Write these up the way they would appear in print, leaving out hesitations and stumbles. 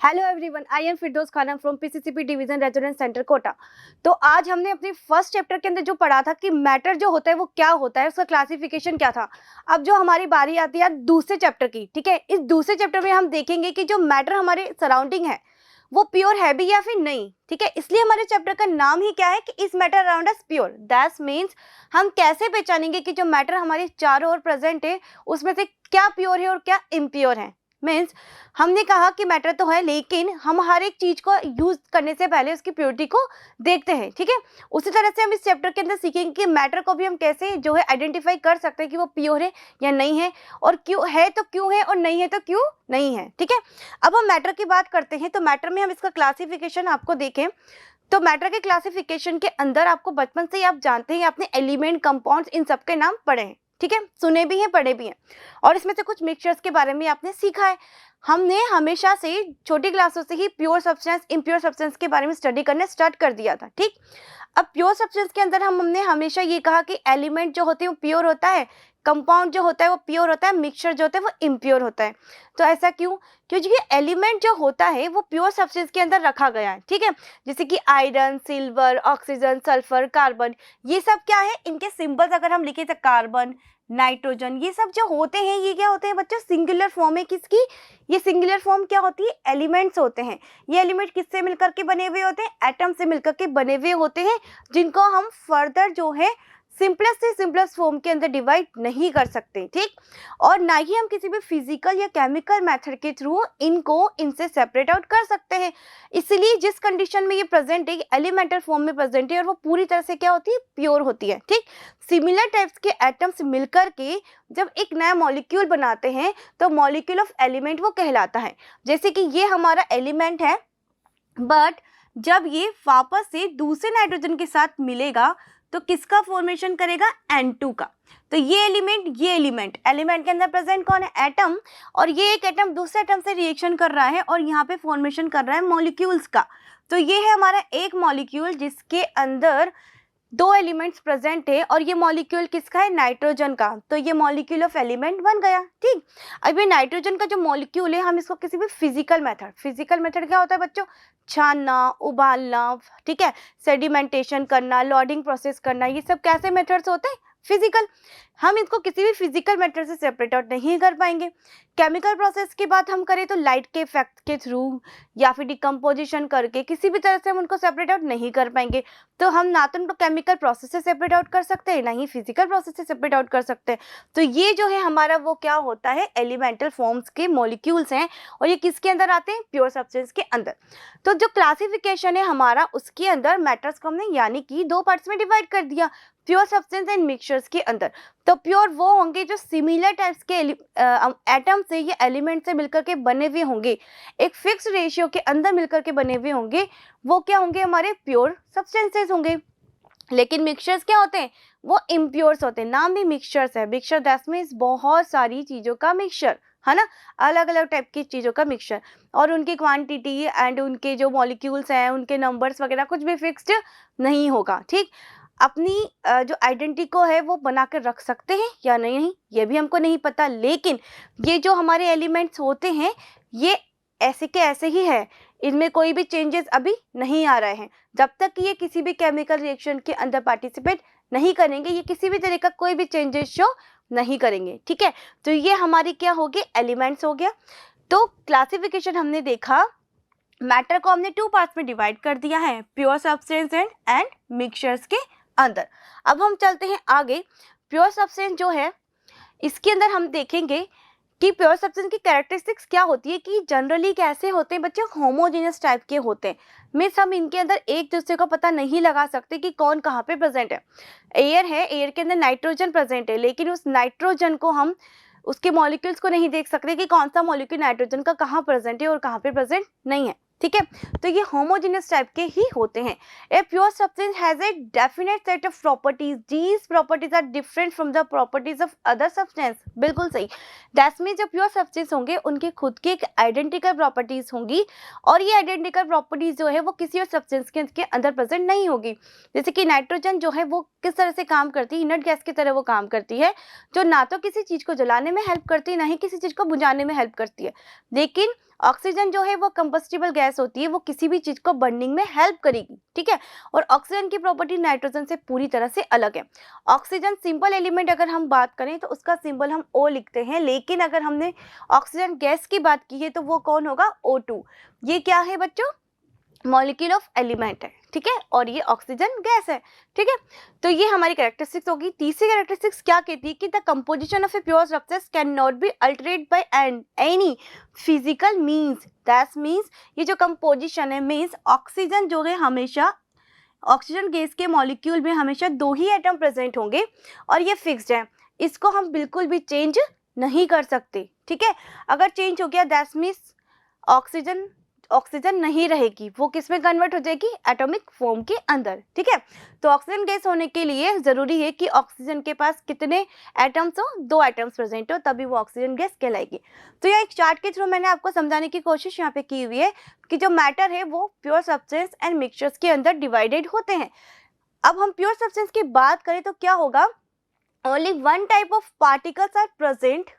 Hello everyone, I am Firdaus Khanam from PCCP division Resonance centre Kota. तो आज हमने अपने फर्स्ट चैप्टर के अंदर जो पढ़ा था कि मैटर जो होता है वो क्या होता है, उसका क्लासिफिकेशन क्या था। अब जो हमारी बारी आती है दूसरे चैप्टर की, ठीक है। इस दूसरे चैप्टर में हम देखेंगे कि जो मैटर हमारे सराउंडिंग है वो प्योर है भी या फिर नहीं, ठीक है। इसलिए हमारे चैप्टर का नाम ही क्या है कि इस matter around us pure. That means हम कैसे पहचानेंगे कि जो मैटर हमारे चारों ओर प्रेजेंट है उसमें से क्या प्योर है और क्या इम्प्योर है। मीन्स हमने कहा कि मैटर तो है, लेकिन हम हर एक चीज को यूज करने से पहले उसकी प्योरिटी को देखते हैं, ठीक है। उसी तरह से हम इस चैप्टर के अंदर सीखेंगे कि मैटर को भी हम कैसे जो है आइडेंटिफाई कर सकते हैं कि वो प्योर है या नहीं है, और क्यों है तो क्यों है, और नहीं है तो क्यों नहीं है, ठीक है। अब हम मैटर की बात करते हैं। तो मैटर में हम इसका क्लासिफिकेशन आपको देखें तो मैटर के क्लासिफिकेशन के अंदर आपको बचपन से ही आप जानते हैं, आपने एलिमेंट, कंपाउंड्स, इन सब के नाम पढ़े हैं, ठीक है, सुने भी हैं, पढ़े भी हैं। और इसमें से कुछ मिक्सचर्स के बारे में आपने सीखा है। हमने हमेशा से छोटी क्लासों से ही प्योर सब्सटेंस, इम्प्योर सब्सटेंस के बारे में स्टडी करना स्टार्ट कर दिया था, ठीक। अब प्योर सब्सटेंस के अंदर हमने हमेशा ये कहा कि एलिमेंट जो होते हैं वो प्योर होता है, कंपाउंड जो होता है वो प्योर होता है, मिक्सचर जो होता है वो इम्प्योर होता है। तो ऐसा क्यों? क्योंकि एलिमेंट जो होता है वो प्योर सब्सटेंस के अंदर रखा गया है, ठीक है। जैसे कि iron, silver, oxygen, sulphur, carbon, ये सब क्या है, इनके सिंबल्स अगर हम लिखे तो कार्बन, नाइट्रोजन, ये सब जो होते हैं ये क्या होते हैं बच्चों, सिंगुलर फॉर्म है किसकी, ये सिंगुलर फॉर्म क्या होती है, एलिमेंट्स होते हैं। ये एलिमेंट किससे मिलकर के बने हुए होते हैं, एटम से मिलकर के बने हुए होते हैं, जिनको हम फर्दर जो है सिंपलेस्ट से सिंपलेस्ट फॉर्म के अंदर डिवाइड नहीं कर सकते, ठीक। और ना ही हम किसी भी फिजिकल या केमिकल मेथड के थ्रू इनको इनसे सेपरेट आउट कर सकते हैं। इसलिए जिस कंडीशन में ये प्रेजेंट है, एलिमेंटल फॉर्म में प्रेजेंट है, और वो पूरी तरह से क्या होती है, प्योर होती है, ठीक। सिमिलर टाइप्स के एटम्स मिलकर के जब एक नया मॉलिक्यूल बनाते हैं तो मॉलिक्यूल ऑफ एलिमेंट वो कहलाता है। जैसे कि ये हमारा एलिमेंट है, बट जब ये वापस से दूसरे नाइट्रोजन के साथ मिलेगा तो किसका फॉर्मेशन करेगा, N2 का। तो ये एलिमेंट के अंदर प्रेजेंट कौन है, एटम। और ये एक एटम दूसरे एटम से रिएक्शन कर रहा है और यहाँ पे फॉर्मेशन कर रहा है मॉलिक्यूल्स का। तो ये है हमारा एक मॉलिक्यूल जिसके अंदर दो एलिमेंट्स प्रेजेंट है, और ये मॉलिक्यूल किसका है, नाइट्रोजन का। तो ये मॉलिक्यूल ऑफ एलिमेंट बन गया, ठीक। अब ये नाइट्रोजन का जो मॉलिक्यूल है, हम इसको किसी भी फिजिकल मेथड क्या होता है बच्चों, छानना, उबालना, ठीक है, सेडिमेंटेशन करना, लॉडिंग प्रोसेस करना, ये सब कैसे मेथड्स होते हैं, फिजिकल। हम इसको किसी भी फिजिकल मेथड से सेपरेट आउट नहीं कर पाएंगे। केमिकल प्रोसेस की बात हम करें तो लाइट के इफेक्ट के थ्रू या फिर डिकम्पोजिशन करके किसी भी तरह से हम उनको सेपरेट आउट नहीं कर पाएंगे। तो हम ना तो उनको केमिकल प्रोसेस से सेपरेट आउट कर सकते हैं, ना ही फिजिकल प्रोसेस से सेपरेट आउट कर सकते हैं। तो ये जो है हमारा वो क्या होता है, एलिमेंटल फॉर्म्स के मॉलिक्यूल्स हैं, और ये किसके अंदर आते हैं, प्योर सब्सटेंस के अंदर। तो जो क्लासिफिकेशन है हमारा, उसके अंदर मैटर्स को हमने यानी कि दो पार्ट्स में डिवाइड कर दिया, प्योर सब्सटेंस एंड मिक्सचर्स के अंदर। तो प्योर वो होंगे जो सिमिलर टाइप्स के एटम से या एलिमेंट से मिलकर के बने हुए होंगे, एक फिक्स रेशियो के अंदर मिलकर के बने हुए होंगे, वो क्या होंगे, हमारे प्योर सब्सटेंसेस होंगे। लेकिन मिक्सचर्स क्या होते हैं, वो इम्प्योर्स होते हैं। नाम भी मिक्सचर्स है, मिक्सचर दैट मीन्स बहुत सारी चीज़ों का मिक्सचर, है ना, अलग अलग टाइप की चीज़ों का मिक्सचर, और उनकी क्वांटिटी एंड उनके जो मॉलिक्यूल्स हैं, उनके नंबर्स वगैरह कुछ भी फिक्स्ड नहीं होगा, ठीक। अपनी जो आइडेंटिटी को है वो बना कर रख सकते हैं या नहीं, ये भी हमको नहीं पता। लेकिन ये जो हमारे एलिमेंट्स होते हैं ये ऐसे के ऐसे ही है, इनमें कोई भी चेंजेस अभी नहीं आ रहे हैं। जब तक कि ये किसी भी केमिकल रिएक्शन के अंदर पार्टिसिपेट नहीं करेंगे, ये किसी भी तरह का कोई भी चेंजेस शो नहीं करेंगे, ठीक है। तो ये हमारी क्या हो गई, एलिमेंट्स हो गया। तो क्लासिफिकेशन हमने देखा, मैटर को हमने टू पार्ट्स में डिवाइड कर दिया है, प्योर सब्सटेंस एंड मिक्सचर्स के अंदर। अब हम चलते हैं आगे। प्योर सब्सटेंस जो है इसके अंदर हम देखेंगे कि प्योर सब्सटेंस की कैरेक्टरिस्टिक्स क्या होती है, कि जनरली कैसे होते हैं बच्चों, होमोजेनियस टाइप के होते हैं। मीन्स हम इनके अंदर एक दूसरे का पता नहीं लगा सकते कि कौन कहाँ पे प्रेजेंट है। एयर है, एयर के अंदर नाइट्रोजन प्रेजेंट है, लेकिन उस नाइट्रोजन को हम उसके मॉलिक्यूल्स को नहीं देख सकते कि कौन सा मॉलिक्यूल नाइट्रोजन का कहाँ प्रेजेंट है और कहाँ पे प्रेजेंट नहीं है, ठीक है। तो ये होमोजेनियस टाइप के ही होते हैं। A pure substance has a definite set of properties, these properties are different from the properties of other substance. बिल्कुल सही, दैट्स मीन जो प्योर सब्सटेंस होंगे उनके खुद के एक आइडेंटिकल प्रॉपर्टीज होंगी, और ये आइडेंटिकल प्रॉपर्टीज जो है वो किसी और सब्सटेंस के अंदर प्रेजेंट नहीं होगी। जैसे कि नाइट्रोजन जो है वो किस तरह से काम करती है, इनर्ट गैस की तरह वो काम करती है, जो ना तो किसी चीज को जलाने में हेल्प करती है, ना ही किसी चीज को बुझाने में हेल्प करती है, लेकिन ऑक्सीजन जो है वो कंबस्टिबल गैस होती है, वो किसी भी चीज को बर्निंग में हेल्प करेगी, ठीक है। और ऑक्सीजन की प्रॉपर्टी नाइट्रोजन से पूरी तरह से अलग है। ऑक्सीजन सिंपल एलिमेंट अगर हम बात करें तो उसका सिंबल हम O लिखते हैं, लेकिन अगर हमने ऑक्सीजन गैस की बात की है तो वो कौन होगा, O2। ये क्या है बच्चों, मॉलिक्यूल ऑफ एलिमेंट है, ठीक है, और ये ऑक्सीजन गैस है, ठीक है। तो ये हमारी कैरेक्टरिस्टिक्स होगी। तीसरी कैरेक्टरिस्टिक्स क्या कहती है कि the composition of a pure substance can not be altered by any physical means. That means ये जो कंपोजिशन है, मींस ऑक्सीजन जो है हमेशा, ऑक्सीजन गैस के मॉलिक्यूल में हमेशा 2 ही एटम प्रेजेंट होंगे और ये फिक्स्ड है, इसको हम बिल्कुल भी चेंज नहीं कर सकते, ठीक है। अगर चेंज हो गया दैट मींस ऑक्सीजन नहीं रहेगी, वो किस में कन्वर्ट हो जाएगी, एटॉमिक फॉर्म के अंदर, ठीक है। तो ऑक्सीजन गैस होने के लिए जरूरी है कि ऑक्सीजन के पास कितने एटम्स हो, 2 एटम्स प्रेजेंट हो, तभी वो ऑक्सीजन गैस कहलाएगी। तो यह एक चार्ट के थ्रू मैंने आपको समझाने की कोशिश यहाँ पे की हुई है कि जो मैटर है वो प्योर सब्सटेंस एंड मिक्सचर्स के अंदर डिवाइडेड होते हैं। अब हम प्योर सब्सटेंस की बात करें तो क्या होगा, only 1 type of particles are present,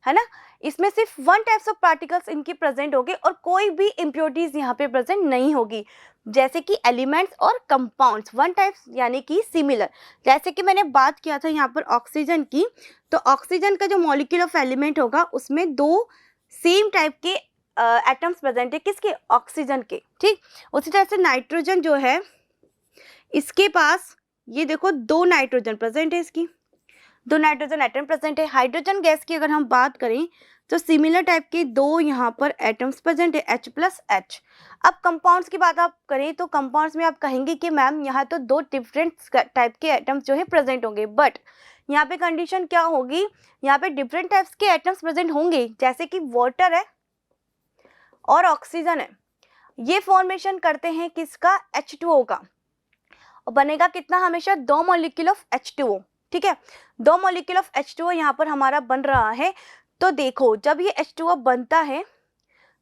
है ना। इसमें सिर्फ 1 टाइप्स ऑफ पार्टिकल्स इनकी प्रेजेंट होगी और कोई भी इम्प्योरिटीज यहाँ पे प्रेजेंट नहीं होगी, जैसे कि एलिमेंट्स और कंपाउंड्स 1 टाइप्स यानी कि सिमिलर। जैसे कि मैंने बात किया था यहाँ पर ऑक्सीजन की, तो ऑक्सीजन का जो मॉलिक्यूल ऑफ एलिमेंट होगा उसमें 2 सेम टाइप के एटम्स प्रेजेंट है, किसके, ऑक्सीजन के, ठीक। उसी तरह से नाइट्रोजन जो है इसके पास ये देखो 2 नाइट्रोजन प्रेजेंट है, इसकी 2 नाइट्रोजन एटम प्रेजेंट है। हाइड्रोजन गैस की अगर हम बात करें तो सिमिलर टाइप के 2 यहाँ पर एटम्स प्रेजेंट है, H+H। अब कंपाउंड्स की बात आप करें तो कंपाउंड्स में आप कहेंगे कि मैम यहाँ तो 2 डिफरेंट टाइप के एटम्स जो है प्रेजेंट होंगे, बट यहाँ पे कंडीशन क्या होगी, यहाँ पे डिफरेंट टाइप्स के एटम्स प्रेजेंट होंगे, जैसे कि वाटर है और ऑक्सीजन है, ये फॉर्मेशन करते हैं किसका, H2O का, और बनेगा कितना, हमेशा 2 मॉलिक्यूल ऑफ H2O, ठीक है। 2 मॉलिक्यूल ऑफ H2O यहाँ पर हमारा बन रहा है। तो देखो जब ये H2O बनता है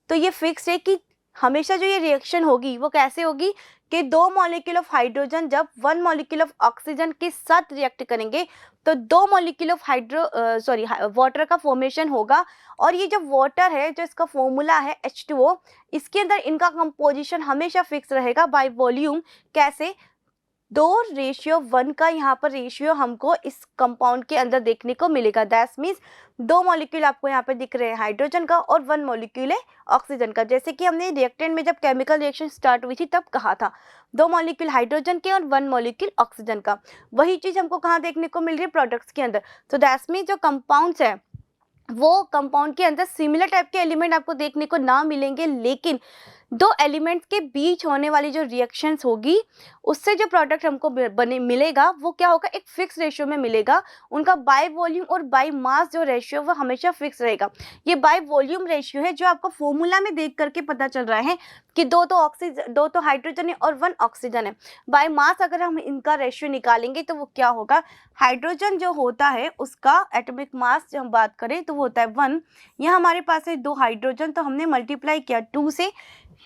तो ये फिक्स है कि हमेशा जो ये रिएक्शन होगी वो कैसे होगी कि 2 मॉलिक्यूल ऑफ हाइड्रोजन जब 1 मॉलिक्यूल ऑफ ऑक्सीजन के साथ रिएक्ट करेंगे तो 2 मॉलिक्यूल ऑफ वाटर का फॉर्मेशन होगा। और ये जो वाटर है, जो इसका फॉर्मूला है H2O, इसके अंदर इनका कंपोजिशन हमेशा फिक्स रहेगा बाय वॉल्यूम। कैसे, 2:1 का यहाँ पर रेशियो हमको इस कंपाउंड के अंदर देखने को मिलेगा। दैट मीन्स 2 मॉलिक्यूल आपको यहाँ पे दिख रहे हैं हाइड्रोजन का और 1 मॉलिक्यूल है ऑक्सीजन का, जैसे कि हमने रिएक्टेंट में जब केमिकल रिएक्शन स्टार्ट हुई थी तब कहा था 2 मॉलिक्यूल हाइड्रोजन के और 1 मॉलिक्यूल ऑक्सीजन का। वही चीज हमको कहाँ देखने को मिल रही है, प्रोडक्ट्स के अंदर। तो दैट मीन्स जो कंपाउंड्स है वो कंपाउंड के अंदर सिमिलर टाइप के एलिमेंट आपको देखने को ना मिलेंगे, लेकिन 2 एलिमेंट्स के बीच होने वाली जो रिएक्शंस होगी उससे जो प्रोडक्ट हमको बने मिलेगा वो क्या होगा, एक फिक्स रेशियो में मिलेगा। उनका बाय वॉल्यूम और बाय मास जो रेशियो वो हमेशा फिक्स रहेगा। ये बाय वॉल्यूम रेशियो है जो आपको फॉर्मूला में देख करके पता चल रहा है कि 2 तो हाइड्रोजन है और 1 ऑक्सीजन है। बाय मास अगर हम इनका रेशियो निकालेंगे तो वो क्या होगा, हाइड्रोजन जो होता है उसका एटॉमिक मास जब हम बात करें तो वो होता है 1। यहाँ हमारे पास है 2 हाइड्रोजन, तो हमने मल्टीप्लाई किया 2 से।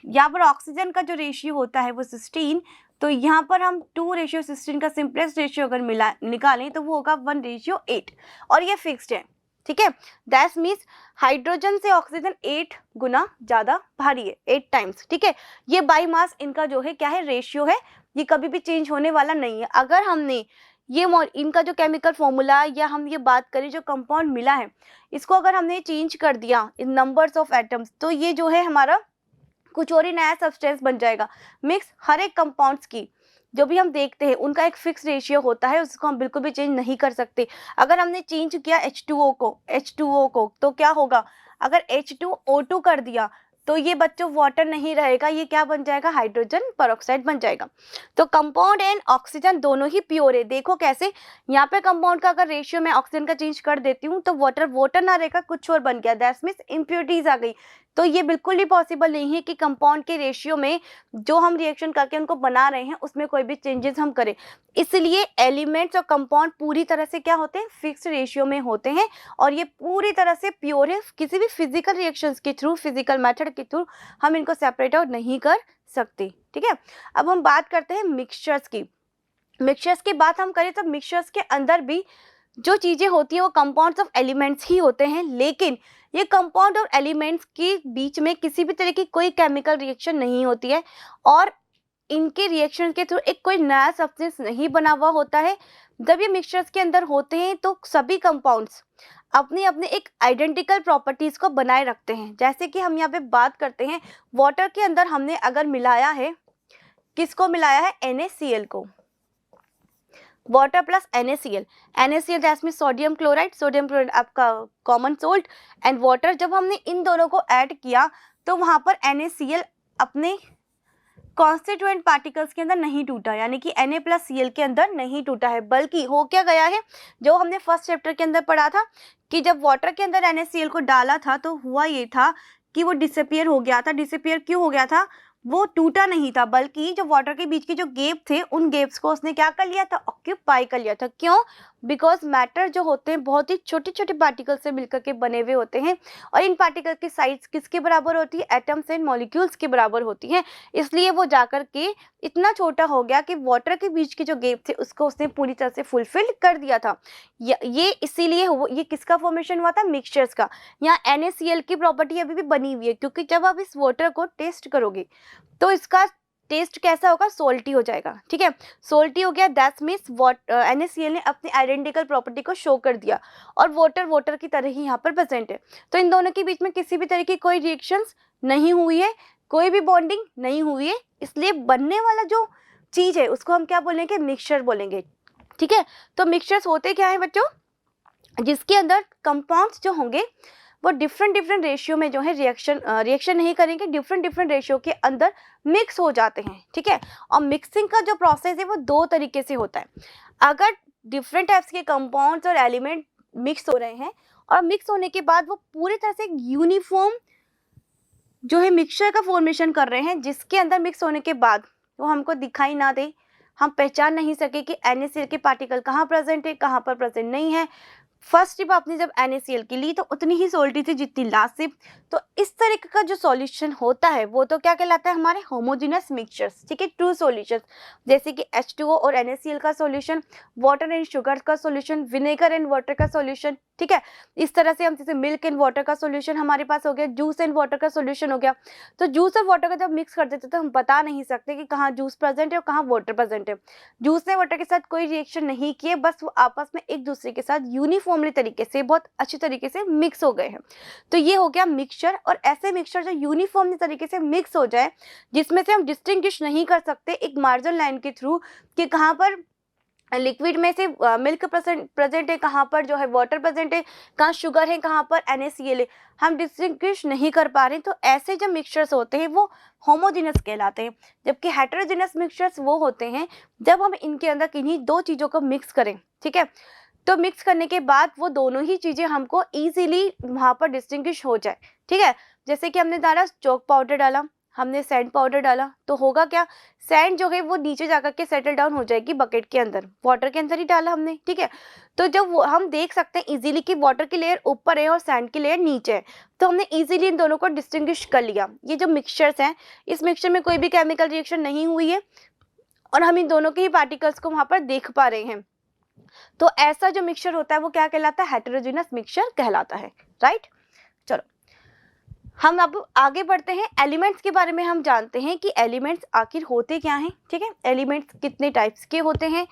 यहाँ पर ऑक्सीजन का जो रेशियो होता है वो 16, तो यहाँ पर हम 2:16 का सिंपलेस्ट रेशियो अगर निकालें तो वो होगा 1:8, और ये फिक्स्ड है, ठीक है। दैट मीन्स हाइड्रोजन से ऑक्सीजन 8 गुना ज़्यादा भारी है, 8 टाइम्स, ठीक है। ये बाई मास इनका जो है क्या है, रेशियो है, ये कभी भी चेंज होने वाला नहीं है। अगर हमने ये इनका जो केमिकल फॉर्मूला या हम ये बात करें जो कंपाउंड मिला है इसको अगर हमने चेंज कर दिया इन नंबर्स ऑफ एटम्स तो ये जो है हमारा कुछ और ही नया सब्सटेंस बन जाएगा। मिक्स हर एक कंपाउंड्स की जो भी हम देखते हैं उनका एक फिक्स रेशियो होता है, उसको हम बिल्कुल भी चेंज नहीं कर सकते। अगर हमने चेंज किया H2O को तो क्या होगा, अगर H2O2 कर दिया तो ये बच्चों वाटर नहीं रहेगा, ये क्या बन जाएगा, हाइड्रोजन पेरोक्साइड बन जाएगा। तो कंपाउंड एंड ऑक्सीजन दोनों ही प्योर है। देखो कैसे, यहाँ पे कंपाउंड का अगर रेशियो मैं ऑक्सीजन का चेंज कर देती हूँ तो वाटर ना रहेगा, कुछ और बन गया, दैट मीन्स इम्प्योरिटीज आ गई। तो ये बिल्कुल ही पॉसिबल नहीं है कि कंपाउंड के रेशियो में जो हम रिएक्शन करके उनको बना रहे हैं उसमें कोई भी चेंजेस हम करें। इसलिए एलिमेंट्स और कंपाउंड पूरी तरह से क्या होते हैं, फिक्स्ड रेशियो में होते हैं और ये पूरी तरह से प्योर है। किसी भी फिजिकल रिएक्शंस के थ्रू, फिजिकल मेथड के थ्रू हम इनको सेपरेट आउट नहीं कर सकते, ठीक है। अब हम बात करते हैं मिक्सचर्स की। मिक्सचर्स की बात हम करें तो मिक्सचर्स के अंदर भी जो चीज़ें होती हैं वो कंपाउंड्स ऑफ एलिमेंट्स ही होते हैं, लेकिन ये कंपाउंड और एलिमेंट्स के बीच में किसी भी तरह की कोई केमिकल रिएक्शन नहीं होती है और इनके रिएक्शन के थ्रू एक कोई नया सब्सटेंस नहीं बना हुआ होता है। जब ये मिक्सचर्स के अंदर होते हैं तो सभी कंपाउंड्स अपने अपने एक आइडेंटिकल प्रॉपर्टीज को बनाए रखते हैं। जैसे कि हम यहाँ पे बात करते हैं वाटर के अंदर हमने अगर मिलाया है, किसको मिलाया है, NaCl को, water plus NaCl, NaCl that means sodium chloride आपका कॉमन सोल्ट एंड वाटर। जब हमने इन दोनों को ऐड किया तो वहां पर NaCl अपने कॉन्स्टिट्यूएंट पार्टिकल्स के अंदर नहीं टूटा, यानी कि Na+Cl के अंदर नहीं टूटा है, बल्कि हो क्या गया है, जो हमने फर्स्ट चैप्टर के अंदर पढ़ा था कि जब वाटर के अंदर NaCl को डाला था तो हुआ ये था कि वो डिसअपियर हो गया था। डिसअपियर क्यों हो गया था, वो टूटा नहीं था, बल्कि जो वाटर के बीच के जो गैप थे उन गैप्स को उसने क्या कर लिया था, ऑक्यूपाई कर लिया था। क्यों, बिकॉज मैटर जो होते हैं बहुत ही छोटे छोटे पार्टिकल से मिलकर के बने हुए होते हैं और इन पार्टिकल की साइज किसके बराबर होती है, एटम्स एंड मॉलिक्यूल्स के बराबर होती हैं। इसलिए वो जाकर के इतना छोटा हो गया कि वाटर के बीच के जो गैप थे उसको उसने पूरी तरह से फुलफिल कर दिया था। ये इसीलिए ये किसका फॉर्मेशन हुआ था, मिक्सचर्स का। यहाँ NaCl की प्रॉपर्टी अभी भी बनी हुई है, क्योंकि जब आप इस वाटर को टेस्ट करोगे तो इसका टेस्ट कैसा होगा, सोल्टी हो जाएगा। ठीक है, सोल्टी हो गया, दैट मीन्स NaCl ने अपनी आइडेंटिकल प्रॉपर्टी को शो कर दिया और वाटर की तरह ही यहाँ पर प्रेजेंट है। तो इन दोनों के बीच में किसी भी तरह की कोई रिएक्शंस नहीं हुई है, कोई भी बॉन्डिंग नहीं हुई है, इसलिए बनने वाला जो चीज है उसको हम क्या बोलेंगे, मिक्सचर बोलेंगे। ठीक है, तो मिक्सचर्स होते क्या है बच्चों, जिसके अंदर कंपाउंड्स जो होंगे वो डिफरेंट रेशियो में जो है रिएक्शन नहीं करेंगे, डिफरेंट रेशियो के अंदर मिक्स हो जाते हैं। ठीक है, और मिक्सिंग का जो प्रोसेस है वो दो तरीके से होता है। अगर डिफरेंट टाइप्स के कंपाउंड्स और एलिमेंट मिक्स हो रहे हैं और मिक्स होने के बाद वो पूरी तरह से यूनिफॉर्म जो है मिक्सचर का फॉर्मेशन कर रहे हैं, जिसके अंदर मिक्स होने के बाद वो हमको दिखाई ना दे, हम पहचान नहीं सके कि NaCl के पार्टिकल कहाँ प्रेजेंट है, कहाँ पर प्रेजेंट नहीं है। फर्स्ट स्टेप आपने जब NaCl की ली तो उतनी ही सोल्टी थी जितनी लास्ट स्टेप। तो इस तरीके का जो सॉल्यूशन होता है वो तो क्या कहलाता है, हमारे होमोजेनस मिक्सचर्स। ठीक है, ट्रू सॉल्यूशंस, जैसे कि H2O और NaCl का सॉल्यूशन, वाटर एंड शुगर का सॉल्यूशन, विनेगर एंड वाटर का सॉल्यूशन। ठीक है, इस तरह से हम जैसे मिल्क एंड वाटर का सॉल्यूशन हमारे पास हो गया, जूस एंड वाटर का सॉल्यूशन हो गया। तो जूस और वाटर का जब मिक्स कर देते तो हम बता नहीं सकते कि कहाँ जूस प्रेजेंट है और कहाँ वाटर प्रेजेंट है। जूस ने वाटर के साथ कोई रिएक्शन नहीं किए, बस वो आपस में एक दूसरे के साथ यूनिफॉर्मली तरीके से बहुत अच्छी तरीके से मिक्स हो गए हैं। तो ये हो गया मिक्सचर। और ऐसे मिक्सचर जो यूनिफॉर्मली तरीके से मिक्स हो जाए, जिसमें से हम डिस्टिंग्विश नहीं कर सकते एक मार्जिन लाइन के थ्रू कि कहाँ पर लिक्विड में से मिल्क प्रेजेंट है, कहाँ पर जो है वाटर प्रेजेंट है, कहाँ शुगर है, कहाँ पर NaCl है, हम डिस्टिंग्विश नहीं कर पा रहे हैं। तो ऐसे जो मिक्सचर्स होते हैं वो होमोजेनस कहलाते हैं। जबकि हेटेरोजेनस मिक्सचर्स वो होते हैं जब हम इनके अंदर किन्हीं दो चीज़ों को मिक्स करें। ठीक है, तो मिक्स करने के बाद वो दोनों ही चीज़ें हमको ईजिली वहाँ पर डिस्टिंग्विश हो जाए। ठीक है, जैसे कि हमने डाला चॉक पाउडर, डाला हमने सैंड पाउडर डाला, तो होगा क्या, सैंड जो है वो नीचे जाकर के सेटल डाउन हो जाएगी बकेट के अंदर, वाटर के अंदर ही डाला हमने। ठीक है, तो जब हम देख सकते हैं इजीली कि वाटर की लेयर ऊपर है और सैंड की लेयर नीचे है, तो हमने इजीली इन दोनों को डिस्टिंग्विश कर लिया। ये जो मिक्सचर्स हैं, इस मिक्सचर में कोई भी केमिकल रिएक्शन नहीं हुई है और हम इन दोनों के ही पार्टिकल्स को वहाँ पर देख पा रहे हैं। तो ऐसा जो मिक्सचर होता है वो क्या कहलाता है, हेटेरोजेनस मिक्सचर कहलाता है। राइट, चलो हम अब आगे बढ़ते हैं। एलिमेंट्स के बारे में हम जानते हैं कि एलिमेंट्स आखिर होते क्या हैं। ठीक है, एलिमेंट्स कितने टाइप्स के होते हैं,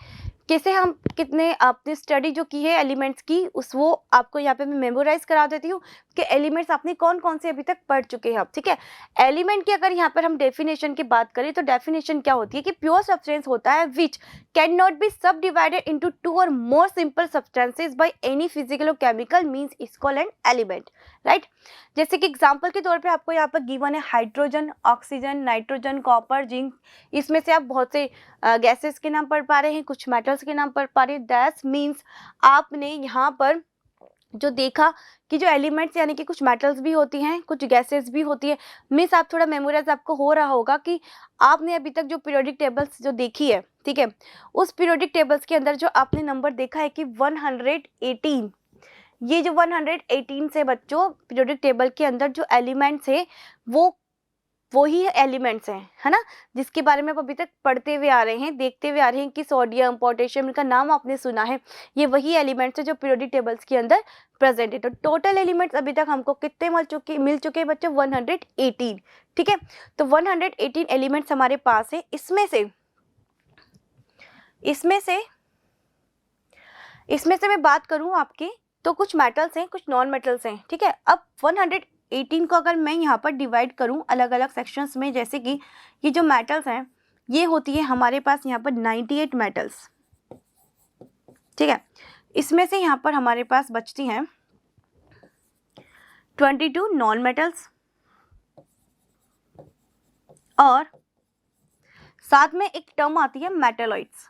कैसे हम कितने आपने स्टडी जो की है एलिमेंट्स की वो आपको यहाँ पे मैं मेमोराइज करा देती हूँ कि एलिमेंट्स आपने कौन कौन से अभी तक पढ़ चुके हैं आप। ठीक है, एलिमेंट की अगर यहाँ पर हम डेफिनेशन की बात करें तो डेफिनेशन क्या होती है कि प्योर सब्सटेंस होता है which can not be subdivided into two or more simple substances by any physical or chemical means is called an element. Right, जैसे कि एग्जांपल के तौर पे आपको यहाँ पर गिवन है hydrogen, oxygen, nitrogen, copper, zinc. इसमें से आप बहुत से गैसेस के नाम पढ़ पा रहे हैं, कुछ मेटल्स के नाम पढ़ पा रहे हैं। दैट मीन्स आपने यहाँ पर जो देखा कि जो एलिमेंट्स यानी कि कुछ मेटल्स भी होती हैं, कुछ गैसेस भी होती है। मीन्स आप थोड़ा मेमोराइज आपको हो रहा होगा कि आपने अभी तक जो पीरियोडिक टेबल्स जो देखी है, ठीक है, उस पीरियोडिक टेबल्स के अंदर जो आपने नंबर देखा है कि 118, ये जो 118 से बच्चों पीरियोडिक टेबल के अंदर जो एलिमेंट्स है वो वही एलिमेंट्स हैं, है ना, जिसके बारे में आप अभी तक पढ़ते हुए आ रहे हैं, देखते हुए आ रहे हैं कि सोडियम, पोटेशियम, इनका नाम आपने सुना है। ये वही एलिमेंट्स है जो पीरियोडिक टेबल्स के अंदर प्रेजेंट है। तो टोटल एलिमेंट्स अभी तक हमको कितने मिल चुके हैं बच्चों? 118। ठीक है, तो 118 एलिमेंट्स हमारे पास है। इसमें से मैं बात करूं आपके, तो कुछ मेटल्स हैं, कुछ नॉन मेटल्स हैं। ठीक है, अब 118 को अगर मैं यहाँ पर डिवाइड करूं अलग अलग सेक्शंस में, जैसे कि ये जो मेटल्स हैं ये होती है हमारे पास यहाँ पर 98 मेटल्स। ठीक है, इसमें से यहाँ पर हमारे पास बचती हैं 22 नॉन मेटल्स, और साथ में एक टर्म आती है मेटेलॉइड्स,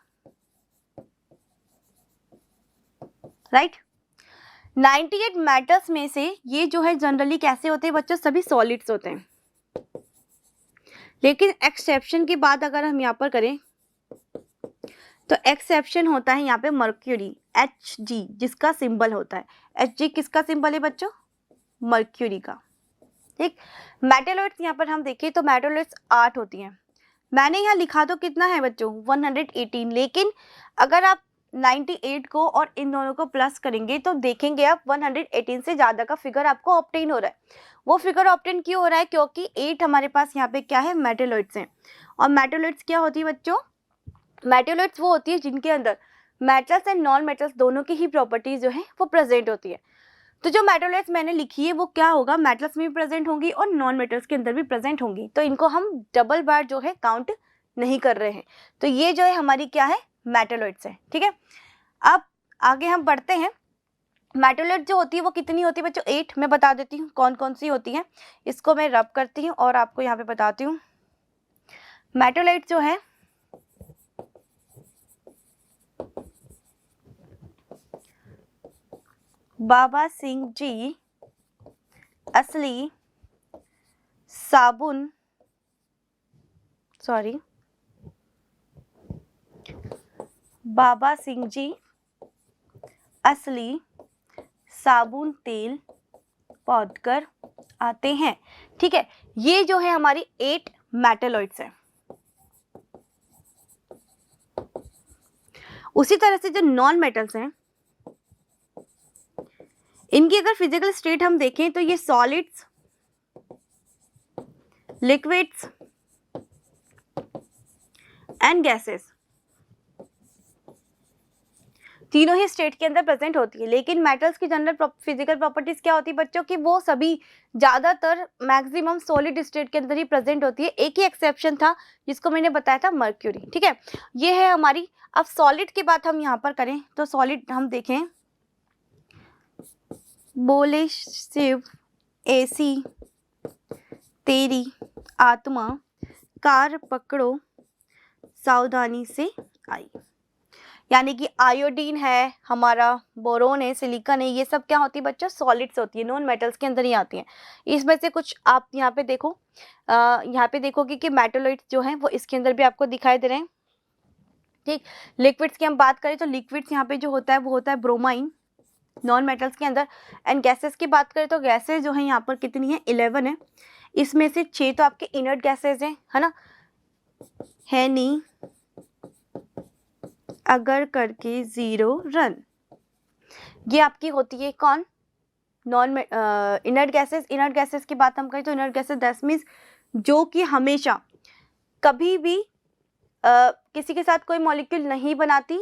राइट। 98 मेटल्स में से ये जो है जनरली कैसे होते हैं बच्चों? सभी सॉलिड्स होते हैं। लेकिन एक्सेप्शन की बात अगर हम यहाँ पर करें तो एक्सेप्शन होता है यहाँ पे मर्क्यूरी, Hg, जिसका सिंबल होता है। Hg किसका सिंबल है बच्चों? मर्क्यूरी का। ठीक, मेटेलॉइड्स यहाँ पर हम देखें तो मेटेलॉइड्स 8 होती हैं। मैंने यहाँ लिखा तो कितना है बच्चों? 118, लेकिन अगर आप 98 को और इन दोनों को प्लस करेंगे तो देखेंगे आप 118 से ज़्यादा का फिगर आपको ऑब्टेन हो रहा है। वो फिगर ऑब्टेन क्यों हो रहा है? क्योंकि 8 हमारे पास यहाँ पे क्या है? मेटेलॉइड्स हैं। और मेटेलॉइड्स क्या होती है बच्चों? मेटेलॉइड्स वो होती है जिनके अंदर मेटल्स एंड नॉन मेटल्स दोनों की ही प्रॉपर्टीज जो है वो प्रेजेंट होती है। तो जो मेटेलॉइड्स मैंने लिखी है वो क्या होगा? मेटल्स में भी प्रेजेंट होंगी और नॉन मेटल्स के अंदर भी प्रेजेंट होंगी। तो इनको हम डबल बार जो है काउंट नहीं कर रहे हैं। तो ये जो है हमारी क्या है? मेटेलॉइड्स है। ठीक है, अब आगे हम बढ़ते हैं। मेटेलॉइड जो होती है वो कितनी होती है बच्चों? 8। मैं बता देती हूँ कौन कौन सी होती है। इसको मैं रब करती हूँ और आपको यहाँ पे बताती हूँ। मेटेलॉइड जो है बाबा सिंह जी असली साबुन, बाबा सिंह जी असली साबुन तेल पाउडर आते हैं। ठीक है, ये जो है हमारी 8 मेटेलॉइड्स हैं। उसी तरह से जो नॉन मेटल्स हैं इनकी अगर फिजिकल स्टेट हम देखें तो ये सॉलिड्स, लिक्विड्स एंड गैसेस तीनों ही स्टेट के अंदर प्रेजेंट होती है। लेकिन मेटल्स की जनरल फिजिकल प्रॉपर्टीज क्या होती है बच्चों? कि वो सभी ज्यादातर मैक्सिमम सॉलिड स्टेट के अंदर ही प्रेजेंट होती है। एक ही एक्सेप्शन था जिसको मैंने बताया था, मर्क्यूरी। ठीक है, ये है हमारी। अब सॉलिड की बात हम यहाँ पर करें तो सॉलिड हम देखें, बोले शिव ऐसी तेरी आत्मा कार पकड़ो सावधानी से आई, यानी कि आयोडीन है हमारा, बोरोन है, सिलिकॉन है, ये सब क्या होती है बच्चों? सॉलिड्स होती है, नॉन मेटल्स के अंदर ही आती हैं। इसमें से कुछ आप यहाँ पे देखो, यहाँ पे देखोगे कि मेटेलॉइड्स जो हैं वो इसके अंदर भी आपको दिखाई दे रहे हैं। ठीक, लिक्विड्स की हम बात करें तो लिक्विड्स यहाँ पे जो होता है वो होता है ब्रोमाइन, नॉन मेटल्स के अंदर। एंड गैसेस की बात करें तो गैसेस जो है यहाँ पर कितनी है? 11 है। इसमें से 6 तो आपके इनर्ट गैसेस हैं, है ना, है नी अगर करके 0 रन, ये आपकी होती है कौन? Non inert gases. Inert gases की बात हम करें तो इनर्ट गैसेस दैट मीन्स जो कि हमेशा कभी भी किसी के साथ कोई मॉलिक्यूल नहीं बनाती,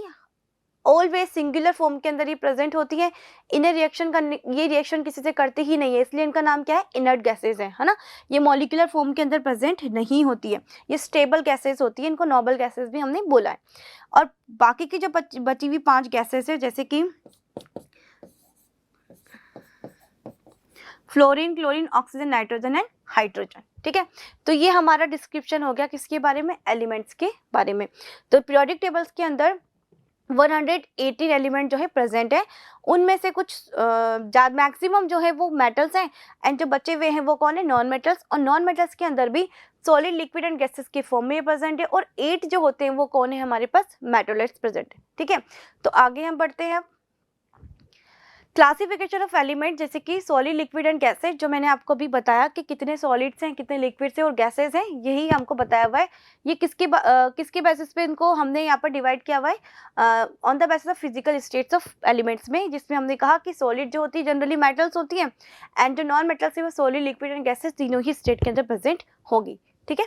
ऑलवेज सिंगुलर फॉर्म के अंदर ही प्रेजेंट होती है। इन्हें रिएक्शन करने, ये रिएक्शन किसी से करते ही नहीं है, इसलिए इनका नाम क्या है? इनर्ट गैसेस है ना। ये मॉलिक्यूलर फॉर्म के अंदर प्रेजेंट नहीं होती है, ये स्टेबल गैसेस होती है। इनको नोबल गैसेस भी हमने बोला है। और बाकी की जो बची हुई 5 गैसेस है, जैसे कि fluorine, chlorine, oxygen, nitrogen and hydrogen. ठीक है, तो ये हमारा डिस्क्रिप्शन हो गया किसके बारे में? एलिमेंट्स के बारे में। तो पीरियोडिक टेबल्स के अंदर 118 एलिमेंट जो है प्रेजेंट है। उनमें से कुछ मैक्सिमम जो है वो मेटल्स हैं, एंड जो बचे हुए हैं वो कौन है? Non metals. और नॉन मेटल्स के अंदर भी सॉलिड, लिक्विड एंड गैसेस के फॉर्म में प्रेजेंट है। और 8 जो होते हैं वो कौन है? हमारे पास मेटेलॉइड्स प्रेजेंट है। ठीक है, तो आगे हम बढ़ते हैं। क्लासिफिकेशन ऑफ एलिमेंट, जैसे कि सॉलिड, लिक्विड एंड गैसेज, जो मैंने आपको अभी बताया कि कितने सॉलिड्स हैं, कितने लिक्विड्स हैं और गैसेज हैं, यही हमको बताया हुआ है। ये किसके बेसिस पे इनको हमने यहाँ पर डिवाइड किया हुआ है, on the basis of physical states of elements में, जिसमें हमने कहा कि सॉलिड जो होती है जनरली मेटल्स होती हैं, एंड जो नॉन मेटल्स है वो सॉलिड, लिक्विड एंड गैसेज तीनों ही स्टेट के अंदर प्रेजेंट होगी। ठीक है,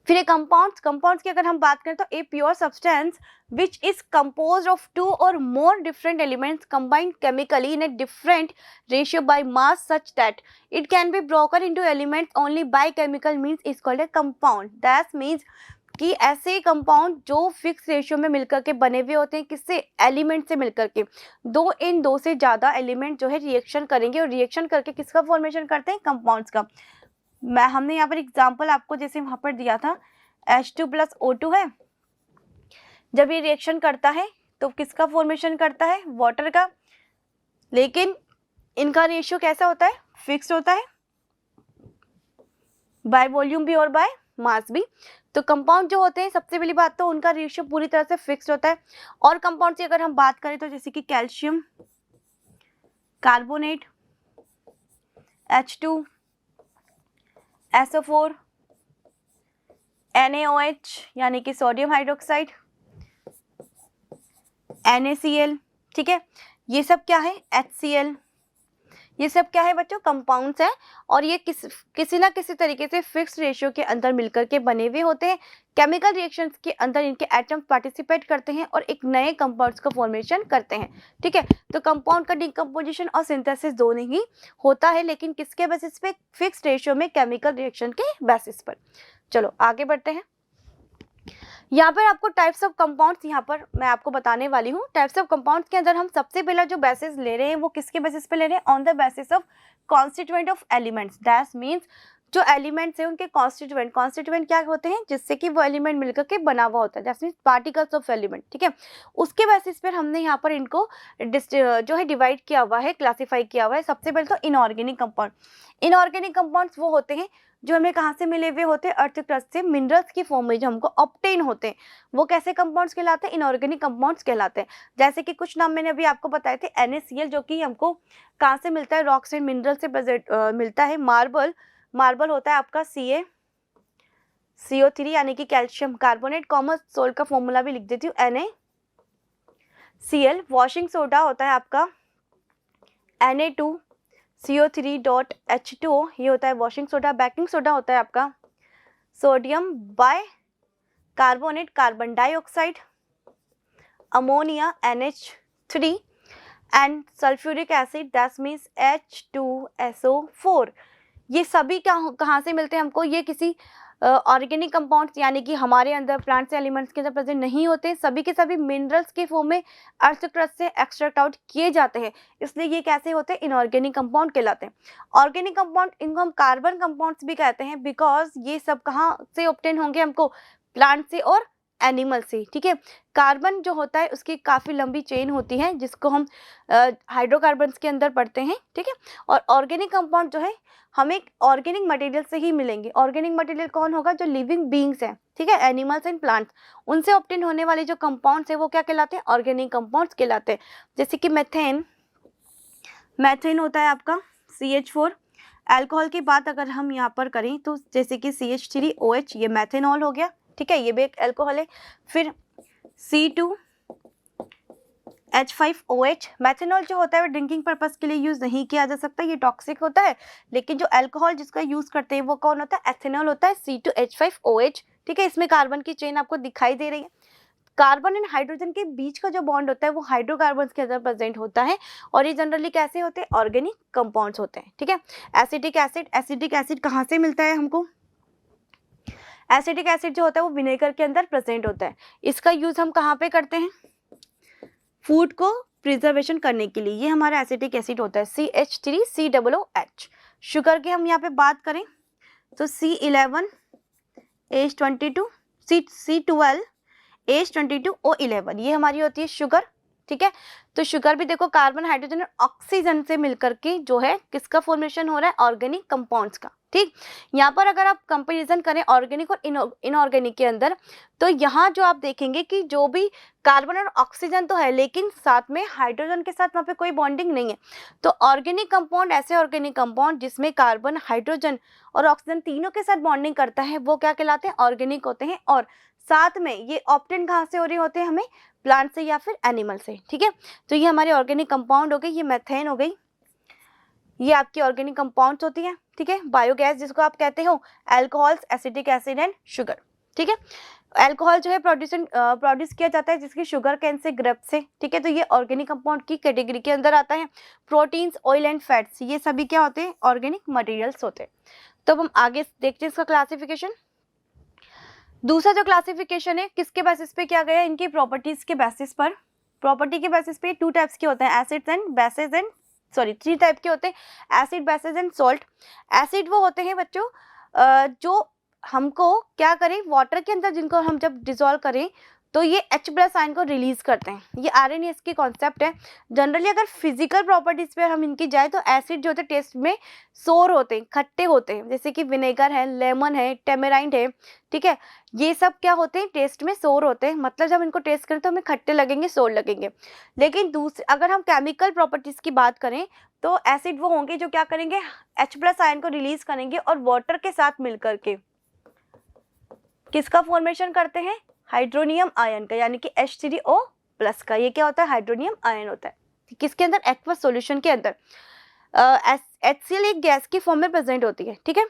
फिर ये कंपाउंड्स की अगर हम बात करें तो a pure substance which is composed of two or more different elements combined chemically in a different ratio by mass such that it can be broken into elements only by chemical means is called a compound. That means कि ऐसे compound जो fix ratio में मिलकर के बने हुए होते हैं, किससे, एलिमेंट से मिलकर के, दो से ज़्यादा एलिमेंट जो है रिएक्शन करेंगे और रिएक्शन करके किसका फॉर्मेशन करते हैं, कंपाउंड्स का। हमने यहाँ पर एग्जांपल आपको जैसे वहाँ पर दिया था, H2 + O2 है, जब ये रिएक्शन करता है तो किसका फॉर्मेशन करता है, वाटर का, लेकिन इनका रेशियो कैसा होता है, फिक्स्ड होता है, बाय वॉल्यूम भी और बाय मास भी। तो कंपाउंड जो होते हैं, सबसे पहली बात तो उनका रेशियो पूरी तरह से फिक्स्ड होता है। और कंपाउंड की अगर हम बात करें तो जैसे कि calcium carbonate, H2, SO4, NaOH यानी कि सोडियम हाइड्रोक्साइड, NaCl, ठीक है, ये सब क्या है, HCl, ये सब क्या है बच्चों, कंपाउंड्स हैं, और ये किसी ना किसी तरीके से फिक्स रेशियो के अंदर मिलकर के बने हुए होते हैं। केमिकल रिएक्शंस के अंदर इनके एटम्स पार्टिसिपेट करते हैं और एक नए कंपाउंड्स का फॉर्मेशन करते हैं। ठीक है, तो कंपाउंड का डिकम्पोजिशन और सिंथेसिस दोनों ही होता है, लेकिन किसके बेसिस पे, फिक्स रेशियो में, केमिकल रिएक्शन के बेसिस पर। चलो आगे बढ़ते हैं। यहाँ पर आपको टाइप्स ऑफ कंपाउंड्स यहाँ पर मैं आपको बताने वाली हूँ। टाइप्स ऑफ कंपाउंड्स के अंदर हम सबसे पहला जो बेसिस ले रहे हैं वो किसके बेसिस पे ले रहे हैं, on the basis of constituent of elements. That means जो एलिमेंट्स हैं उनके कॉन्स्टिट्यूएंट क्या होते हैं, जिससे कि वो एलिमेंट मिलकर के बना हुआ होता है, that means particles of element. ठीक है, उसके बेसिस पर हमने यहाँ पर इनको जो है डिवाइड किया हुआ है, क्लासीफाई किया हुआ है। सबसे पहले तो इनऑर्गेनिक कंपाउंड। इनऑर्गेनिक कंपाउंड्स वो होते हैं जो हमें कहाँ से मिले हुए होते हैं, अर्थ क्रस्ट से, मिनरल्स की फॉर्म में जो हमको ऑब्टेन होते हैं, वो कैसे कंपाउंड्स कहलाते हैं, इनऑर्गेनिक कंपाउंड्स कहलाते हैं। जैसे कि कुछ नाम मैंने अभी आपको बताए थे, NaCl जो कि हमको कहाँ से मिलता है, रॉक्स एंड मिनरल से मिलता है। मार्बल होता है आपका CO3 यानी कि कैल्शियम कार्बोनेट। कॉमन सोल्ट का फॉर्मूला भी लिख देती हूँ, NaCl। वॉशिंग सोडा होता है आपका Na2CO3.H2O, ये होता है वॉशिंग सोडा। बेकिंग सोडा होता है आपका sodium by carbonate, carbon dioxide, ammonia NH3 and sulphuric acid, that means H2SO4। ये सभी कहाँ से मिलते हैं हमको, ये किसी ऑर्गेनिक कंपाउंड्स यानी कि हमारे अंदर प्लांट्स एलिमेंट्स के अंदर प्रेजेंट नहीं होते, सभी के सभी मिनरल्स के फॉर्म में अर्थ क्रस्ट से एक्सट्रैक्ट आउट किए जाते हैं, इसलिए ये कैसे होते हैं, इनऑर्गेनिक कंपाउंड कहलाते हैं। ऑर्गेनिक कंपाउंड, इनको हम कार्बन कंपाउंड्स भी कहते हैं, बिकॉज ये सब कहाँ से ऑब्टेन होंगे हमको, प्लांट से और एनिमल से। ठीक है, कार्बन जो होता है उसकी काफ़ी लंबी चेन होती है, जिसको हम हाइड्रोकार्बन्स के अंदर पढ़ते हैं। ठीक है, और ऑर्गेनिक कंपाउंड जो है हमें ऑर्गेनिक मटेरियल से ही मिलेंगे। ऑर्गेनिक मटेरियल कौन होगा, जो लिविंग बींग्स हैं, ठीक है, एनिमल्स एंड प्लांट्स, उनसे ऑब्टेन होने वाले जो कंपाउंड्स हैं वो क्या कहलाते हैं, ऑर्गेनिक कंपाउंड्स कहलाते हैं। जैसे कि मैथेन होता है आपका CH4। अल्कोहल की बात अगर हम यहाँ पर करें तो जैसे कि CH3OH, ये मैथेनॉल हो गया। ठीक है, ये भी एक अल्कोहल है। फिर C2H5OH, मैथेनॉल जो होता है वो ड्रिंकिंग पर्पस के लिए यूज़ नहीं किया जा सकता, ये टॉक्सिक होता है। लेकिन जो अल्कोहल जिसका यूज़ करते हैं वो कौन होता है, एथेनॉल होता है, C2H5OH। ठीक है, इसमें कार्बन की चेन आपको दिखाई दे रही है। कार्बन एंड हाइड्रोजन के बीच का जो बॉन्ड होता है वो हाइड्रोकार्बन्स के अंदर प्रेजेंट होता है, और ये जनरली कैसे होते हैं, ऑर्गेनिक कंपाउंड्स होते हैं। ठीक है, एसिटिक एसिड कहाँ से मिलता है हमको, एसिटिक एसिड जो होता है वो विनेगर के अंदर प्रेजेंट होता है। इसका यूज़ हम कहाँ पे करते हैं, फूड को प्रिजर्वेशन करने के लिए, ये हमारा एसिटिक एसिड होता है, CH3COOH। शुगर की हम यहाँ पे बात करें तो C11H22, C12H22O11, ये हमारी होती है शुगर। ठीक है, तो शुगर भी देखो कार्बन, हाइड्रोजन और ऑक्सीजन से मिलकर के जो है किसका फॉर्मेशन हो रहा है, ऑर्गेनिक कंपाउंड्स का। ठीक। यहाँ पर अगर आप कंपेरिजन करें ऑर्गेनिक और इनऑर्गेनिक के अंदर, तो यहाँ जो आप देखेंगे कि जो भी कार्बन और ऑक्सीजन तो है, लेकिन साथ में हाइड्रोजन के साथ वहाँ पे कोई बॉन्डिंग नहीं है। तो ऑर्गेनिक कंपाउंड, ऐसे ऑर्गेनिक कंपाउंड जिसमें कार्बन, हाइड्रोजन और ऑक्सीजन तीनों के साथ बॉन्डिंग करता है, वो क्या कहलाते हैं? ऑर्गेनिक होते हैं। और साथ में ये ऑब्टेन कहाँ से हो रहे होते हैं? हमें प्लांट से या फिर एनिमल से। ठीक है, तो ये हमारे ऑर्गेनिक कंपाउंड हो गई, ये मेथेन हो गई, ये आपकी ऑर्गेनिक कंपाउंड्स होती है। ठीक है, बायोगैस जिसको आप कहते हो, alcohols, acetic acid and sugar. ठीक है, अल्कोहल जो है प्रोड्यूस किया जाता है जिसकी शुगर कैन से, ग्रेप से। ठीक है, तो ये ऑर्गेनिक कंपाउंड की कैटेगरी के अंदर आता है। प्रोटीन्स, ऑयल एंड फैट्स, ये सभी क्या होते हैं? ऑर्गेनिक मटेरियल्स होते हैं। तो अब हम आगे देखते हैं इसका क्लासिफिकेशन। दूसरा जो क्लासिफिकेशन है किसके बेसिस पे किया गया है? इनकी प्रॉपर्टीज के बेसिस पर। प्रॉपर्टी के बेसिस पे 2 टाइप्स के होते हैं, acids and bases and 3 type के होते हैं, acid, bases and salt. Acid वो होते हैं बच्चों जो हमको क्या करें, वाटर के अंदर जिनको हम जब डिसॉल्व करें तो ये H+ आयन को रिलीज करते हैं। ये RNAs की कॉन्सेप्ट है। जनरली अगर फिजिकल प्रॉपर्टीज पे हम इनकी जाए तो एसिड जो होते हैं टेस्ट में सोर होते हैं, खट्टे होते हैं, जैसे कि विनेगर है, लेमन है, टेमेराइंड है। ठीक है, ये सब क्या होते हैं? टेस्ट में सोर होते हैं, मतलब जब इनको टेस्ट करें तो हमें खट्टे लगेंगे, सोर लगेंगे। लेकिन दूसरे अगर हम केमिकल प्रॉपर्टीज की बात करें तो एसिड वो होंगे जो क्या करेंगे? H+ आयन को रिलीज करेंगे और वाटर के साथ मिलकर के किसका फॉर्मेशन करते हैं? हाइड्रोनियम आयन का, यानी कि H3O+ का। ये क्या होता है? हाइड्रोनियम आयन होता है। किसके अंदर? एक्वस सॉल्यूशन के अंदर। HCl एक गैस की फॉर्म में प्रेजेंट होती है। ठीक है,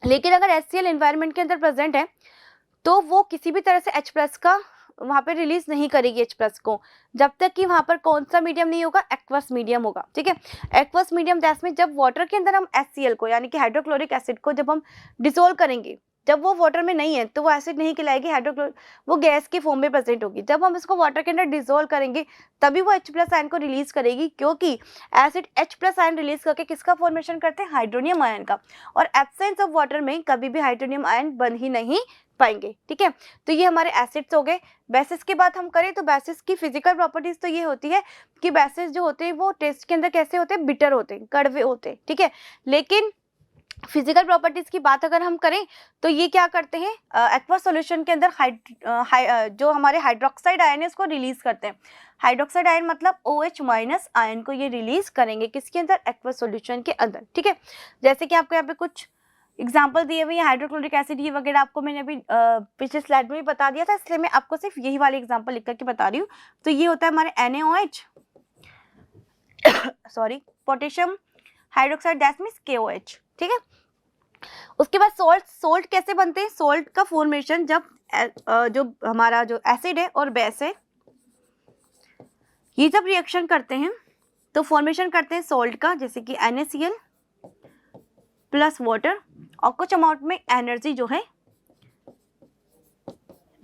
लेकिन अगर HCl एनवायरनमेंट के अंदर प्रेजेंट है तो वो किसी भी तरह से H+ का वहाँ पे रिलीज नहीं करेगी H+ को, जब तक कि वहाँ पर कौन सा मीडियम नहीं होगा? एक्वस मीडियम होगा। ठीक है, एक्वस मीडियम दैट में जब वाटर के अंदर हम HCl को, यानी कि हाइड्रोक्लोरिक एसिड को जब हम डिसोल्व करेंगे, जब वो वाटर में नहीं है तो वो एसिड नहीं कहलाएगी, हाइड्रोक्लोरिक, वो गैस की फॉर्म में प्रेजेंट होगी। जब हम इसको वाटर के अंदर डिसोल्व करेंगे तभी वो H+ आयन को रिलीज करेगी, क्योंकि एसिड H+ आयन रिलीज करके किसका फॉर्मेशन करते हैं? हाइड्रोनियम आयन का। और एब्सेंस ऑफ वाटर में कभी भी हाइड्रोनियम आयन बन ही नहीं पाएंगे। ठीक है, तो ये हमारे एसिड्स हो गए। बेसिस की बात हम करें तो बेसिस की फिजिकल प्रॉपर्टीज तो ये होती है कि बेसिस जो होते हैं वो टेस्ट के अंदर कैसे होते हैं? बिटर होते हैं, कड़वे होते हैं। ठीक है, लेकिन फिजिकल प्रॉपर्टीज की बात अगर हम करें तो ये क्या करते हैं? एक्वा सॉल्यूशन के अंदर जो हमारे हाइड्रोक्साइड आयन है इसको रिलीज करते हैं। हाइड्रोक्साइड आयन मतलब OH- आयन को ये रिलीज करेंगे किसके अंदर? एक्वा सॉल्यूशन के अंदर। ठीक है, जैसे कि आपको यहाँ पे कुछ एग्जाम्पल दिए हुए हैं, हाइड्रोक्लोरिक एसिड ये वगैरह आपको मैंने अभी पिछले स्लाइड में भी बता दिया था, इसलिए मैं आपको सिर्फ यही वाले एग्जाम्पल लिख करके बता रही हूँ। तो ये होता है हमारे NaOH, sorry, potassium hydroxide, that means KOH। ठीक है, उसके बाद सोल्ट कैसे बनते हैं? सोल्ट का फॉर्मेशन जब जो हमारा जो एसिड है और बेस है ये जब रिएक्शन करते हैं तो फॉर्मेशन करते हैं सोल्ट का, जैसे कि NaCl प्लस वाटर, और कुछ अमाउंट में एनर्जी जो है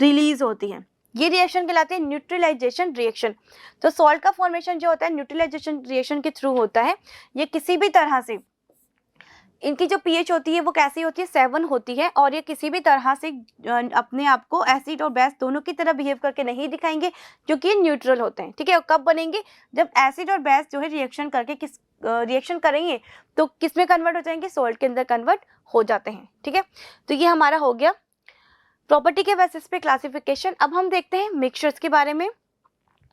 रिलीज होती है। ये रिएक्शन कहलाते हैं न्यूट्रलाइजेशन रिएक्शन। तो सॉल्ट का फॉर्मेशन जो होता है न्यूट्रलाइजेशन रिएक्शन के थ्रू होता है। ये किसी भी तरह से, इनकी जो pH होती है वो कैसी होती है? 7 होती है, और ये किसी भी तरह से अपने आप को एसिड और बेस दोनों की तरह बिहेव करके नहीं दिखाएंगे, क्योंकि ये न्यूट्रल होते हैं। ठीक है, कब बनेंगे? जब एसिड और बेस जो है रिएक्शन करके रिएक्शन करेंगे तो किस में कन्वर्ट हो जाएंगे? सोल्ट के अंदर कन्वर्ट हो जाते हैं। ठीक है, तो ये हमारा हो गया प्रॉपर्टी के बेसिस पे क्लासिफिकेशन। अब हम देखते हैं मिक्सचर्स के बारे में।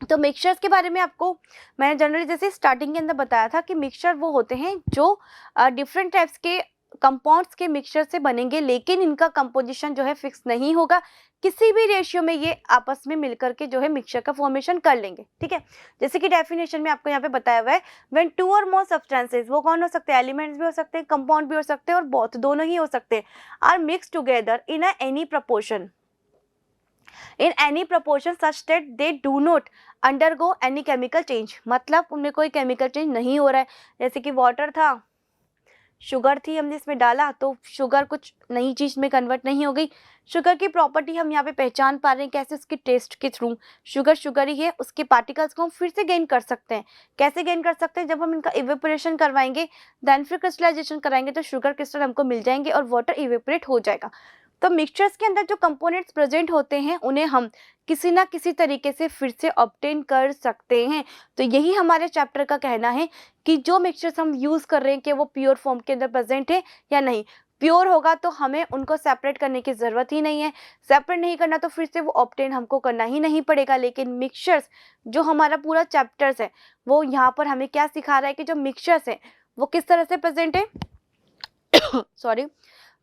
तो मिक्सचर्स के बारे में आपको मैंने जनरली जैसे स्टार्टिंग के अंदर बताया था कि मिक्सचर वो होते हैं जो डिफरेंट टाइप्स के कंपाउंड्स के मिक्सचर से बनेंगे, लेकिन इनका कंपोजिशन जो है फिक्स नहीं होगा, किसी भी रेशियो में ये आपस में मिलकर के जो है मिक्सचर का फॉर्मेशन कर लेंगे। ठीक है, जैसे कि डेफिनेशन में आपको यहाँ पे बताया हुआ है, व्हेन 2 और मोर सब्सटेंसेस, वो कौन हो सकते हैं? एलिमेंट्स भी हो सकते हैं, कंपाउंड भी हो सकते हैं, और बोथ दोनों ही हो सकते हैं, are mix together in any proportion in any proportion such that they do not undergo any chemical change। मतलब उनमें कोई केमिकल चेंज नहीं हो रहा है। जैसे कि वाटर था, शुगर थी, हमने इसमें डाला तो शुगर कुछ नई चीज में कन्वर्ट नहीं हो गई। शुगर की प्रॉपर्टी हम यहाँ पे पहचान पा रहे हैं कैसे? उसके टेस्ट के थ्रू। शुगर ही है, उसके पार्टिकल्स को हम फिर से गेन कर सकते हैं। कैसे गेन कर सकते हैं? जब हम इनका इवेपोरेशन करवाएंगे, देन फिर क्रिस्टलाइजेशन कराएंगे तो शुगर क्रिस्टल हमको मिल जाएंगे और वाटर इवेपोरेट हो जाएगा। तो मिक्सचर्स के अंदर जो कंपोनेंट्स प्रेजेंट होते हैं उन्हें हम किसी ना किसी तरीके से फिर से ऑब्टेन कर सकते हैं। तो यही हमारे चैप्टर का कहना है कि जो मिक्सचर्स हम यूज़ कर रहे हैं कि वो प्योर फॉर्म के अंदर प्रेजेंट है या नहीं। प्योर होगा तो हमें उनको सेपरेट करने की ज़रूरत ही नहीं है, सेपरेट नहीं करना तो फिर से वो ऑब्टेन हमको करना ही नहीं पड़ेगा। लेकिन मिक्सचर्स जो हमारा पूरा चैप्टर्स है वो यहाँ पर हमें क्या सिखा रहा है कि जो मिक्सचर्स है वो किस तरह से प्रेजेंट है सॉरी,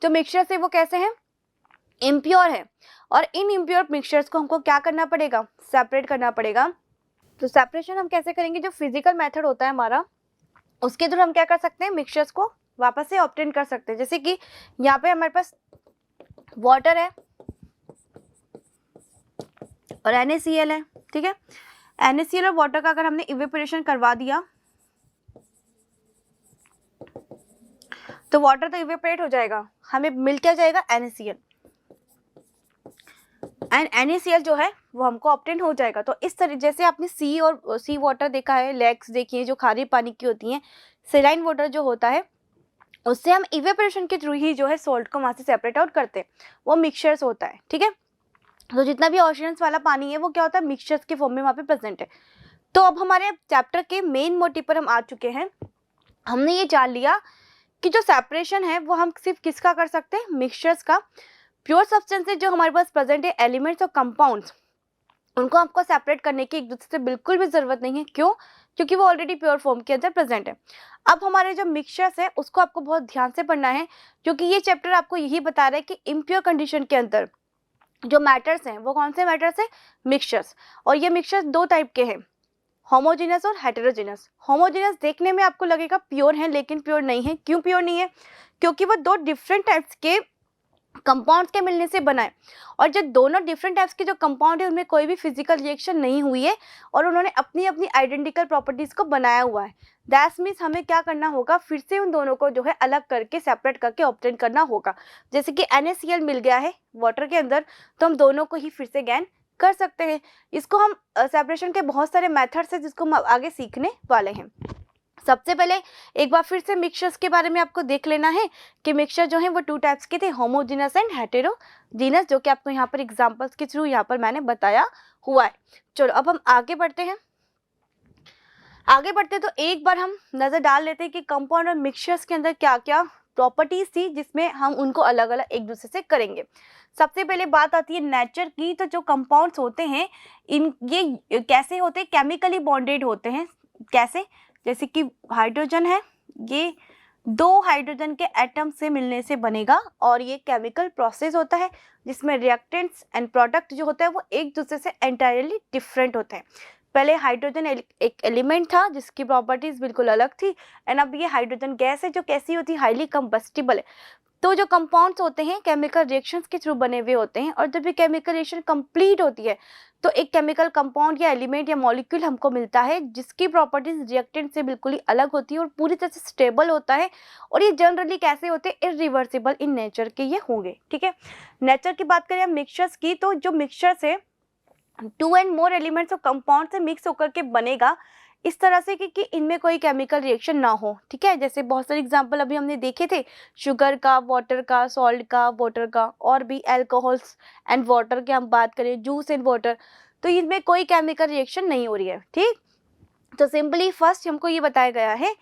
जो मिक्सचर्स है वो कैसे हैं, इम्प्योर है। और इन इम्प्योर मिक्सचर्स को हमको क्या करना पड़ेगा, सेपरेट करना पड़ेगा। तो सेपरेशन हम कैसे करेंगे, जो फिजिकल मेथड होता है हमारा उसके थ्रू हम क्या कर सकते हैं, मिक्सचर्स को वापस से ऑब्टेन कर सकते हैं। जैसे कि यहाँ पे हमारे पास वाटर है और NaCl है, ठीक है। NaCl और वाटर का अगर हमने इवेपोरेशन करवा दिया तो वाटर तो इवेपोरेट हो जाएगा, हमें मिल क्या जाएगा, NaCl। एंड NaCl जो है वो हमको ऑब्टेन हो जाएगा। तो इस तरह जैसे आपने सी और सी वाटर देखा है, लेक्स देखी है जो खारे पानी की होती हैं, सेलाइन वाटर जो होता है उससे हम इवेपोरेशन के थ्रू ही जो है सॉल्ट को वहाँ से सेपरेट आउट करते हैं, वो मिक्सचर्स होता है, ठीक है। तो जितना भी ओशियंस वाला पानी है वो क्या होता है, मिक्सचर्स के फॉर्म में वहाँ पे प्रेजेंट है। तो अब हमारे चैप्टर के मेन मोटिव पर हम आ चुके हैं। हमने ये जान लिया कि जो सेपरेशन है वो हम सिर्फ किसका कर सकते हैं, मिक्सचर्स का। प्योर सब्सटेंसेज जो हमारे पास प्रेजेंट है, एलिमेंट्स और कंपाउंड्स, उनको आपको सेपरेट करने की एक दूसरे से बिल्कुल भी ज़रूरत नहीं है। क्यों, क्योंकि वो ऑलरेडी प्योर फॉर्म के अंदर प्रेजेंट है। अब हमारे जो मिक्सचर्स है उसको आपको बहुत ध्यान से पढ़ना है, क्योंकि ये चैप्टर आपको यही बता रहा है कि इम्प्योर कंडीशन के अंदर जो मैटर्स हैं वो कौन से मैटर्स हैं, मिक्सचर्स। और ये मिक्सचर्स दो टाइप के हैं, होमोजेनस और हेटेरोजेनस। होमोजेनस देखने में आपको लगेगा प्योर है लेकिन प्योर नहीं है। क्यों प्योर नहीं है, क्योंकि वो दो डिफरेंट टाइप्स के कंपाउंड्स के मिलने से बना है। और जो दोनों डिफरेंट टाइप्स के जो कंपाउंड है उनमें कोई भी फिजिकल रिएक्शन नहीं हुई है और उन्होंने अपनी अपनी आइडेंटिकल प्रॉपर्टीज़ को बनाया हुआ है। दैट्स मीन्स हमें क्या करना होगा, फिर से उन दोनों को जो है अलग करके सेपरेट करके ऑब्टेन करना होगा। जैसे कि NaCl मिल गया है वाटर के अंदर, तो हम दोनों को ही फिर से गैन कर सकते हैं। इसको हम सेपरेशन के बहुत सारे मेथड्स हैं जिसको हम आगे सीखने वाले हैं। सबसे पहले एक बार फिर से मिक्सचर्स के बारे में आपको देख लेना है कि मिक्सचर जो है वो टू टाइप्स के थे, होमोजेनस एंड हेटेरोजेनस, जो कि आपको यहाँ पर एग्जांपल्स के थ्रू यहाँ पर मैंने बताया हुआ है। चलो अब हम आगे बढ़ते हैं। आगे बढ़ते तो एक बार हम नज़र डाल लेते हैं कि कंपाउंड और मिक्सचर्स के अंदर क्या क्या प्रॉपर्टीज थी जिसमें हम उनको अलग अलग एक दूसरे से करेंगे। सबसे पहले बात आती है नेचर की। तो जो कंपाउंड्स होते हैं ये कैसे होते हैं, केमिकली बॉन्डेड होते हैं। कैसे, जैसे कि हाइड्रोजन है, ये दो हाइड्रोजन के एटम से मिलने से बनेगा और ये केमिकल प्रोसेस होता है जिसमें रिएक्टेंट्स एंड प्रोडक्ट जो होता है वो एक दूसरे से एंटायरली डिफरेंट होते हैं। पहले हाइड्रोजन एक एलिमेंट था जिसकी प्रॉपर्टीज बिल्कुल अलग थी, एंड अब ये हाइड्रोजन गैस है जो कैसी होती है, हाईली कंबस्टिबल है। तो जो कंपाउंड्स होते हैं केमिकल रिएक्शंस के थ्रू बने हुए होते हैं, और जब ये केमिकल रिएक्शन कंप्लीट होती है तो एक केमिकल कंपाउंड या एलिमेंट या मॉलिक्यूल हमको मिलता है जिसकी प्रॉपर्टीज रिएक्टेंट से बिल्कुल ही अलग होती है और पूरी तरह से स्टेबल होता है। और ये जनरली कैसे होते हैं, इरिवर्सिबल इन नेचर के ये होंगे, ठीक है। नेचर की बात करें मिक्सचर्स की, तो जो मिक्सचर्स है 2 एंड मोर एलिमेंट्स और कंपाउंड से मिक्स होकर के बनेगा इस तरह से कि इनमें कोई केमिकल रिएक्शन ना हो, ठीक है। जैसे बहुत सारे एग्जांपल अभी हमने देखे थे, शुगर का, वाटर का, सॉल्ट का, वाटर का, और भी अल्कोहल्स एंड वाटर की हम बात करें, जूस एंड वाटर, तो इनमें कोई केमिकल रिएक्शन नहीं हो रही है, ठीक। तो सिंपली फर्स्ट हमको ये बताया गया है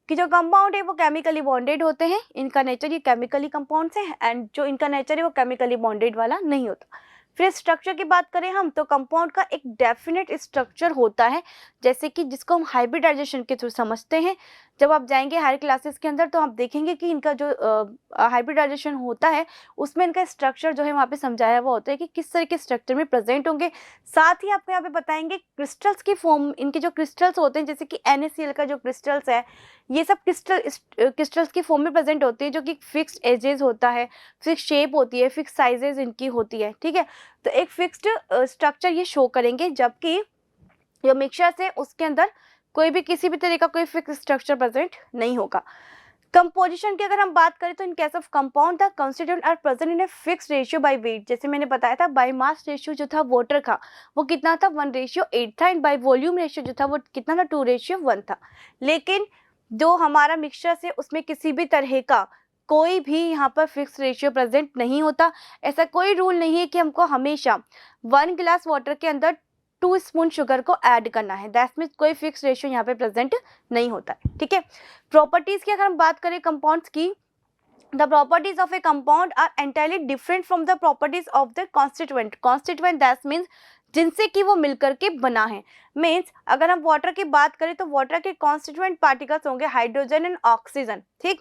कि जो कंपाउंड है वो केमिकली बॉन्डेड होते हैं, इनका नेचर ये केमिकली कंपाउंड्स है, एंड जो इनका नेचर है वो केमिकली बॉन्डेड वाला नहीं होता। फिर स्ट्रक्चर की बात करें हम, तो कंपाउंड का एक डेफिनेट स्ट्रक्चर होता है, जैसे कि जिसको हम हाइब्रिडाइजेशन के थ्रू समझते हैं। जब आप जाएंगे हायर क्लासेस के अंदर तो आप देखेंगे कि इनका जो हाइब्रिडाइजेशन होता है उसमें इनका स्ट्रक्चर जो है वहाँ पे समझाया हुआ होता है कि किस तरह के स्ट्रक्चर में प्रेजेंट होंगे। साथ ही आपको यहाँ पे बताएंगे क्रिस्टल्स की फॉर्म, इनके जो क्रिस्टल्स होते हैं, जैसे कि NaCl का जो क्रिस्टल्स है ये सब क्रिस्टल्स की फॉर्म में प्रेजेंट होती है, जो कि फिक्स्ड एजेस होता है, फिक्स शेप होती है, फिक्स साइजेस इनकी होती है, ठीक है। तो एक फिक्स्ड स्ट्रक्चर ये शो करेंगे, जबकि जो मिक्सचर्स है उसके अंदर कोई भी किसी भी तरह का कोई फिक्स स्ट्रक्चर प्रेजेंट नहीं होगा। कंपोजिशन की अगर हम बात करें तो in case of compound the constituent are present in a fixed ratio by weight. जैसे मैंने बताया था बाय मास रेशियो जो था वाटर का वो कितना था, 1:8 था, एंड बाय वॉल्यूम रेशियो जो था वो कितना था, 2:1 था। लेकिन जो हमारा मिक्सचर है उसमें किसी भी तरह का कोई भी यहाँ पर फिक्स रेशियो प्रेजेंट नहीं होता। ऐसा कोई रूल नहीं है कि हमको हमेशा 1 गिलास वाटर के अंदर 2 स्पून शुगर को ऐड करना है। दैट मीन्स कोई फिक्स रेशियो यहाँ पे प्रेजेंट नहीं होता है, ठीक है। प्रॉपर्टीज की अगर हम बात करें कंपाउंड्स की, the properties of a compound are entirely different from the properties of the constituent. Constituent that means जिनसे कि वो मिलकर के बना है। मीन्स अगर हम वाटर की बात करें तो वाटर के कॉन्स्टिट्यूएंट पार्टिकल्स होंगे हाइड्रोजन एंड ऑक्सीजन, ठीक,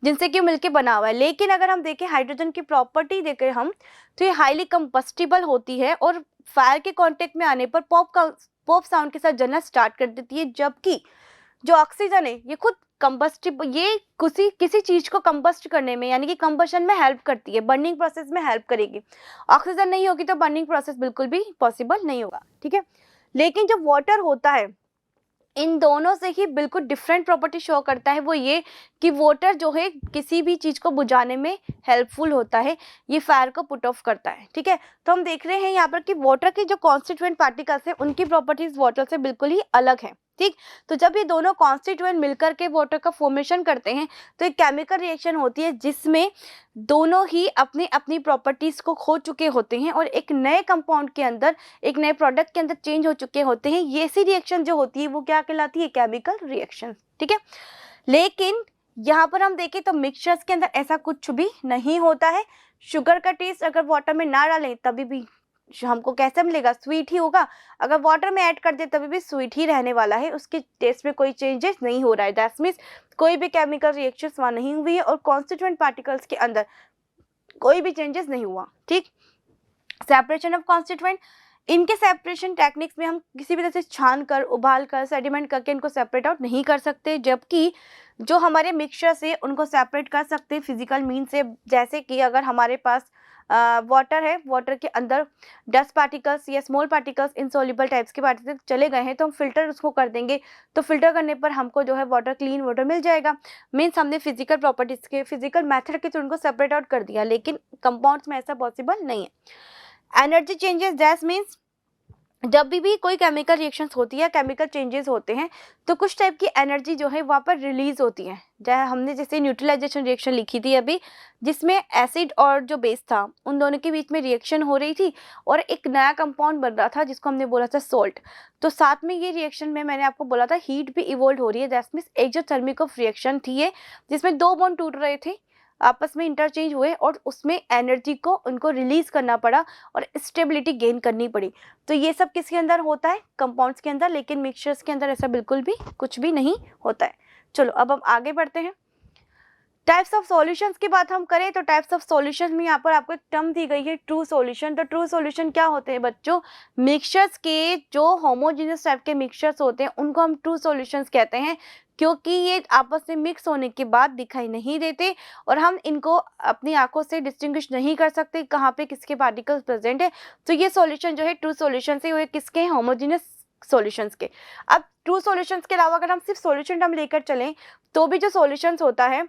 जिनसे कि मिलके बना हुआ है। लेकिन अगर हम देखें हाइड्रोजन की प्रॉपर्टी देखें हम, तो ये हाईली कंबस्टिबल होती है और फायर के कांटेक्ट में आने पर पॉप साउंड के साथ जलना स्टार्ट कर देती है। जबकि जो ऑक्सीजन है ये खुद कंबस्टिबल, ये किसी चीज को कंबस्ट करने में यानी कि कंबशन में हेल्प करती है, बर्निंग प्रोसेस में हेल्प करेगी। ऑक्सीजन नहीं होगी तो बर्निंग प्रोसेस बिल्कुल भी पॉसिबल नहीं होगा, ठीक है। लेकिन जो वाटर होता है इन दोनों से ही बिल्कुल डिफरेंट प्रॉपर्टी शो करता है, वो ये कि वाटर जो है किसी भी चीज को बुझाने में हेल्पफुल होता है, ये फायर को पुट ऑफ करता है, ठीक है। तो हम देख रहे हैं यहाँ पर कि वाटर के जो कॉन्स्टिट्यूएंट पार्टिकल्स है उनकी प्रॉपर्टीज वाटर से बिल्कुल ही अलग है, ठीक। तो जब ये दोनों कॉन्स्टिट्यूएंट मिलकर के वाटर का फॉर्मेशन करते हैं तो एक केमिकल रिएक्शन होती है जिसमें दोनों ही अपनी अपनी प्रॉपर्टीज को खो चुके होते हैं और एक नए कंपाउंड के अंदर, एक नए प्रोडक्ट के अंदर चेंज हो चुके होते हैं। ये सी रिएक्शन जो होती है वो क्या कहलाती है? केमिकल रिएक्शन, ठीक है। लेकिन यहाँ पर हम देखें तो मिक्सचर्स के अंदर ऐसा कुछ भी नहीं होता है। शुगर का टेस्ट अगर वाटर में ना डालें तभी भी हमको कैसा मिलेगा? स्वीट ही होगा। अगर वाटर में ऐड कर दे तभी भी स्वीट ही रहने वाला है, उसके टेस्ट में कोई चेंजेस नहीं हो रहा है। दैट मीन्स कोई भी केमिकल रिएक्शन वहाँ नहीं हुई है और कॉन्स्टिट्यूएंट पार्टिकल्स के अंदर कोई भी चेंजेस नहीं हुआ, ठीक। सेपरेशन ऑफ कॉन्स्टिट्यूएंट, इनके सेपरेशन टेक्निक्स में हम किसी भी तरह से छान कर, उबाल कर, सेडिमेंट करके इनको सेपरेट आउट नहीं कर सकते, जबकि जो हमारे मिक्सचर से उनको सेपरेट कर सकते हैं फिजिकल मीन से। जैसे कि अगर हमारे पास वाटर है, वाटर के अंदर डस्ट पार्टिकल्स या स्मॉल पार्टिकल्स, इनसॉल्युबल टाइप्स के पार्टिकल्स चले गए हैं तो हम फिल्टर उसको कर देंगे, तो फिल्टर करने पर हमको जो है वाटर, क्लीन वाटर मिल जाएगा। मीन्स हमने फिजिकल प्रॉपर्टीज के, फिजिकल मेथड के थ्रू उनको सेपरेट आउट कर दिया, लेकिन कंपाउंड्स में ऐसा पॉसिबल नहीं है। एनर्जी चेंजेस, दैट मीन्स जब भी कोई केमिकल रिएक्शंस होती है, केमिकल चेंजेस होते हैं तो कुछ टाइप की एनर्जी जो है वहाँ पर रिलीज होती है। हमने जैसे न्यूट्रलाइजेशन रिएक्शन लिखी थी अभी, जिसमें एसिड और जो बेस था उन दोनों के बीच में रिएक्शन हो रही थी और एक नया कंपाउंड बन रहा था जिसको हमने बोला था सॉल्ट। तो साथ में ये रिएक्शन में मैंने आपको बोला था हीट भी इवॉल्व हो रही है। दैट मीन्स एक जो थर्मिक ऑफ रिएक्शन थी ये, जिसमें 2 बॉन्ड टूट रहे थे, आपस में इंटरचेंज हुए और उसमें एनर्जी को उनको रिलीज करना पड़ा और स्टेबिलिटी गेन करनी पड़ी। तो ये सब किसके अंदर होता है? कंपाउंड्स के अंदर। लेकिन मिक्सचर्स के अंदर ऐसा बिल्कुल भी कुछ भी नहीं होता है। चलो अब हम आगे बढ़ते हैं। टाइप्स ऑफ सॉल्यूशंस की बात हम करें तो टाइप्स ऑफ सॉल्यूशन में यहाँ पर आपको एक टर्म दी गई है, ट्रू सॉल्यूशन। तो ट्रू सॉल्यूशन क्या होते हैं बच्चों? मिक्सचर्स के जो होमोजेनियस टाइप के मिक्सचर्स होते हैं उनको हम ट्रू सॉल्यूशंस कहते हैं, क्योंकि ये आपस में मिक्स होने के बाद दिखाई नहीं देते और हम इनको अपनी आंखों से डिस्टिंग्विश नहीं कर सकते कहाँ पे किसके पार्टिकल्स प्रेजेंट है। तो ये सॉल्यूशन जो है ट्रू सॉल्यूशन से, वो किसके हैं? होमोजेनियस सॉल्यूशंस के। अब ट्रू सॉल्यूशंस के अलावा अगर हम सिर्फ सॉल्यूशन टर्म लेकर चलें तो भी जो सॉल्यूशंस होता है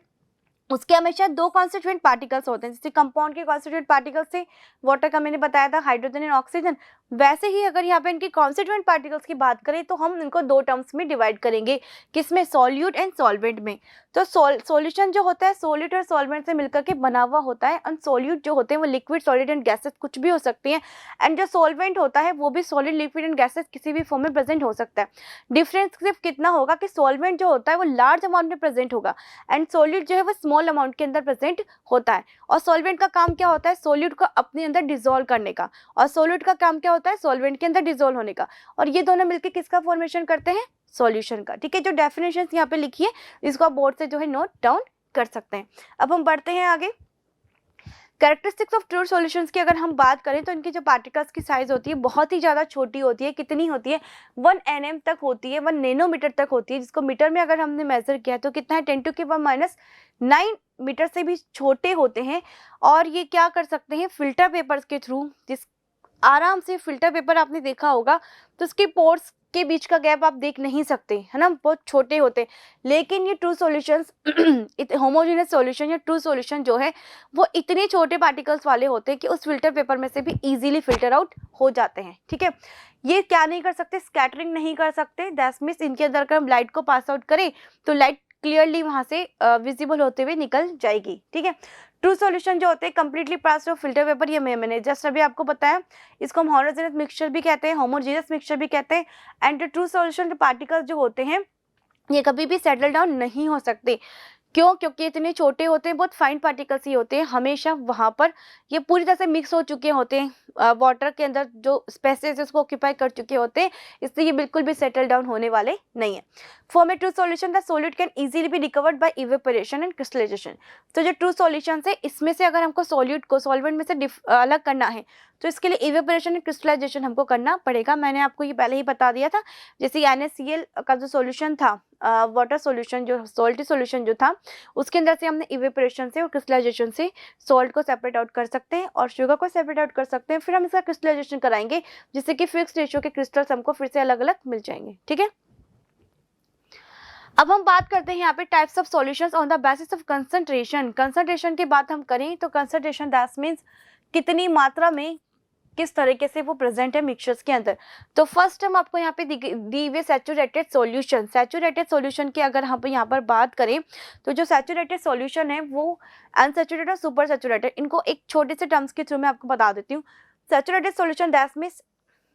उसके हमेशा 2 कॉन्स्टिट्यूएंट पार्टिकल्स होते हैं। जैसे कंपाउंड के कॉन्स्टिट्यूएंट पार्टिकल्स थे, वाटर का मैंने बताया था, हाइड्रोजन एंड ऑक्सीजन, वैसे ही अगर यहाँ पे इनकी कॉन्स्टिट्यूएंट पार्टिकल्स की बात करें तो हम इनको 2 टर्म्स में डिवाइड करेंगे, किसमें? सॉल्यूट एंड सॉल्वेंट में। तो सॉल्यूशन जो होता है सॉल्यूट और सॉल्वेंट से मिलकर के बना हुआ होता है, एंड सॉल्यूट जो होते हैं वो लिक्विड, सॉलिड एंड गैसेस कुछ भी हो सकती हैं, एंड जो सॉल्वेंट होता है वो भी सॉलिड, लिक्विड एंड गैसेस किसी भी फॉर्म में प्रेजेंट हो सकता है। डिफरेंस सिर्फ कितना होगा कि सॉल्वेंट जो होता है वो लार्ज अमाउंट में प्रेजेंट होगा एंड सॉल्यूट जो है वो स्मॉल अमाउंट के अंदर प्रेजेंट होता है। और सॉल्वेंट का काम क्या होता है? सॉल्यूट को अपने अंदर डिसॉल्व करने का, और सॉल्यूट का काम क्या होता है? सॉल्वेंट के अंदर डिसॉल्व होने का। और ये दोनों मिलकर किसका फॉर्मेशन करते हैं? सॉल्यूशन का, ठीक है। जो डेफिनेशन यहाँ पे लिखी है इसको आप बोर्ड से जो है नोट डाउन कर सकते हैं। अब हम बढ़ते हैं आगे। कैरेक्टरिस्टिक्स ऑफ ट्रू सॉल्यूशंस की अगर हम बात करें तो इनकी जो पार्टिकल्स की साइज होती है बहुत ही ज़्यादा छोटी होती है। कितनी होती है? 1 nm तक होती है, 1 नैनोमीटर तक होती है, जिसको मीटर में अगर हमने मेजर किया तो कितना है? 10⁻⁹ मीटर से भी छोटे होते हैं। और ये क्या कर सकते हैं? फिल्टर पेपर्स के थ्रू, जिस आराम से फिल्टर पेपर आपने देखा होगा तो उसके पोर्स के बीच का गैप आप देख नहीं सकते, है ना, बहुत छोटे होते। लेकिन ये ट्रू सॉल्यूशंस होमोजेनियस सॉल्यूशन या ट्रू सॉल्यूशन जो है वो इतने छोटे पार्टिकल्स वाले होते हैं कि उस फिल्टर पेपर में से भी इजीली फिल्टर आउट हो जाते हैं, ठीक है। ये क्या नहीं कर सकते? स्कैटरिंग नहीं कर सकते। दैट मीन्स इनके अंदर अगर हम लाइट को पास आउट करें तो लाइट क्लियरली वहां से विजिबल होते हुए निकल जाएगी। ठीक है, ट्रू सॉल्यूशन जो होते हैं completely pass of filter paper, ये मैंने जस्ट अभी आपको बताया, इसको हम होमोजेनस मिक्सचर भी कहते हैं, होमोजेनस मिक्सचर भी कहते हैं। एंड ट्रू सॉल्यूशन पार्टिकल्स जो होते हैं ये कभी भी सेटल डाउन नहीं हो सकते। क्यों? क्योंकि इतने छोटे होते हैं, बहुत फाइन पार्टिकल्स ही होते हैं, हमेशा वहाँ पर ये पूरी तरह से मिक्स हो चुके होते हैं वाटर के अंदर, जो स्पेसेस उसको ऑक्यूपाई कर चुके होते हैं, इसलिए ये बिल्कुल भी सेटल डाउन होने वाले नहीं है। Form a true solution, the solute can easily be recovered by evaporation and crystallisation. तो जो ट्रू सॉल्यूशन है, इसमें से अगर हमको सॉल्यूट को सॉल्वेंट में से अलग करना है तो इसके लिए इवेपोरेशन एंड क्रिस्टलाइजेशन हमको करना पड़ेगा। मैंने आपको ये पहले ही बता दिया था। जैसे NaCl का जो सॉल्यूशन था, वाटर सॉल्यूशन जो सॉल्टी सॉल्यूशन जो था, उसके अंदर से हमने इवेपोरेशन से और क्रिस्टलाइजेशन से सॉल्ट को सेपरेट आउट कर सकते हैं और शुगर को सेपरेट आउट कर सकते हैं। फिर हम इसका क्रिस्टलाइजेशन कराएंगे जिससे कि फिक्स रेशियो के क्रिस्टल्स हमको फिर से अलग अलग मिल जाएंगे। ठीक है, अब हम बात करते हैं यहाँ पे types of solutions on the basis of concentration. Concentration की बात हम करें तो कंसंट्रेशन दैट मीन्स कितनी मात्रा में किस तरीके से वो प्रेजेंट है मिक्सचर्स के अंदर। तो फर्स्ट हम आपको यहाँ पे दी हुई सैचुरेटेड सॉल्यूशन, सैचुरेटेड सॉल्यूशन की अगर हम यहाँ पर बात करें तो जो सैचुरेटेड सॉल्यूशन है वो अनसैचुरेटेड और सुपर सैचुरेटेड, इनको एक छोटे से टर्म्स के थ्रू मैं आपको बता देती हूँ। सैचुरेटेड सॉल्यूशन दैट मीन्स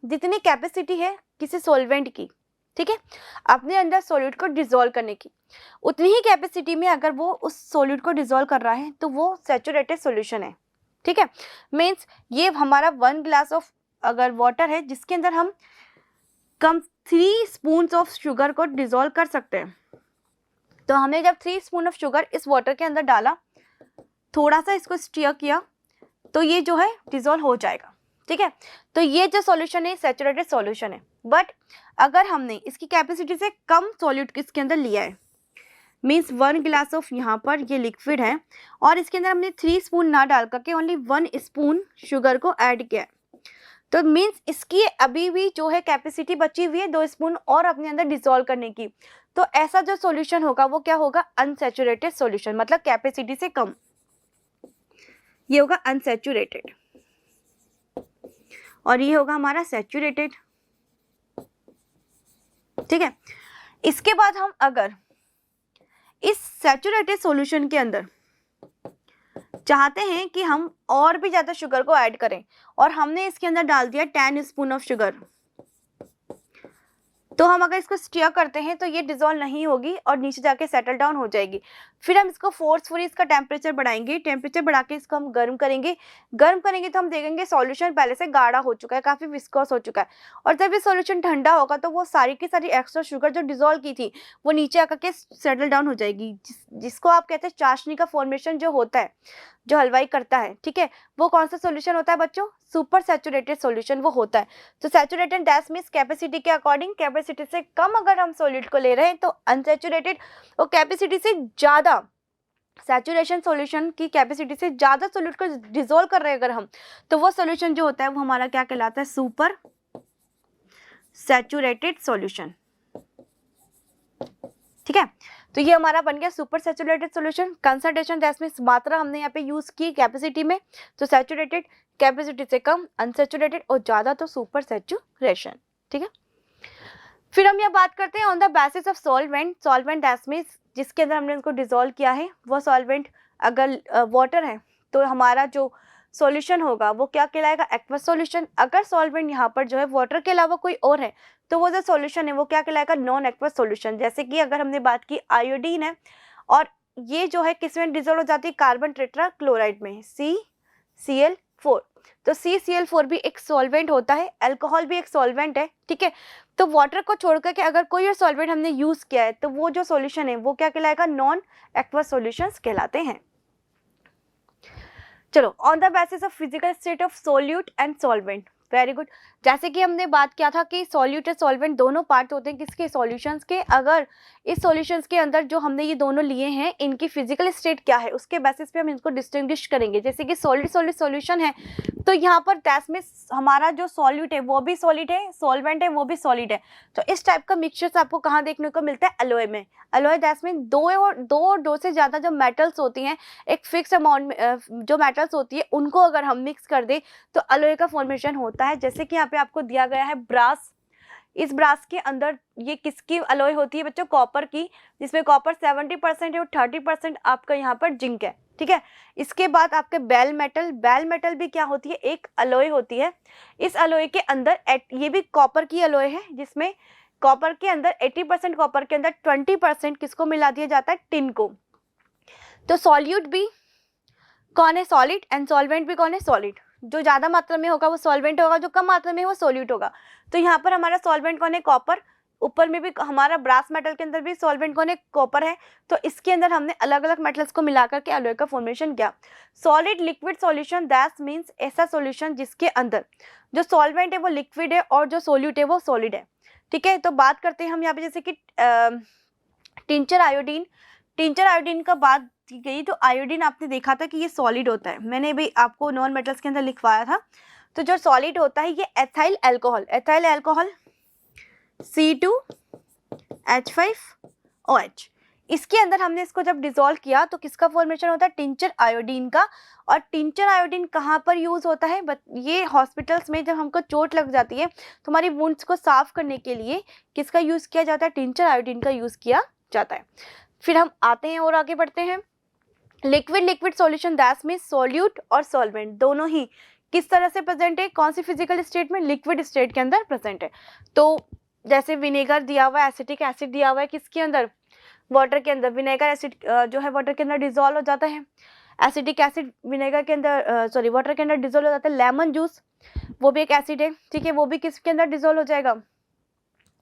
जितनी कैपेसिटी है किसी सॉल्वेंट की, ठीक है, अपने अंदर सॉल्यूट को डिसॉल्व करने की, उतनी ही कैपेसिटी में अगर वो उस सॉल्यूट को डिसॉल्व कर रहा है तो वो सैचुरेटेड सॉल्यूशन है। ठीक है, मीन्स ये हमारा 1 ग्लास ऑफ अगर वाटर है जिसके अंदर हम कम 3 स्पून ऑफ शुगर को डिसॉल्व कर सकते हैं, तो हमने जब 3 स्पून ऑफ शुगर इस वाटर के अंदर डाला, थोड़ा सा इसको स्टीयर किया, तो ये जो है डिसॉल्व हो जाएगा। ठीक है, तो ये जो सॉल्यूशन है सैचुरेटेड सॉल्यूशन है। बट अगर हमने इसकी कैपेसिटी से कम सॉल्यूट इसके अंदर लिया है, मीन्स 1 ग्लास ऑफ यहाँ पर ये लिक्विड है और इसके अंदर हमने 3 स्पून ना डाल करके ओनली 1 स्पून शुगर को ऐड किया है, तो मीन्स इसकी अभी भी जो है कैपेसिटी बची हुई है 2 स्पून और अपने अंदर डिसॉल्व करने की। तो ऐसा जो सॉल्यूशन होगा वो क्या होगा? अनसैचुरेटेड सॉल्यूशन, मतलब कैपेसिटी से कम, ये होगा अनसैचुरेटेड और ये होगा हमारा सैचुरेटेड। ठीक है, इसके बाद हम अगर इस सैचुरेटेड सॉल्यूशन के अंदर चाहते हैं कि हम और भी ज्यादा शुगर को ऐड करें और हमने इसके अंदर डाल दिया 10 स्पून ऑफ शुगर, तो हम अगर इसको स्टीयर करते हैं तो ये डिसॉल्व नहीं होगी और नीचे जाके सेटल डाउन हो जाएगी। फिर हम इसको फोर्सफुली इसका टेम्परेचर बढ़ाएंगे, टेम्परेचर बढ़ा के इसको हम गर्म करेंगे। गर्म करेंगे तो हम देखेंगे सॉल्यूशन पहले से गाढ़ा हो चुका है, काफ़ी विस्कोस हो चुका है, और जब ये सॉल्यूशन ठंडा होगा तो वो सारी की सारी एक्स्ट्रा शुगर जो डिसॉल्व की थी वो नीचे आकर के सेटल डाउन हो जाएगी, जिसको आप कहते हैं चाशनी का फॉर्मेशन जो होता है, जो हलवाई करता है। ठीक है, वो कौन सा सॉल्यूशन होता है बच्चों? सुपर सैचुरेटेड सॉल्यूशन वो होता है। तो सैचुरेटेड दैट मींस कैपेसिटी के अकॉर्डिंग, कैपेसिटी से कम अगर हम सॉल्यूट को ले रहे हैं तो अनसैचुरेटेड, और कैपेसिटी से ज़्यादा सैचुरेशन सॉल्यूशन की कैपेसिटी से ज़्यादा सॉल्यूट को डिसॉल्व कर रहे हैं अगर हम, तो वो सॉल्यूशन जो होता है वो हमारा क्या कहलाता है? Super saturated solution. ठीक है, तो ये हमारा बन गया super saturated solution. Concentration that means मात्रा हमने यहाँ पे यूज की कैपेसिटी में, तो सैचुरेटेड, कैपेसिटी से कम अनसैचुरेटेड, और ज्यादा तो सुपर सैचुरेशन। ठीक है, फिर हम यह बात करते हैं on the basis of solvent. Solvent that means जिसके अंदर हमने उनको डिसॉल्व किया है वो सॉल्वेंट अगर वाटर है तो हमारा जो सॉल्यूशन होगा वो क्या कहलाएगा? Aqueous solution. अगर सॉल्वेंट यहाँ पर जो है वाटर के अलावा कोई और है तो वो जो सॉल्यूशन है वो क्या कहलाएगा? Non aqueous solution. जैसे कि अगर हमने बात की आयोडीन है और ये जो है किस में डिसॉल्व हो जाती है? कार्बन टेट्रा क्लोराइड में, CCl4। तो CCl4 भी एक सॉल्वेंट होता है, अल्कोहल भी एक सॉल्वेंट है। ठीक है, तो वाटर को छोड़ करके अगर कोई और सॉल्वेंट हमने यूज किया है तो वो जो सॉल्यूशन है वो क्या कहलाएगा? नॉन एक्वस सॉल्यूशंस कहलाते हैं। चलो, on the basis of physical state of solute and solvent. Very good, जैसे कि हमने बात किया था कि सॉल्यूट और सॉल्वेंट दोनों पार्ट होते हैं किसके? सॉल्यूशंस के। अगर इस सॉल्यूशंस के अंदर जो हमने ये दोनों लिए हैं इनकी फिजिकल स्टेट क्या है उसके बेसिस पे हम इनको डिस्टिंग्विश करेंगे। जैसे कि सॉलिड सॉलिड सॉल्यूशन है तो यहाँ पर दैट मींस हमारा जो सॉल्यूट है वो भी सॉलिड है, सॉल्वेंट है वो भी सॉलिड है। तो इस टाइप का मिक्सचर्स आपको कहाँ देखने को मिलता है? एलॉय में। एलॉय दैट मींस दो से ज़्यादा जो मेटल्स होती हैं एक फिक्स अमाउंट में जो मेटल्स होती है उनको अगर हम मिक्स कर दें तो एलॉय का फॉर्मेशन होता है। जैसे कि यहाँ पे आपको दिया गया है ब्रास, इस ब्रास के अंदर ये किसकी अलॉय होती है बच्चों? कॉपर की, जिसमें कॉपर 70% है और 30% आपका यहाँ पर जिंक है, ठीक है। इसके बाद आपके बेल मेटल भी क्या होती है? एक अलॉय होती है। इस अलॉय के अंदर ये भी कॉपर की अलॉय है, जिसमें कॉपर के अंदर 80% कॉपर के अंदर 20% किसको मिला दिया जाता है? टिन को। तो सॉल्यूट भी कौन है? सॉलिड। एंड सॉल्वेंट भी कौन है? सॉलिड। जो ज्यादा मात्रा में होगा वो सॉल्वेंट होगा, जो कम मात्रा में वो सॉल्यूट होगा। तो यहाँ पर हमारा सॉल्वेंट कौन है? कॉपर। ऊपर में भी हमारा ब्रास मेटल के अंदर भी सॉल्वेंट कौन है? कॉपर है। तो इसके अंदर हमने अलग अलग मेटल्स को मिलाकर के अलॉय का फॉर्मेशन किया। Solid liquid solution, that means ऐसा सॉल्यूशन जिसके अंदर जो सॉल्वेंट है वो लिक्विड है और जो सॉल्यूट है वो सॉलिड है, ठीक है। तो बात करते हैं हम यहाँ पे जैसे कि टिंचर आयोडीन। टिंचर आयोडीन का बात की गई तो आयोडीन आपने देखा था कि ये सॉलिड होता है, मैंने भी आपको नॉन मेटल्स के अंदर लिखवाया था। तो जो सॉलिड होता है ये एथाइल अल्कोहल C2H5OH, इसके अंदर हमने इसको जब डिसॉल्व किया तो किसका फॉर्मेशन होता है? टिंचर आयोडीन का। और टिंचर आयोडीन कहाँ पर यूज होता है? ये हॉस्पिटल्स में जब हमको चोट लग जाती है तो हमारी वुंड्स को साफ करने के लिए किसका यूज किया जाता है? टिंचर आयोडीन का यूज किया जाता है। फिर हम आते हैं और आगे बढ़ते हैं। Liquid solution, that means solute और सॉल्वेंट दोनों ही किस तरह से प्रेजेंट है? कौन सी फिजिकल स्टेट में? लिक्विड स्टेट के अंदर प्रेजेंट है। तो जैसे विनेगर दिया हुआ है, एसिटिक एसिड दिया हुआ है किसके अंदर? वाटर के अंदर। विनेगर एसिड जो है वाटर के अंदर डिसॉल्व हो जाता है। एसिटिक एसिड विनेगर के अंदर वाटर के अंदर डिसॉल्व हो जाता है। लेमन जूस वो भी एक एसिड है, ठीक है, वो भी किसके अंदर डिसॉल्व हो जाएगा?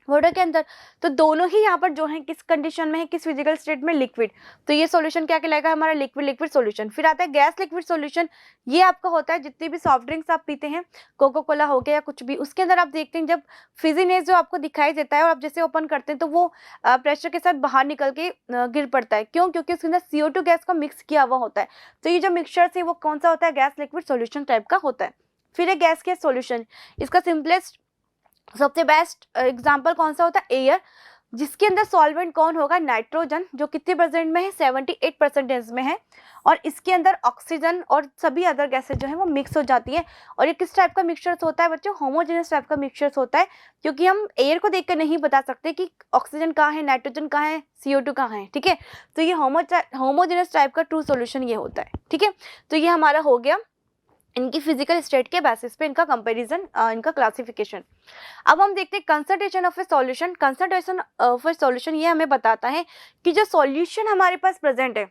वाटर के अंदर। तो दोनों ही यहाँ पर जो है किस कंडीशन में है? किस फिजिकल स्टेट में? लिक्विड। तो ये सॉल्यूशन क्या कहलाएगा? हमारा लिक्विड सॉल्यूशन। फिर आता है गैस लिक्विड सॉल्यूशन। ये आपका होता है जितनी भी सॉफ्ट ड्रिंक्स आप पीते हैं, कोको कोला हो गया या कुछ भी, उसके अंदर आप देखते हैं जब फिजीनेस जो आपको दिखाई देता है और आप जैसे ओपन करते हैं तो वो प्रेशर के साथ बाहर निकल के गिर पड़ता है। क्यों? क्योंकि उसके अंदर CO2 गैस का मिक्स किया हुआ होता है। तो ये जो मिक्सचर है वो कौन सा होता है? गैस लिक्विड सॉल्यूशन टाइप का होता है। फिर है गैस के सॉल्यूशन। इसका सिंपलेस्ट सबसे बेस्ट एग्जांपल कौन सा होता है? एयर, जिसके अंदर सॉल्वेंट कौन होगा? नाइट्रोजन, जो कितने परसेंट में है? 78% में है। और इसके अंदर ऑक्सीजन और सभी अदर गैसेज जो है वो मिक्स हो जाती है। और ये किस टाइप का मिक्सचर्स होता है बच्चों? होमोजेनस टाइप का मिक्सचर्स होता है, क्योंकि हम एयर को देखकर नहीं बता सकते कि ऑक्सीजन कहाँ है, नाइट्रोजन कहाँ है, CO2 कहाँ है, ठीक है। तो ये होमोजेनस टाइप का ट्रू सोल्यूशन ये होता है, ठीक है। तो ये हमारा हो गया इनकी फिजिकल स्टेट के बेसिस पे इनका कंपैरिजन, इनका क्लासिफिकेशन। अब हम देखते हैं concentration of A solution. Concentration of A solution ये हमें बताता है कि जो सॉल्यूशन हमारे पास प्रेजेंट है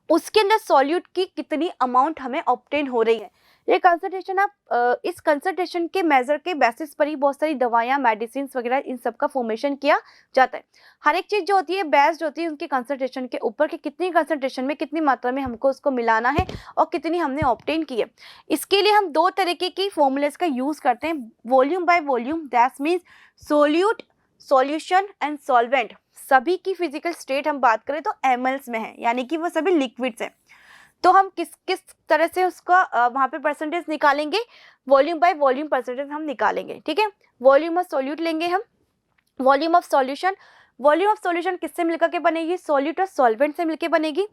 उसके अंदर सॉल्यूट की कितनी अमाउंट हमें ऑब्टेन हो रही है। ये कंसंट्रेशन आप इस कंसंट्रेशन के मेजर के बेसिस पर ही बहुत सारी दवाइयाँ, मेडिसिन वगैरह इन सब का फॉर्मेशन किया जाता है। हर एक चीज़ जो होती है बेस्ड होती है उनके कंसंट्रेशन के ऊपर कि कितनी कंसंट्रेशन में कितनी मात्रा में हमको उसको मिलाना है और कितनी हमने ऑब्टेन की है। इसके लिए हम दो तरीके की फॉर्मूलेस का यूज़ करते हैं, volume by volume, that means solute, solution and solvent. सभी की फिजिकल स्टेट हम बात करें तो mls में है, यानी कि वो सभी लिक्विड्स हैं। तो हम किस तरह से उसका वहाँ पे परसेंटेज निकालेंगे? वॉल्यूम बाय वॉल्यूम परसेंटेज हम निकालेंगे, ठीक है। वॉल्यूम ऑफ सॉल्यूट लेंगे हम, वॉल्यूम ऑफ सॉल्यूशन किससे मिलकर के बनेगी? सॉल्यूट और सॉल्वेंट से मिलकर बनेगी।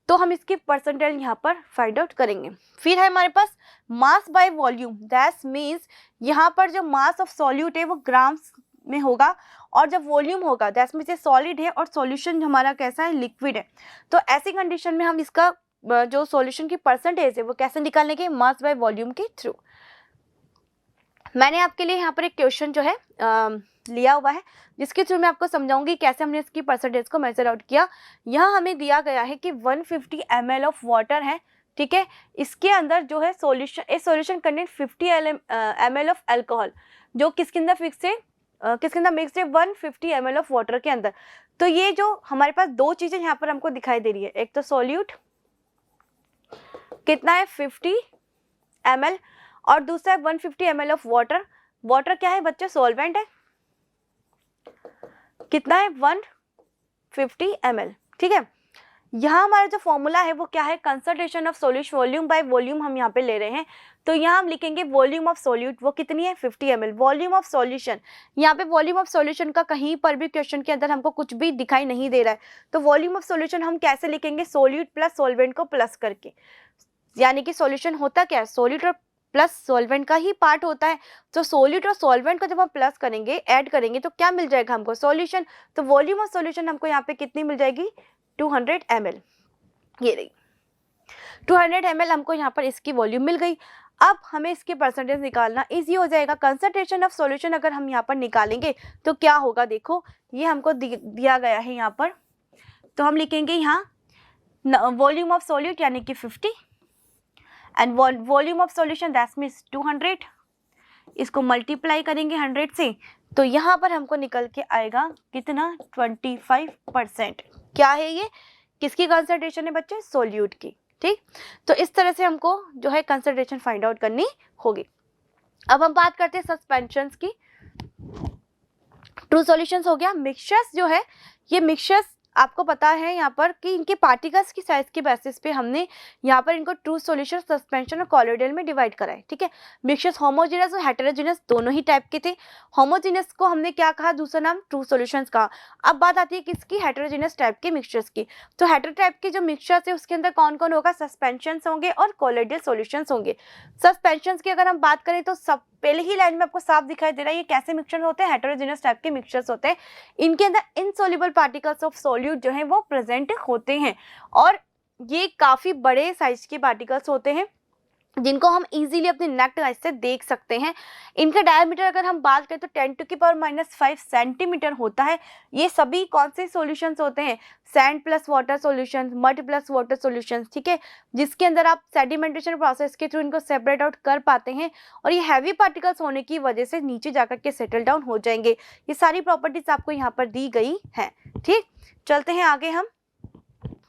तो हम इसकी परसेंटेज यहाँ पर फाइंड आउट करेंगे। फिर है हमारे पास mass by volume, that means यहाँ पर जो मास ऑफ सॉल्यूट है वो ग्राम्स में होगा और जब वॉल्यूम होगा दैट मीन्स ये सॉलिड है और सॉल्यूशन हमारा कैसा है? लिक्विड है। तो ऐसी कंडीशन में हम इसका जो सॉल्यूशन की परसेंटेज है वो कैसे निकालने के? मास बाय वॉल्यूम के थ्रू। मैंने आपके लिए यहाँ पर एक क्वेश्चन जो है लिया हुआ है जिसके थ्रू मैं आपको समझाऊंगी कैसे हमने इसकी परसेंटेज को मेजर आउट किया। यहाँ हमें दिया गया है कि 150 ml ऑफ वाटर है, ठीक है। इसके अंदर जो है solution contain 50 ml of alcohol, जो किसके अंदर फिक्स है? किसके अंदर मिक्स है? 150 ml ऑफ वाटर के अंदर। तो ये जो हमारे पास दो चीजें यहाँ पर हमको दिखाई दे रही है, एक तो सॉल्यूट कितना है? 50 ml और दूसरा है 150 ml ऑफ वाटर। वाटर क्या है बच्चे? सॉल्वेंट है। कितना है? 150 ml, ठीक है। यहाँ हमारा जो फॉर्मूला है वो क्या है? Concentration of solution, volume by volume हम यहाँ पे ले रहे हैं। तो यहाँ हम लिखेंगे वॉल्यूम ऑफ सॉल्यूट, वो कितनी है? 50 ml। वॉल्यूम ऑफ सॉल्यूशन, यहाँ पे वॉल्यूम ऑफ सॉल्यूशन का कहीं पर भी क्वेश्चन के अंदर हमको कुछ भी दिखाई नहीं दे रहा है। तो वॉल्यूम ऑफ सॉल्यूशन हम कैसे लिखेंगे? सॉल्यूट प्लस सॉल्वेंट को प्लस करके, यानी कि सॉल्यूशन होता क्या है? सॉल्यूट और प्लस सॉल्वेंट का ही पार्ट होता है। तो सोल्यूट और सॉल्वेंट को जब हम प्लस करेंगे, ऐड करेंगे, तो क्या मिल जाएगा हमको? सॉल्यूशन। तो वॉल्यूम ऑफ सॉल्यूशन हमको यहाँ पे कितनी मिल जाएगी? 200 ml। ये रही 200 ml हमको यहाँ पर इसकी वॉल्यूम मिल गई। अब हमें इसके परसेंटेज निकालना इजी हो जाएगा। कंसंट्रेशन ऑफ सॉल्यूशन अगर हम यहाँ पर निकालेंगे तो क्या होगा? देखो ये हमको दिया गया है यहाँ पर, तो हम लिखेंगे यहाँ वॉल्यूम ऑफ सॉल्यूट यानी कि 50 and volume of solution that means 200। इसको मल्टीप्लाई करेंगे 100 से, तो यहाँ पर हमको निकल के आएगा कितना? 25%। क्या है ये? किसकी कंसंट्रेशन है बच्चे? सोल्यूट की। ठीक, तो इस तरह से हमको जो है कंसंट्रेशन फाइंड आउट करनी होगी। अब हम बात करते हैं सस्पेंशंस की। ट्रू सॉल्यूशंस हो गया। मिक्सचर्स जो है, ये मिक्सचर्स आपको पता है यहाँ पर कि इनके पार्टिकल्स की साइज के बेसिस पे हमने यहाँ पर इनको ट्रू सॉल्यूशन, सस्पेंशन और कॉलोइडल में डिवाइड करा है। ठीक है, मिक्सचर्स होमोजेनस और हेटेरोजेनस दोनों ही टाइप के थे। होमोजेनस को हमने क्या कहा? दूसरा नाम ट्रू सॉल्यूशंस कहा। अब बात आती है किसकी? हेटेरोजेनस टाइप के मिक्सचर्स की। तो हेटेरो टाइप के जो मिक्सचर्स है उसके अंदर कौन कौन होगा? सस्पेंशंस होंगे और कॉलोइडल सॉल्यूशंस होंगे। सस्पेंशंस की अगर हम बात करें तो सब पहले ही लाइन में आपको साफ दिखाई दे रहा है ये कैसे मिक्सचर होते हैं? हेटेरोजेनस टाइप के मिक्सचर्स होते हैं। इनके अंदर इनसॉल्युबल पार्टिकल्स ऑफ सॉल्यूट जो है वो प्रेजेंट होते हैं और ये काफी बड़े साइज के पार्टिकल्स होते हैं जिनको हम इजीली अपने नेक्ड आइज से देख सकते हैं। इनका डायमीटर अगर हम बात करें तो 10⁻⁵ सेंटीमीटर होता है। ये सभी कौन से सॉल्यूशंस होते हैं? Sand plus water solutions, mud plus water solutions. ठीक है, जिसके अंदर आप सेडिमेंटेशन प्रोसेस के थ्रू इनको सेपरेट आउट कर पाते हैं और ये हैवी पार्टिकल्स होने की वजह से नीचे जाकर के सेटल डाउन हो जाएंगे। ये सारी प्रॉपर्टीज आपको यहाँ पर दी गई हैं। ठीक, चलते हैं आगे हम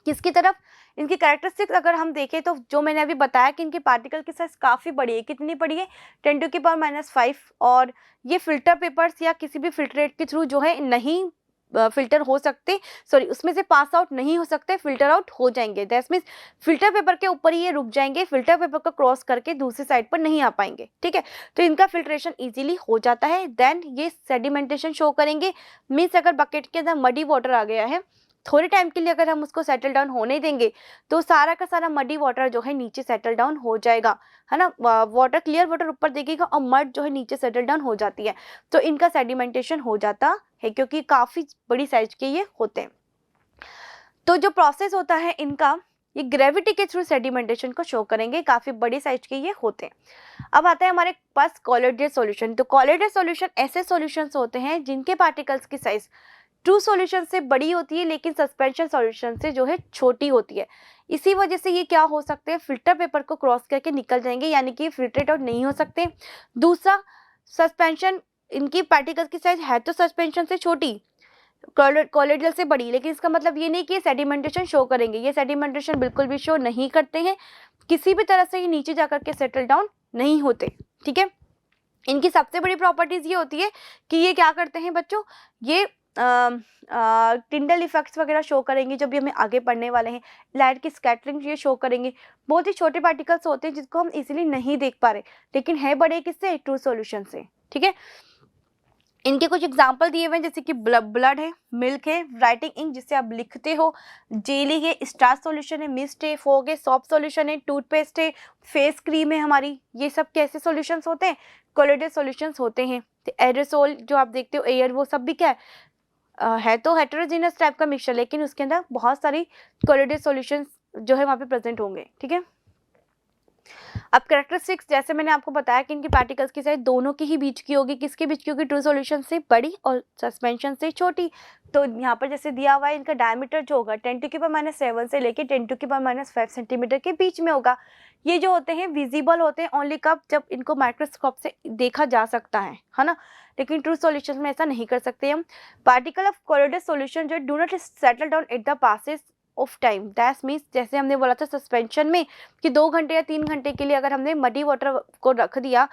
किसकी तरफ? इनकी कैरेक्टरिस्टिक्स अगर हम देखें तो जो मैंने अभी बताया कि इनकी पार्टिकल की साइज काफ़ी बड़ी है। कितनी बड़ी है? 10⁻⁵। और ये फिल्टर पेपर्स या किसी भी फिल्टरेट के थ्रू जो है नहीं फिल्टर हो सकते, सॉरी उसमें से पास आउट नहीं हो सकते, फिल्टर आउट हो जाएंगे। दैट मीन्स फिल्टर पेपर के ऊपर ही ये रुक जाएंगे, फिल्टर पेपर को क्रॉस करके दूसरी साइड पर नहीं आ पाएंगे। ठीक है, तो इनका फिल्ट्रेशन इजीली हो जाता है। देन ये सेडिमेंटेशन शो करेंगे। मीन्स अगर बकेट के अंदर मडी वाटर आ गया है, थोड़े टाइम के लिए अगर हम उसको सेटल डाउन होने देंगे तो सारा का सारा मडी वाटर जो है नीचे सेटल डाउन हो जाएगा, है ना। वाटर, क्लियर वाटर ऊपर दिखेगा और मड जो है नीचे सेटल डाउन हो जाती है। तो इनका सेडिमेंटेशन हो जाता है क्योंकि काफ़ी बड़ी साइज के ये होते हैं। तो जो प्रोसेस होता है इनका, ये ग्रेविटी के थ्रू सेडिमेंटेशन को शो करेंगे। काफ़ी बड़ी साइज के ये होते हैं। अब आता है हमारे पास कॉलोइडल सॉल्यूशन। तो कॉलोइडल सॉल्यूशन ऐसे सॉल्यूशंस होते हैं जिनके पार्टिकल्स की साइज ट्रू सॉल्यूशन से बड़ी होती है लेकिन सस्पेंशन सॉल्यूशन से जो है छोटी होती है। इसी वजह से ये क्या हो सकते हैं? फिल्टर पेपर को क्रॉस करके निकल जाएंगे, यानी कि फिल्ट्रेट आउट नहीं हो सकते। दूसरा, सस्पेंशन, इनकी पार्टिकल्स की साइज है तो सस्पेंशन से छोटी, कॉलोइडल से बड़ी, लेकिन इसका मतलब ये नहीं कि ये सेडिमेंटेशन शो करेंगे। ये सेडिमेंटेशन बिल्कुल भी शो नहीं करते हैं, किसी भी तरह से ये नीचे जाकर के सेटल डाउन नहीं होते। ठीक है, इनकी सबसे बड़ी प्रॉपर्टीज ये होती है कि ये क्या करते हैं बच्चों? ये टिंडल इफेक्ट्स वगैरह शो करेंगे, जो भी हमें आगे पढ़ने वाले हैं। लाइट की स्कैटरिंग ये शो करेंगे। बहुत ही छोटे पार्टिकल्स होते हैं जिसको हम इजीली नहीं देख पा रहे, लेकिन है बड़े किससे? ट्रू सॉल्यूशन से। ठीक है, इनके कुछ एग्जाम्पल दिए हुए हैं, जैसे कि ब्लड है, मिल्क है, राइटिंग इंक जिससे आप लिखते हो, जेली है, स्टार्च सॉल्यूशन है, मिस्ट है, फोग है, सॉप सॉल्यूशन है, टूथपेस्ट है, फेस क्रीम है हमारी। ये सब कैसे सॉल्यूशंस होते हैं? कॉलोइडल सॉल्यूशंस होते हैं। तो एरोसोल जो आप देखते हो, एयर, वो सब भी क्या है तो हेटेरोजेनस टाइप का मिक्सचर, लेकिन उसके अंदर बहुत सारी कॉलोइडल सॉल्यूशंस जो है वहाँ पे प्रेजेंट होंगे। ठीक है, अब कैरेक्टरिस्टिक्स, जैसे मैंने आपको बताया कि इनकी पार्टिकल्स की साइज दोनों की ही बीच की होगी। किसके बीच की होगी? ट्रू सॉल्यूशन से बड़ी और सस्पेंशन से छोटी। तो यहाँ पर जैसे दिया हुआ है, इनका डायमीटर जो होगा 10⁻⁷ से लेके 10⁻⁵ सेंटीमीटर के बीच में होगा। ये जो होते हैं विजिबल होते हैं ओनली कब? जब इनको माइक्रोस्कोप से देखा जा सकता है ना, लेकिन ट्रू सॉल्यूशन में ऐसा नहीं कर सकते हम। पार्टिकल ऑफ कॉलोइडल सॉल्यूशन जो do not settle down at the passes of time. That means जैसे हमने बोला था सस्पेंशन में कि 2 घंटे या 3 घंटे के लिए अगर हमने मडी वाटर को रख दिया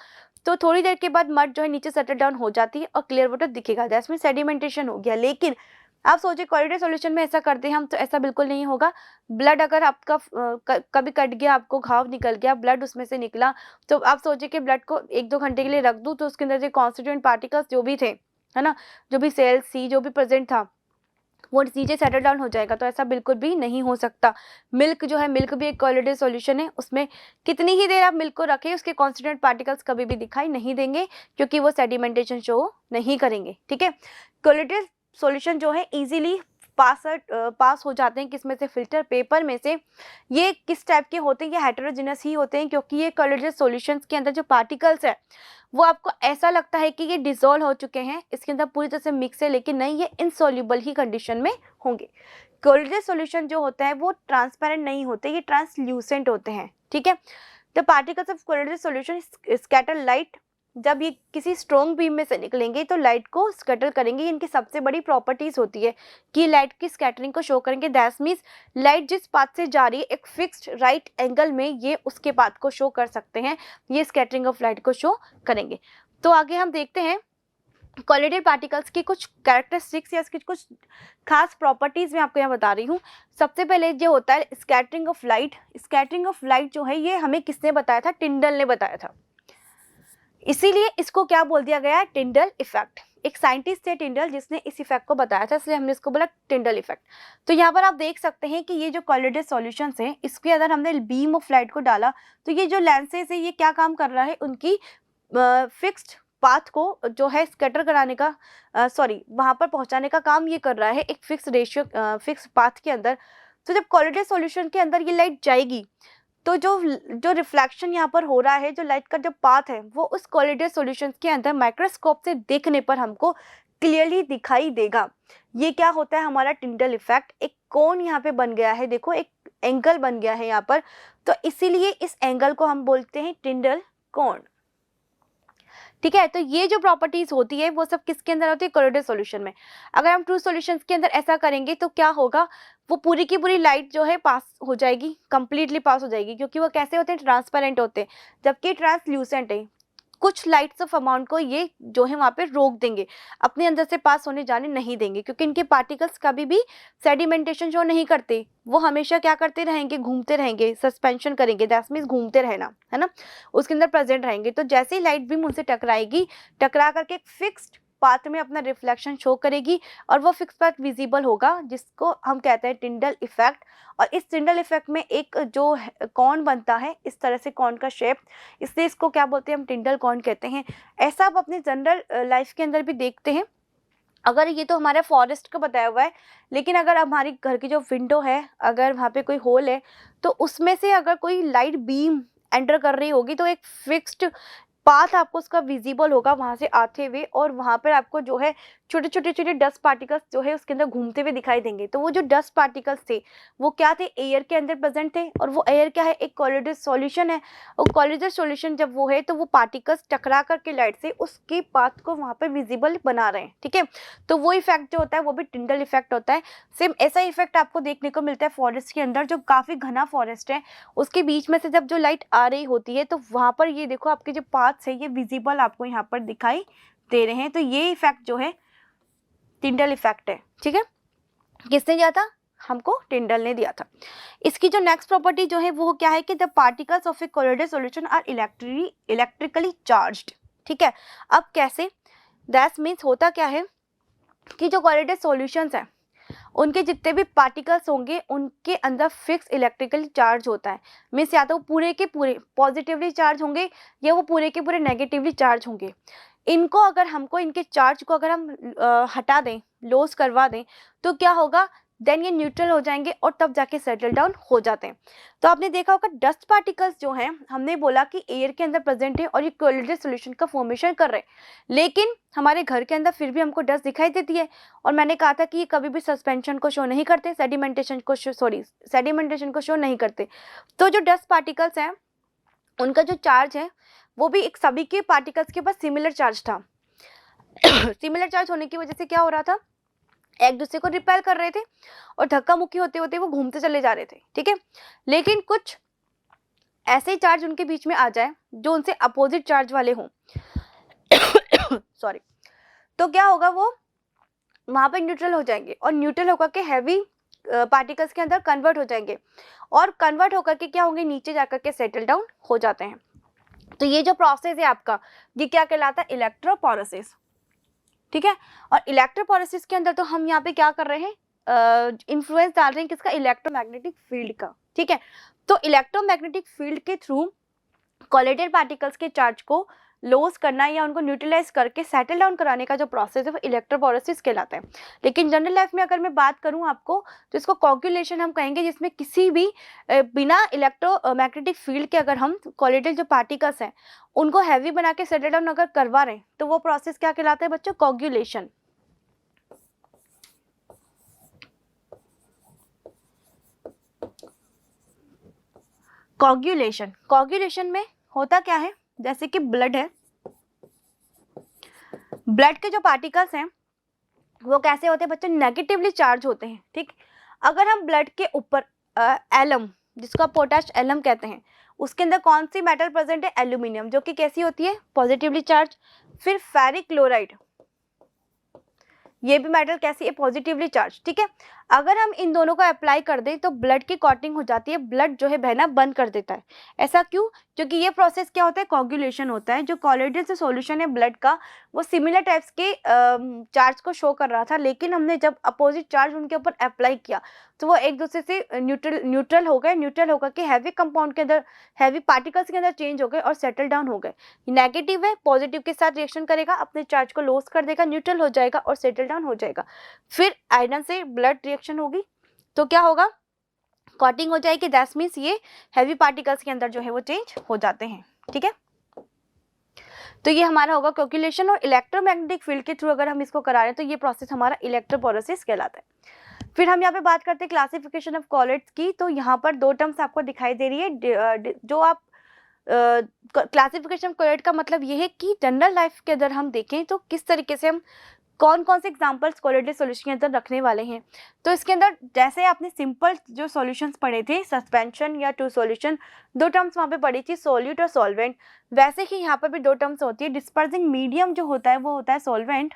तो थोड़ी देर के बाद मड जो है नीचे सेटल डाउन हो जाती है और क्लियर वाटर दिखेगा। दैट मीन्स सेडिमेंटेशन हो गया। लेकिन आप सोचिए कॉलोइडल सॉल्यूशन में ऐसा करते हैं हम तो ऐसा बिल्कुल नहीं होगा। ब्लड अगर आपका कभी कट गया, आपको घाव निकल गया, ब्लड उसमें से निकला, तो आप सोचिए कि ब्लड को 1-2 घंटे के लिए रख दूँ तो उसके अंदर जो कॉन्स्टिट्यूएंट पार्टिकल्स जो भी थे, है ना, जो भी सेल्स थी, जो भी प्रेजेंट था, वो नीचे सेटल डाउन हो जाएगा, तो ऐसा बिल्कुल भी नहीं हो सकता। मिल्क जो है, मिल्क भी एक कोलिडेड सॉल्यूशन है, उसमें कितनी ही देर आप मिल्क को रखें उसके कॉन्स्टिट्यूएंट पार्टिकल्स कभी भी दिखाई नहीं देंगे, क्योंकि वो सेडिमेंटेशन शो नहीं करेंगे। ठीक है, कोलिडेड सॉल्यूशन जो है इजीली पास हो जाते हैं, किसमें से, फिल्टर पेपर में से। ये किस टाइप के होते हैं, ये हेटेरोजेनस ही होते हैं, क्योंकि ये कोलिडेड सॉल्यूशंस के अंदर जो पार्टिकल्स है वो आपको ऐसा लगता है कि ये डिसॉल्व हो चुके हैं, इसके अंदर पूरी तरह से मिक्स है, लेकिन नहीं, ये इनसॉल्युबल ही कंडीशन में होंगे। कोलिडेड सॉल्यूशन जो होता है वो ट्रांसपेरेंट नहीं होते, ये ट्रांसल्यूसेंट होते हैं। ठीक है, the particles of colloidal solution scatter light, जब ये किसी स्ट्रॉन्ग बीम में से निकलेंगे तो लाइट को स्कैटर करेंगे। इनकी सबसे बड़ी प्रॉपर्टीज होती है कि लाइट की स्कैटरिंग को शो करेंगे। दैट मीन्स लाइट जिस पाथ से जा रही है एक फिक्स्ड राइट एंगल में, ये उसके पाथ को शो कर सकते हैं, ये स्कैटरिंग ऑफ लाइट को शो करेंगे। तो आगे हम देखते हैं कोलिडेड पार्टिकल्स की कुछ कैरेक्टरिस्टिक्स या इसकी कुछ खास प्रॉपर्टीज मैं आपको यहाँ बता रही हूँ। सबसे पहले जो होता है scattering of light. Scattering of light जो है ये हमें किसने बताया था, टिंडल ने बताया था, इसीलिए इसको क्या बोल दिया गया है, टिंडल इफेक्ट। एक साइंटिस्ट है टिंडल जिसने इस इफेक्ट को बताया था, इसलिए हमने इसको बोला टिंडल इफेक्ट। तो यहाँ पर आप देख सकते हैं कि ये जो कोलिडेड सॉल्यूशंस हैं इसके अंदर हमने बीम ऑफ लाइट को डाला, तो ये जो लेंसेज है ये क्या काम कर रहा है, उनकी फिक्स्ड पाथ को जो है स्कैटर कराने का, वहां पर पहुंचाने का काम ये कर रहा है एक फिक्स रेशियो, फिक्स पाथ के अंदर। तो जब कोलिडेड सॉल्यूशन के अंदर ये लाइट जाएगी तो जो रिफ्लेक्शन यहाँ पर हो रहा है, जो लाइट का जो पाथ है वो उस कोलिडेड सॉल्यूशंस के अंदर माइक्रोस्कोप से देखने पर हमको क्लियरली दिखाई देगा। ये क्या होता है, हमारा टिंडल इफेक्ट। एक कोन यहाँ पे बन गया है, देखो एक एंगल बन गया है यहाँ पर, तो इसीलिए इस एंगल को हम बोलते हैं टिंडल कोन। ठीक है, तो ये जो प्रॉपर्टीज होती है वो सब किसके अंदर होती है, कोलिडेड सॉल्यूशन में। अगर हम ट्रू सॉल्यूशंस के अंदर ऐसा करेंगे तो क्या होगा, वो पूरी की पूरी लाइट जो है पास हो जाएगी, कंप्लीटली पास हो जाएगी, क्योंकि वो कैसे होते हैं, ट्रांसपेरेंट होते हैं, जबकि ट्रांसल्यूसेंट है। कुछ लाइट्स ऑफ अमाउंट को ये जो है वहाँ पे रोक देंगे, अपने अंदर से पास होने जाने नहीं देंगे, क्योंकि इनके पार्टिकल्स कभी भी सेडिमेंटेशन शो नहीं करते, वो हमेशा क्या करते रहेंगे, घूमते रहेंगे, सस्पेंशन करेंगे, दैट मीन्स घूमते रहना, है ना, उसके अंदर प्रेजेंट रहेंगे। तो जैसे ही लाइट बीम उनसे टकराएगी, टकरा करके एक फिक्स्ड पाथ में अपना रिफ्लेक्शन शो करेगी और वो फिक्स पाथ विजिबल होगा, जिसको हम कहते हैं टिंडल इफेक्ट। और इस टिंडल इफेक्ट में एक जो कॉन बनता है, इस तरह से कॉन का शेप, इसलिए इसको क्या बोलते हैं, हम टिंडल कॉन कहते हैं। ऐसा आप अपने जनरल लाइफ के अंदर भी देखते हैं। अगर ये तो हमारे फॉरेस्ट का बताया हुआ है, लेकिन अगर हमारी घर की जो विंडो है, अगर वहाँ पे कोई होल है, तो उसमें से अगर कोई लाइट बीम एंटर कर रही होगी तो एक फिक्स्ड पाथ आपको उसका विजिबल होगा वहां से आते हुए, और वहां पर आपको जो है छोटे छोटे डस्ट पार्टिकल्स जो है उसके अंदर घूमते हुए दिखाई देंगे। तो वो जो डस्ट पार्टिकल्स थे वो क्या थे, एयर के अंदर प्रेजेंट थे, और वो एयर क्या है, एक कोलिडेड सॉल्यूशन है। और कोलिडेड सॉल्यूशन जब वो है तो वो पार्टिकल्स टकरा करके लाइट से उसके पाथ को वहां पर विजिबल बना रहे हैं। ठीक है, तो वो इफेक्ट जो होता है वो भी टिंडल इफेक्ट होता है। सेम ऐसा इफेक्ट आपको देखने को मिलता है फॉरेस्ट के अंदर, जो काफी घना फॉरेस्ट है, उसके बीच में से जब जो लाइट आ रही होती है तो वहां पर ये देखो आपके जो पाथ्स है ये विजिबल आपको यहाँ पर दिखाई दे रहे हैं। तो ये इफेक्ट जो है टिंडल इफेक्ट है। ठीक है, किसने दिया था, हमको टिंडल ने दिया था। इसकी जो नेक्स्ट प्रॉपर्टी जो है वो क्या है कि the particles of a colloidal solution are electrically charged. ठीक है, अब कैसे, दैट मीन्स होता क्या है कि जो कोलिडेड सॉल्यूशंस है उनके जितने भी पार्टिकल्स होंगे उनके अंदर फिक्स इलेक्ट्रिकली चार्ज होता है। मीन्स या तो पूरे के पूरे पॉजिटिवली चार्ज होंगे या वो पूरे के पूरे नेगेटिवली चार्ज होंगे। इनको अगर हमको इनके चार्ज को अगर हम हटा दें, लॉस करवा दें, तो क्या होगा, देन ये न्यूट्रल हो जाएंगे और तब जाके सेटल डाउन हो जाते हैं। तो आपने देखा होगा डस्ट पार्टिकल्स जो हैं, हमने बोला कि एयर के अंदर प्रेजेंट है और ये कोलिडेड सॉल्यूशन का फॉर्मेशन कर रहे हैं, लेकिन हमारे घर के अंदर फिर भी हमको डस्ट दिखाई देती है। और मैंने कहा था कि ये कभी भी सस्पेंशन को शो नहीं करते, सेडिमेंटेशन को शो नहीं करते। तो जो डस्ट पार्टिकल्स हैं उनका जो चार्ज है वो भी एक सभी के पार्टिकल्स के पास सिमिलर चार्ज था। सिमिलर चार्ज होने की वजह से क्या हो रहा था, एक दूसरे को रिपेल कर रहे थे और धक्का मुक्की होते होते वो घूमते चले जा रहे थे। ठीक है, लेकिन कुछ ऐसे चार्ज उनके बीच में आ जाए जो उनसे अपोजिट चार्ज वाले हों सॉरी, तो क्या होगा, वो वहां पर न्यूट्रल हो जाएंगे और न्यूट्रल होकर के हैवी पार्टिकल्स के अंदर कन्वर्ट हो जाएंगे, और कन्वर्ट होकर के क्या होंगे, नीचे जाकर के सेटल डाउन हो जाते हैं। तो ये जो प्रोसेस है आपका, ये क्या कहलाता है, इलेक्ट्रोपोरेसिस। ठीक है, और इलेक्ट्रोपोरेसिस के अंदर तो हम यहाँ पे क्या कर रहे हैं, इन्फ्लुएंस डाल रहे हैं किसका, इलेक्ट्रोमैग्नेटिक फील्ड का, ठीक है। तो इलेक्ट्रोमैग्नेटिक फील्ड के थ्रू कोलिडेड पार्टिकल्स के चार्ज को लॉस करना या उनको न्यूट्रलाइज करके सेटल डाउन कराने का जो प्रोसेस है वो इलेक्ट्रोफोरेसिस कहलाता है। लेकिन जनरल लाइफ में अगर मैं बात करूं आपको तो इसको कोगुलेशन हम कहेंगे, जिसमें किसी भी बिना इलेक्ट्रोमैग्नेटिक फील्ड के अगर हम कोलिडेड जो पार्टिकल्स हैं उनको हैवी बना के सेटल डाउन अगर करवा रहे हैं तो वो प्रोसेस क्या कहलाता है बच्चों, कोगुलेशन। कोगुलेशन में होता क्या है, जैसे कि ब्लड है, ब्लड के जो पार्टिकल्स हैं वो कैसे होते हैं बच्चों, नेगेटिवली चार्ज होते हैं, ठीक। अगर हम ब्लड के ऊपर एलम, जिसको आप पोटाश एलम कहते हैं, उसके अंदर कौन सी मेटल प्रेजेंट है, एल्यूमिनियम, जो कि कैसी होती है, पॉजिटिवली चार्ज। फिर फेरिक क्लोराइड, ये भी मेटल कैसी है, पॉजिटिवली चार्ज, ठीक है। अगर हम इन दोनों को अप्लाई कर दें तो ब्लड की क्लॉटिंग हो जाती है, ब्लड जो है बहना बंद कर देता है। ऐसा क्यों, क्योंकि ये प्रोसेस क्या होता है, कोगुलेशन होता है। जो कोलिडेड से सॉल्यूशन है ब्लड का वो सिमिलर टाइप्स के चार्ज को शो कर रहा था, लेकिन हमने जब अपोजिट चार्ज उनके ऊपर अप्लाई किया तो वो एक दूसरे से न्यूट्रल हो गए, न्यूट्रल होकर के हैवी कंपाउंड के अंदर, हैवी पार्टिकल्स के अंदर चेंज हो गए और सेटल डाउन हो गए। नेगेटिव है, पॉजिटिव के साथ रिएक्शन करेगा, अपने चार्ज को लॉस कर देगा, न्यूट्रल हो जाएगा और सेटल डाउन हो जाएगा। फिर आयरन से ब्लड रिएक्शन होगी तो क्या होगा, कॉटिंग हो जाएगी, दैट मींस ये हैवी पार्टिकल्स के अंदर जो है वो चेंज हो जाते हैं, ठीक है। तो ये हमारा होगा कोगुलेशन, और इलेक्ट्रोमैग्नेटिक फील्ड के थ्रू अगर हम इसको करा रहे हैं तो ये प्रोसेस हमारा इलेक्ट्रोफोरेसिस कहलाता है। फिर हम यहाँ पे बात करते हैं क्लासिफिकेशन ऑफ कोलिड्स की। तो यहाँ पर दो टर्म्स आपको दिखाई दे रही है। जो आप क्लासिफिकेशन ऑफ कोलिड का मतलब ये है कि जनरल लाइफ के अंदर हम देखें तो किस तरीके से हम कौन कौन से एग्जांपल्स कोलिडेड सॉल्यूशन के अंदर रखने वाले हैं। तो इसके अंदर जैसे आपने सिंपल जो सॉल्यूशंस पढ़े थे, सस्पेंशन या टू सॉल्यूशन, दो टर्म्स वहाँ पे पढ़ी थी, सॉल्यूट और सॉल्वेंट, वैसे ही यहाँ पर भी दो टर्म्स होती है। डिस्पर्सिंग मीडियम जो होता है वो होता है सॉल्वेंट,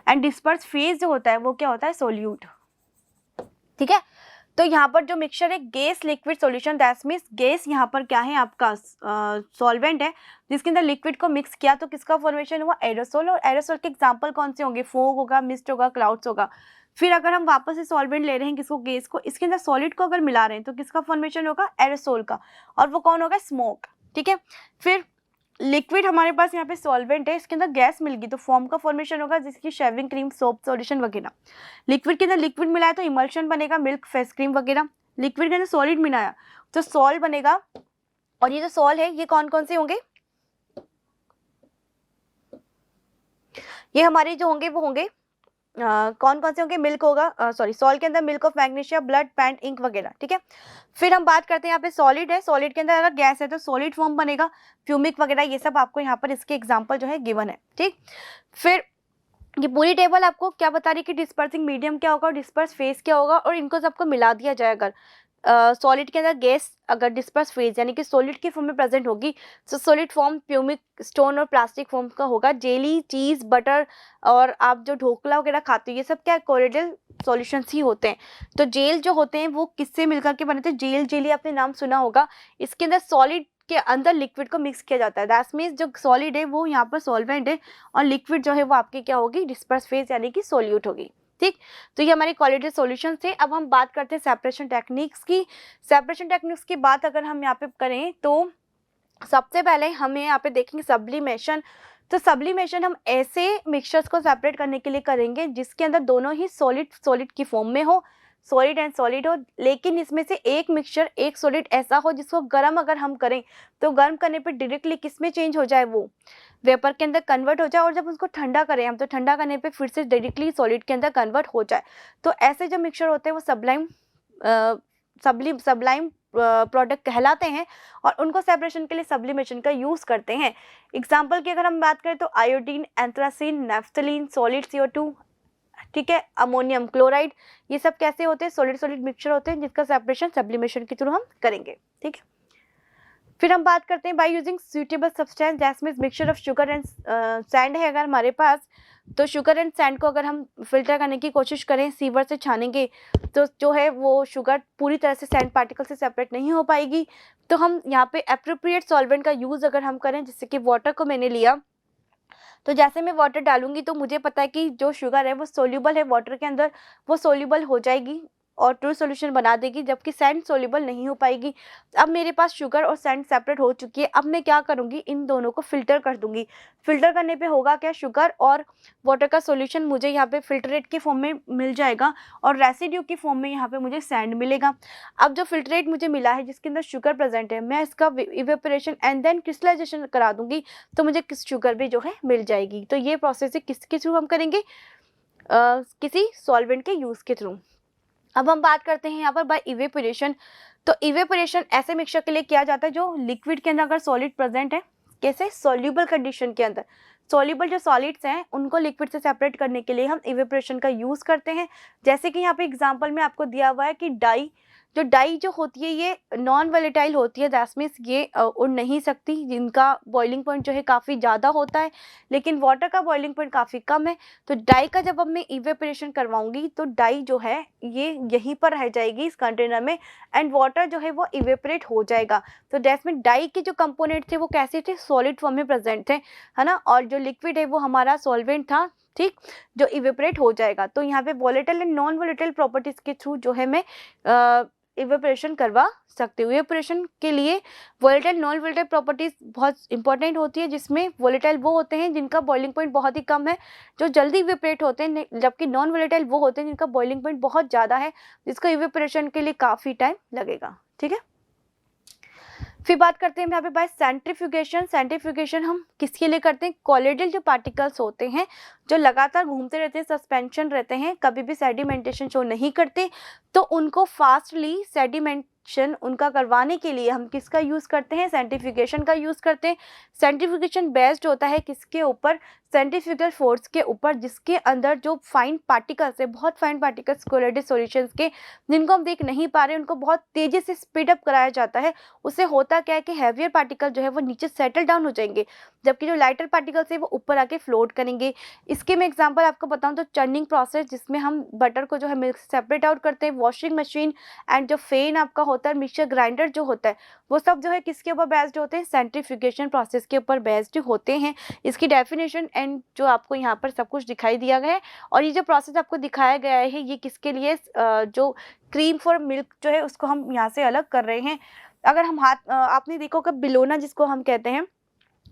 एंड डिस्पर्स फेज जो होता है वो क्या होता है, सॉल्यूट, ठीक है। तो यहाँ पर जो मिक्सचर है gas liquid solution, that means gas यहाँ पर क्या है आपका सॉल्वेंट है, जिसके अंदर लिक्विड को मिक्स किया तो किसका फॉर्मेशन हुआ, एरोसोल। और एरोसोल के एग्जांपल कौन से होंगे, फोग होगा, मिस्ट होगा, क्लाउड्स होगा। फिर अगर हम वापस से सॉल्वेंट ले रहे हैं किसको, गैस को, इसके अंदर सॉलिड को अगर मिला रहे हैं तो किसका फॉर्मेशन होगा, एरोसोल का, और वो कौन होगा, स्मोक, ठीक है। फिर लिक्विड हमारे पास यहाँ पे सॉल्वेंट है, इसके अंदर गैस मिल गई तो फॉर्म का फॉर्मेशन होगा, जिसकी शेविंग क्रीम, सोप सॉल्यूशन वगैरह। लिक्विड के अंदर लिक्विड मिलाया तो इमल्शन बनेगा, मिल्क, फेस क्रीम वगैरह। लिक्विड के अंदर सॉलिड मिलाया तो सॉल बनेगा, और ये जो सॉल है ये कौन कौन से होंगे, ये हमारे जो होंगे वो होंगे कौन कौन से होंगे, मिल्क होगा, सॉरी सॉल्ट के अंदर milk of magnesia, blood, paint, ink वगैरह, ठीक है। फिर हम बात करते हैं यहाँ पे सॉलिड है, सॉलिड के अंदर अगर गैस है तो सॉलिड फॉर्म बनेगा, फ्यूमिक वगैरह, ये सब आपको यहाँ पर इसके एग्जांपल जो है गिवन है, ठीक। फिर ये पूरी टेबल आपको क्या बता रही है कि डिस्पर्सिंग मीडियम क्या होगा, डिस्पर्स फेज क्या होगा, और इनको सबको मिला दिया जाए अगर सॉलिड के अंदर गैस अगर डिस्पर्स फेज यानी कि सॉलिड की फॉर्म में प्रेजेंट होगी तो सॉलिड फॉर्म प्यूमिक, स्टोन और प्लास्टिक फॉर्म का होगा। जेली, चीज, बटर और आप जो ढोकला वगैरह खाते हो ये सब क्या कोलिडल सॉल्यूशंस ही होते हैं। तो जेल जो होते हैं वो किससे मिलकर के बने थे, जेल, जेली आपने नाम सुना होगा। इसके अंदर सॉलिड के अंदर लिक्विड को मिक्स किया जाता है, दैट मींस जो सॉलिड है वो यहाँ पर सॉल्वेंट है और लिक्विड जो है वो आपकी क्या होगी, डिस्पर्स फेज यानी कि सोल्यूट होगी, ठीक। तो ये हमारे कोलिडेड सॉल्यूशन थे। अब हम बात करते हैं सेपरेशन टेक्निक्स की। सेपरेशन टेक्निक्स की बात अगर हम यहाँ पे करें तो सबसे पहले हमें यहाँ पे देखेंगे सब्लिमेशन। तो सब्लिमेशन हम ऐसे मिक्सचर्स को सेपरेट करने के लिए करेंगे जिसके अंदर दोनों ही सॉलिड की फॉर्म में हो, सॉलिड एंड सॉलिड हो, लेकिन इसमें से एक मिक्सचर, एक सॉलिड ऐसा हो जिसको गर्म अगर हम करें तो गर्म करने पे डायरेक्टली किस में चेंज हो जाए, वो वेपर के अंदर कन्वर्ट हो जाए, और जब उसको ठंडा करें हम तो ठंडा करने पे फिर से डायरेक्टली सॉलिड के अंदर कन्वर्ट हो जाए। तो ऐसे जो मिक्सचर होते हैं वो सब्लाइम प्रोडक्ट कहलाते हैं और उनको सेपरेशन के लिए सब्लिमेशन का यूज करते हैं। एग्जाम्पल की अगर हम बात करें तो iodine, anthracene, naphthalene, solid CO2, ठीक है, अमोनियम क्लोराइड, ये सब कैसे होते हैं, सॉलिड सॉलिड मिक्सचर होते हैं जिसका सेपरेशन सब्लिमेशन के थ्रू हम करेंगे, ठीक है। फिर हम बात करते हैं by using suitable substance, that means mixture of sugar and sand है अगर हमारे पास, तो शुगर एंड सैंड को अगर हम फिल्टर करने की कोशिश करें, सीवर से छानेंगे तो जो है वो शुगर पूरी तरह से सैंड पार्टिकल से सेपरेट नहीं हो पाएगी। तो हम यहाँ पे एप्रोप्रिएट सॉल्वेंट का यूज अगर हम करें, जैसे कि वाटर को मैंने लिया तो जैसे मैं वाटर डालूंगी तो मुझे पता है कि जो शुगर है वो सोल्यूबल है वाटर के अंदर, वो सोल्यूबल हो जाएगी और ट्रू सॉल्यूशन बना देगी, जबकि सैंड सोल्यूबल नहीं हो पाएगी। अब मेरे पास शुगर और सैंड सेपरेट हो चुकी है। अब मैं क्या करूँगी, इन दोनों को फिल्टर कर दूंगी। फिल्टर करने पे होगा क्या, शुगर और वाटर का सॉल्यूशन मुझे यहाँ पे फिल्ट्रेट के फॉर्म में मिल जाएगा और रेसिड्यू की फॉर्म में यहाँ पे मुझे सैंड मिलेगा। अब जो फिल्ट्रेट मुझे मिला है जिसके अंदर शुगर प्रेजेंट है, मैं इसका इवेपोरेशन एंड देन क्रिस्टलाइजेशन करा दूंगी तो मुझे शुगर भी जो है मिल जाएगी। तो ये प्रोसेस किसके थ्रू हम करेंगे, किसी सॉल्वेंट के यूज़ के थ्रू। अब हम बात करते हैं यहाँ पर बाय इवेपोरेशन। तो इवेपोरेशन ऐसे मिक्सचर के लिए किया जाता है जो लिक्विड के अंदर अगर सॉलिड प्रेजेंट है, कैसे, सॉल्यूबल कंडीशन के अंदर। सॉल्यूबल जो सॉलिड्स हैं उनको लिक्विड से सेपरेट करने के लिए हम इवेपोरेशन का यूज़ करते हैं। जैसे कि यहाँ पे एग्जांपल में आपको दिया हुआ है कि डाई जो होती है ये नॉन वोलेटाइल होती है, दैट मीन्स ये उड़ नहीं सकती, जिनका बॉइलिंग पॉइंट जो है काफ़ी ज़्यादा होता है, लेकिन वाटर का बॉइलिंग पॉइंट काफ़ी कम है। तो डाई का जब अब मैं इवेपोरेशन करवाऊंगी तो डाई जो है ये यहीं पर रह जाएगी इस कंटेनर में एंड वाटर जो है वो इवेपोरेट हो जाएगा। तो दैट मीन डाई के जो कंपोनेंट थे वो कैसे थे, सॉलिड फॉर्म में प्रेजेंट थे, है ना, और जो लिक्विड है वो हमारा सॉल्वेंट था, ठीक, जो इवेपोरेट हो जाएगा। तो यहाँ पे volatile and non volatile properties के थ्रू जो है मैं इवेपोरेशन करवा सकते हो। इवेपोरेशन के लिए वोलेटाइल नॉन वोलेटाइल प्रॉपर्टीज बहुत इंपॉर्टेंट होती है, जिसमें वोलेटाइल वो होते हैं जिनका बॉइलिंग पॉइंट बहुत ही कम है, जो जल्दी इवेपोरेट होते हैं, जबकि नॉन वोलेटाइल वो होते हैं जिनका बॉइलिंग पॉइंट बहुत ज़्यादा है, जिसको इवेपोरेशन के लिए काफ़ी टाइम लगेगा। ठीक है, फिर बात करते हैं यहाँ पे बाय सेंट्रीफ्यूगेशन। सेंट्रीफ्यूगेशन हम किसके लिए करते हैं, कॉलोइडल जो पार्टिकल्स होते हैं जो लगातार घूमते रहते हैं, सस्पेंशन रहते हैं, कभी भी सेडिमेंटेशन शो नहीं करते, तो उनको फास्टली सेडिमेंटेशन उनका करवाने के लिए हम किसका यूज़ करते हैं, सेंट्रीफ्यूगेशन का यूज़ करते हैं। सेंट्रीफ्यूगेशन बेस्ड होता है किसके ऊपर, सेंट्रीफ्यूगल फोर्स के ऊपर, जिसके अंदर जो फाइन पार्टिकल्स है, बहुत फाइन पार्टिकल्स कोलोइडल सॉल्यूशंस के, जिनको हम देख नहीं पा रहे, उनको बहुत तेज़ी से स्पीड अप कराया जाता है। उससे होता क्या है कि हैवियर पार्टिकल जो है वो नीचे सेटल डाउन हो जाएंगे, जबकि जो लाइटर पार्टिकल्स है वो ऊपर आके फ्लोट करेंगे। इसके मैं एग्जांपल आपको बताऊं तो चर्निंग प्रोसेस, जिसमें हम बटर को जो है मिल्क से सेपरेट आउट करते हैं, वॉशिंग मशीन एंड जो फेन आपका होता है, मिक्सचर ग्राइंडर जो होता है, वो सब जो है किसके ऊपर बेस्ड होते हैं, सेंट्रीफ्यूगेशन प्रोसेस के ऊपर बेस्ड होते हैं। इसकी डेफिनेशन एंड जो आपको यहाँ पर सब कुछ दिखाई दिया गया है, और ये जो प्रोसेस आपको दिखाया गया है ये किसके लिए, जो क्रीम फॉर मिल्क जो है उसको हम यहाँ से अलग कर रहे हैं। अगर हम आपने देखो कि बिलोना जिसको हम कहते हैं,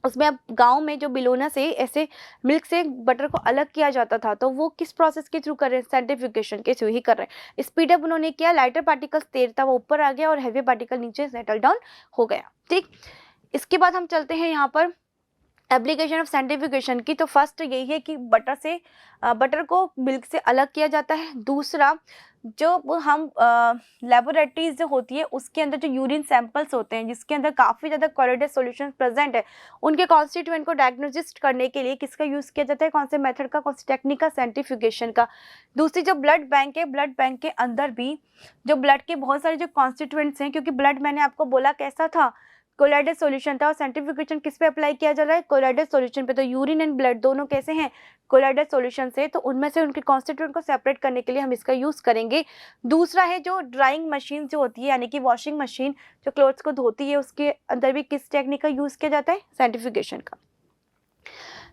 उसमें अब गांव में जो बिलोना से ऐसे मिल्क से बटर को अलग किया जाता था, तो वो किस प्रोसेस के थ्रू कर रहे हैं, सेंट्रीफ्यूगेशन के थ्रू ही कर रहे हैं। स्पीड अप उन्होंने किया, लाइटर पार्टिकल्स तेज था वो ऊपर आ गया और हैवी पार्टिकल नीचे सेटल डाउन हो गया। ठीक, इसके बाद हम चलते हैं यहाँ पर एप्लीकेशन ऑफ सेंट्रीफ्यूगेशन की। तो फर्स्ट यही है कि बटर को मिल्क से अलग किया जाता है। दूसरा, जो हम लेबोरेटरीज जो होती है उसके अंदर जो यूरिन सैंपल्स होते हैं जिसके अंदर काफ़ी ज़्यादा कोलोइडल सॉल्यूशन प्रेजेंट है, उनके कॉन्स्टिट्यूएंट को डायग्नोसिस करने के लिए किसका यूज़ किया जाता है, कौन से मेथड का, कौन सी टेक्निक का, सेंट्रीफ्यूगेशन का। दूसरी जो ब्लड बैंक है, ब्लड बैंक के अंदर भी जो ब्लड के बहुत सारे जो कॉन्स्टिट्यूएंट्स हैं, क्योंकि ब्लड मैंने आपको बोला कैसा था, कोलोइडल सॉल्यूशन था, और सेंट्रीफ्यूगेशन किस पे अप्लाई किया जा रहा है, कोलोइडल सॉल्यूशन पे। तो यूरिन एंड ब्लड दोनों कैसे हैं, कोलोइडल सॉल्यूशन से, तो उनमें से उनके कॉन्स्टिट्यूएंट को सेपरेट करने के लिए हम इसका यूज़ करेंगे। दूसरा है जो ड्राइंग मशीन जो होती है, यानी कि वॉशिंग मशीन जो क्लोथ्स को धोती है, उसके अंदर भी किस टेक्निक का यूज़ किया जाता है, सेंट्रीफ्यूगेशन का।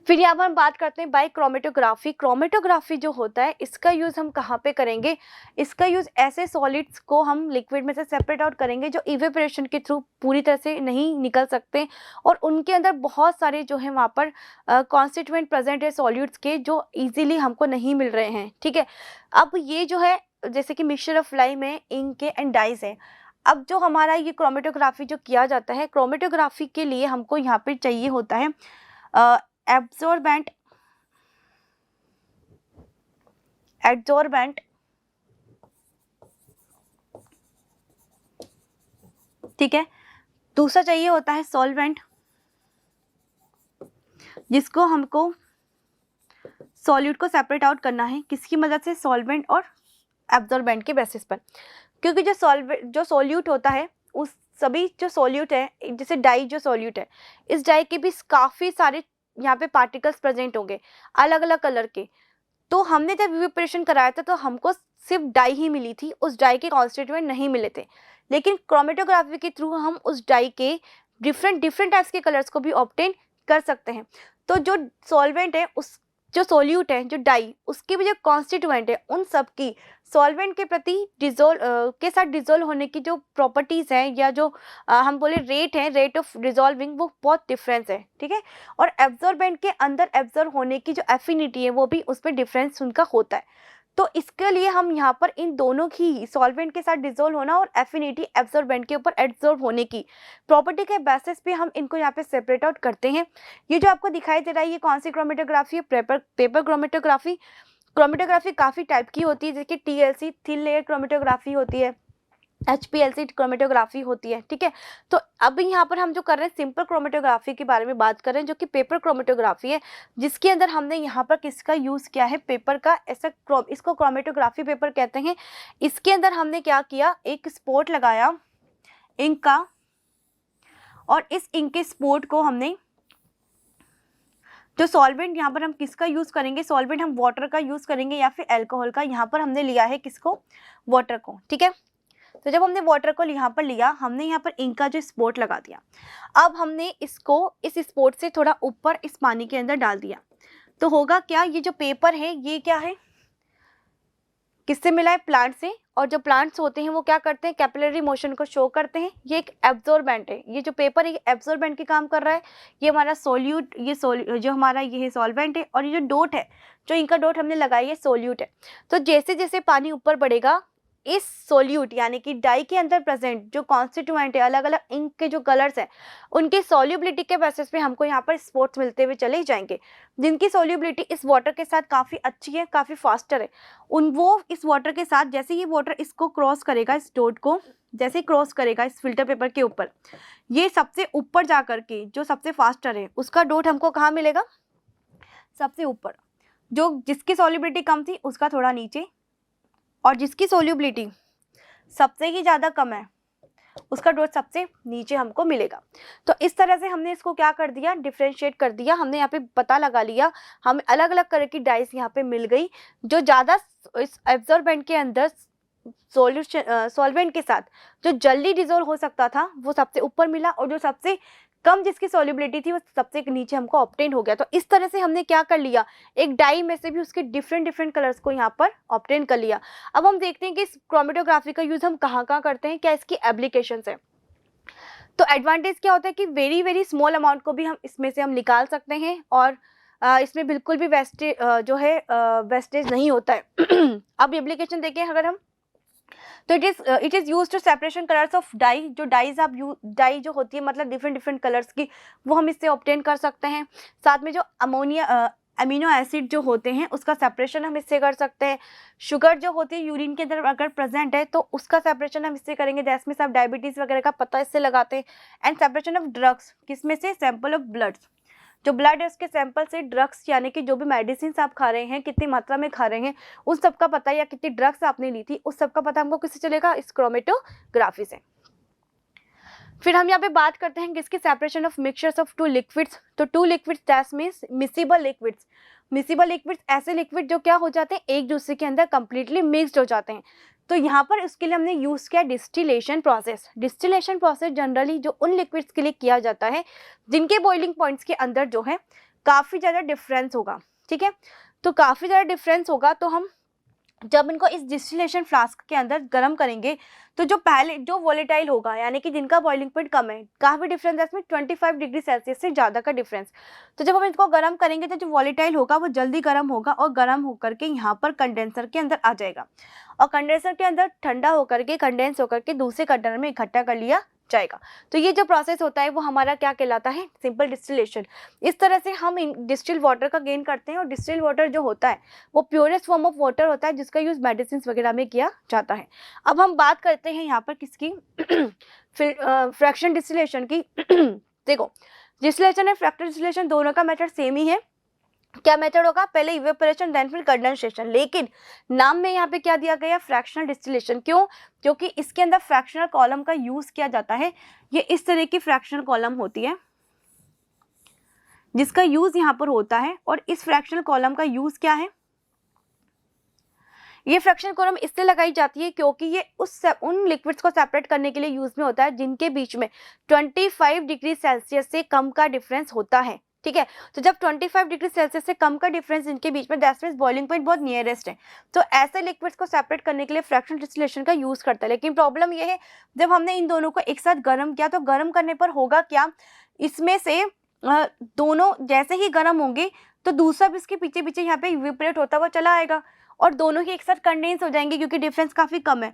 फिर यहाँ पर हम बात करते हैं बाय क्रोमेटोग्राफी। क्रोमेटोग्राफी जो होता है इसका यूज़ हम कहाँ पे करेंगे, इसका यूज़ ऐसे सॉलिड्स को हम लिक्विड में से सेपरेट आउट करेंगे जो इवेपोरेशन के थ्रू पूरी तरह से नहीं निकल सकते, और उनके अंदर बहुत सारे जो है वहाँ पर कॉन्स्टिट्यूएंट प्रेजेंट है सॉल्यूट्स के, जो ईजिली हमको नहीं मिल रहे हैं। ठीक है, अब ये जो है जैसे कि मिक्सचर ऑफ लाइम है, इंक है एंड डाइज है। अब जो हमारा ये क्रोमेटोग्राफी जो किया जाता है, क्रोमेटोग्राफी के लिए हमको यहाँ पे चाहिए होता है एब्जॉर्बेंट, ठीक है। दूसरा चाहिए होता है सॉल्वेंट, जिसको हमको सॉल्यूट को सेपरेट आउट करना है, किसकी मदद से, सॉल्वेंट और एब्जॉर्बेंट के बेसिस पर। क्योंकि जो सॉल्यूट होता है, उस सभी जो सॉल्यूट है, जैसे डाई जो सॉल्यूट है, इस डाई के भी काफ़ी सारे यहाँ पे पार्टिकल्स प्रेजेंट होंगे अलग अलग कलर के। तो हमने जब इवेपोरेशन कराया था तो हमको सिर्फ डाई ही मिली थी, उस डाई के कॉन्स्टिट्यूएंट नहीं मिले थे, लेकिन क्रोमेटोग्राफी के थ्रू हम उस डाई के डिफरेंट टाइप्स के कलर्स को भी ऑब्टेन कर सकते हैं। तो जो सॉल्वेंट है उस जो सोल्यूट है, जो डाई, उसके भी जो कॉन्स्टिट्यूएंट है, उन सब की सॉल्वेंट के प्रति डिजोल्व के साथ डिजोल्व होने की जो प्रॉपर्टीज हैं या जो हम बोले रेट है, रेट ऑफ डिजोल्विंग, वो बहुत डिफरेंस है, ठीक है। और एब्जॉर्बेंट के अंदर एब्जॉर्ब होने की जो एफिनिटी है वो भी उस पर डिफरेंस उनका होता है। तो इसके लिए हम यहाँ पर इन दोनों की सॉल्वेंट के साथ डिजोल्व होना और एफिनिटी एब्जॉर्बेंट के ऊपर एब्जॉर्ब होने की प्रॉपर्टी के बेसिस पे हम इनको यहाँ पे सेपरेट आउट करते हैं। ये जो आपको दिखाई दे रहा है ये कौन सी क्रोमेटोग्राफी है? Paper chromatography. क्रोमेटोग्राफी काफ़ी टाइप की होती है, जैसे TLC थिन लेयर क्रोमेटोग्राफी होती है, HPLC क्रोमेटोग्राफी होती है, ठीक है। तो अब यहाँ पर हम जो कर रहे हैं सिंपल क्रोमेटोग्राफी के बारे में बात कर रहे हैं, जो कि पेपर क्रोमेटोग्राफी है, जिसके अंदर हमने यहाँ पर किसका यूज़ किया है? पेपर का। ऐसा इसको क्रोमेटोग्राफी पेपर कहते हैं। इसके अंदर हमने क्या किया, एक स्पॉट लगाया इंक का, और इस इंक के स्पॉट को हमने जो सॉल्वेंट यहाँ पर हम किसका यूज़ करेंगे? सॉल्वेंट हम वाटर का यूज़ करेंगे या फिर अल्कोहल का। यहाँ पर हमने लिया है किसको? वाटर को, ठीक है। तो जब हमने वाटर को यहाँ पर लिया, हमने यहाँ पर इंक का जो स्पॉट लगा दिया। अब हमने इसको इस स्पॉट से थोड़ा ऊपर इस पानी के अंदर डाल दिया, तो होगा क्या? ये जो पेपर है ये क्या है? किससे मिला है? प्लांट से। और जो प्लांट्स होते हैं वो क्या करते हैं? कैपिलरी मोशन को शो करते हैं। ये एक एब्जॉर्बेंट है, ये जो पेपर है एब्जॉर्बेंट के काम कर रहा है। ये हमारा सोल्यूट, जो हमारा ये है सॉल्वेंट है, और ये जो डॉट है, जो इनका डॉट हमने लगाई है, सोल्यूट है। तो जैसे जैसे पानी ऊपर बढ़ेगा, इस सोल्यूट यानी कि डाई के अंदर प्रेजेंट जो कॉन्स्टिट्यूएंट है, अलग अलग इंक के जो कलर्स हैं, उनकी सॉल्युबिलिटी के बेसिस पे हमको यहाँ पर स्पॉट्स मिलते हुए चले जाएंगे, जिनकी सॉल्युबिलिटी इस वाटर के साथ काफ़ी अच्छी है, काफ़ी फास्टर है। वो इस वाटर के साथ जैसे ये वाटर इसको क्रॉस करेगा, इस डॉट को जैसे क्रॉस करेगा इस फिल्टर पेपर के ऊपर, ये सबसे ऊपर जा करके जो सबसे फास्टर है उसका डॉट हमको कहाँ मिलेगा? सबसे ऊपर। जो जिसकी सॉल्युबिलिटी कम थी उसका थोड़ा नीचे, और जिसकी सोल्यूबिलिटी सबसे ही ज़्यादा कम है उसका डॉट सबसे नीचे हमको मिलेगा। तो इस तरह से हमने इसको क्या कर दिया? डिफ्रेंशिएट कर दिया। हमने यहाँ पे पता लगा लिया, हमें अलग अलग तरह की डाइस यहाँ पे मिल गई। जो ज़्यादा इस एब्जॉर्बेंट के अंदर सॉल्वेंट के साथ जो जल्दी डिजोल्व हो सकता था वो सबसे ऊपर मिला, और जो सबसे कम जिसकी सॉल्युबिलिटी थी वो सबसे नीचे हमको ऑब्टेन हो गया। तो इस तरह से हमने क्या कर लिया? एक डाई में से भी उसके डिफरेंट डिफरेंट कलर्स को यहाँ पर ऑब्टेन कर लिया। अब हम देखते हैं कि इस क्रोमेटोग्राफी का यूज हम कहाँ कहाँ करते हैं, क्या इसकी एप्लीकेशंस है। तो एडवांटेज क्या होता है कि वेरी वेरी स्मॉल अमाउंट को भी हम इसमें से हम निकाल सकते हैं, और इसमें बिल्कुल भी वेस्टेज नहीं होता है। अब एप्लीकेशन देखें अगर हम, तो it is use to separation colours of dye. जो डाइज आप डाई जो होती है मतलब डिफरेंट डिफरेंट कलर्स की, वो हम इससे ऑब्टेन कर सकते हैं। साथ में जो अमीनो एसिड जो होते हैं उसका सेपरेशन हम इससे कर सकते हैं। शुगर जो होती है यूरिन के अंदर अगर प्रेजेंट है तो उसका सेपरेशन हम इससे करेंगे, जैसे में सब डायबिटीज़ वगैरह का पता इससे लगाते हैं। एंड सेपरेशन ऑफ ड्रग्स, किसमें से? Sample of blood. जो ब्लड है उसके सैंपल से ड्रग्स यानी कि जो भी मेडिसिन आप खा रहे हैं, कितनी मात्रा में खा रहे हैं, उस सब का पता, या कितनी ड्रग्स आपने ली थी उस सब का पता हमको किससे चलेगा? इस क्रोमेटोग्राफी से। फिर हम यहाँ पे बात करते हैं किसकी? Separation of mixtures of two liquids. तो two liquids that means miscible liquids. Miscible liquids ऐसे लिक्विड जो क्या हो जाते हैं? एक दूसरे के अंदर कंप्लीटली मिक्स्ड हो जाते हैं। तो यहाँ पर उसके लिए हमने यूज़ किया distillation process. Distillation process generally जो उन लिक्विड्स के लिए किया जाता है जिनके बॉइलिंग पॉइंट्स के अंदर जो है काफ़ी ज़्यादा डिफरेंस होगा, ठीक है। तो काफ़ी ज़्यादा डिफरेंस होगा, तो हम जब इनको इस डिस्टिलेशन फ्लास्क के अंदर गर्म करेंगे तो जो पहले जो वॉलेटाइल होगा यानी कि जिनका बॉइलिंग पॉइंट कम है, काफ़ी डिफरेंस है इसमें 25 डिग्री सेल्सियस से ज़्यादा का डिफरेंस। तो जब हम इसको गर्म करेंगे तो जो वॉलेटाइल होगा वो जल्दी गर्म होगा, और गर्म होकर के यहाँ पर कंडेंसर के अंदर आ जाएगा, और कंडेंसर के अंदर ठंडा होकर के कंडेंस होकर के दूसरे कंटेनर में इकट्ठा कर लिया जाएगा। तो ये जो प्रोसेस होता है वो हमारा क्या कहलाता है? Simple distillation. इस तरह से हम डिस्टिल वाटर का गेन करते हैं, और डिस्टिल वाटर जो होता है वो प्योरेस्ट फॉर्म ऑफ वाटर होता है जिसका यूज़ मेडिसिन वगैरह में किया जाता है। अब हम बात करते हैं यहाँ पर किसकी? फ्रैक्शन डिस्टिलेशन की। देखो, डिस्टिलेशन और फ्रैक्शन डिस्टिलेशन दोनों का मेथड सेम ही है। क्या मेथड होगा? पहले इवेपोरेशन देन फिर कंडेंसेशन, लेकिन नाम में यहाँ पे क्या दिया गया? Fractional distillation. क्यों? क्योंकि इसके अंदर फ्रैक्शनल कॉलम का यूज किया जाता है। ये इस तरह की फ्रैक्शनल कॉलम होती है जिसका यूज यहाँ पर होता है, और इस फ्रैक्शनल कॉलम का यूज क्या है? ये फ्रैक्शनल कॉलम इससे लगाई जाती है क्योंकि ये उन लिक्विड्स को सेपरेट करने के लिए यूज में होता है जिनके बीच में 25 डिग्री सेल्सियस से कम का डिफरेंस होता है, ठीक है। तो जब 25 डिग्री सेल्सियस से कम का डिफरेंस इनके बीच में, दैट मींस बॉइलिंग पॉइंट बहुत नियरेस्ट है। तो ऐसे लिक्विड्स को सेपरेट करने के लिए फ्रैक्शनल डिस्टिलेशन का यूज़ करता है। लेकिन प्रॉब्लम ये है, जब हमने इन दोनों को एक साथ गर्म किया तो गर्म करने पर होगा क्या, इसमें से दोनों जैसे ही गर्म होंगे तो दूसरा भी इसके पीछे पीछे यहाँ पे इवेपोरेट होता हुआ चला आएगा और दोनों ही एक साथ कंडेंस हो जाएंगे क्योंकि डिफरेंस काफ़ी कम है।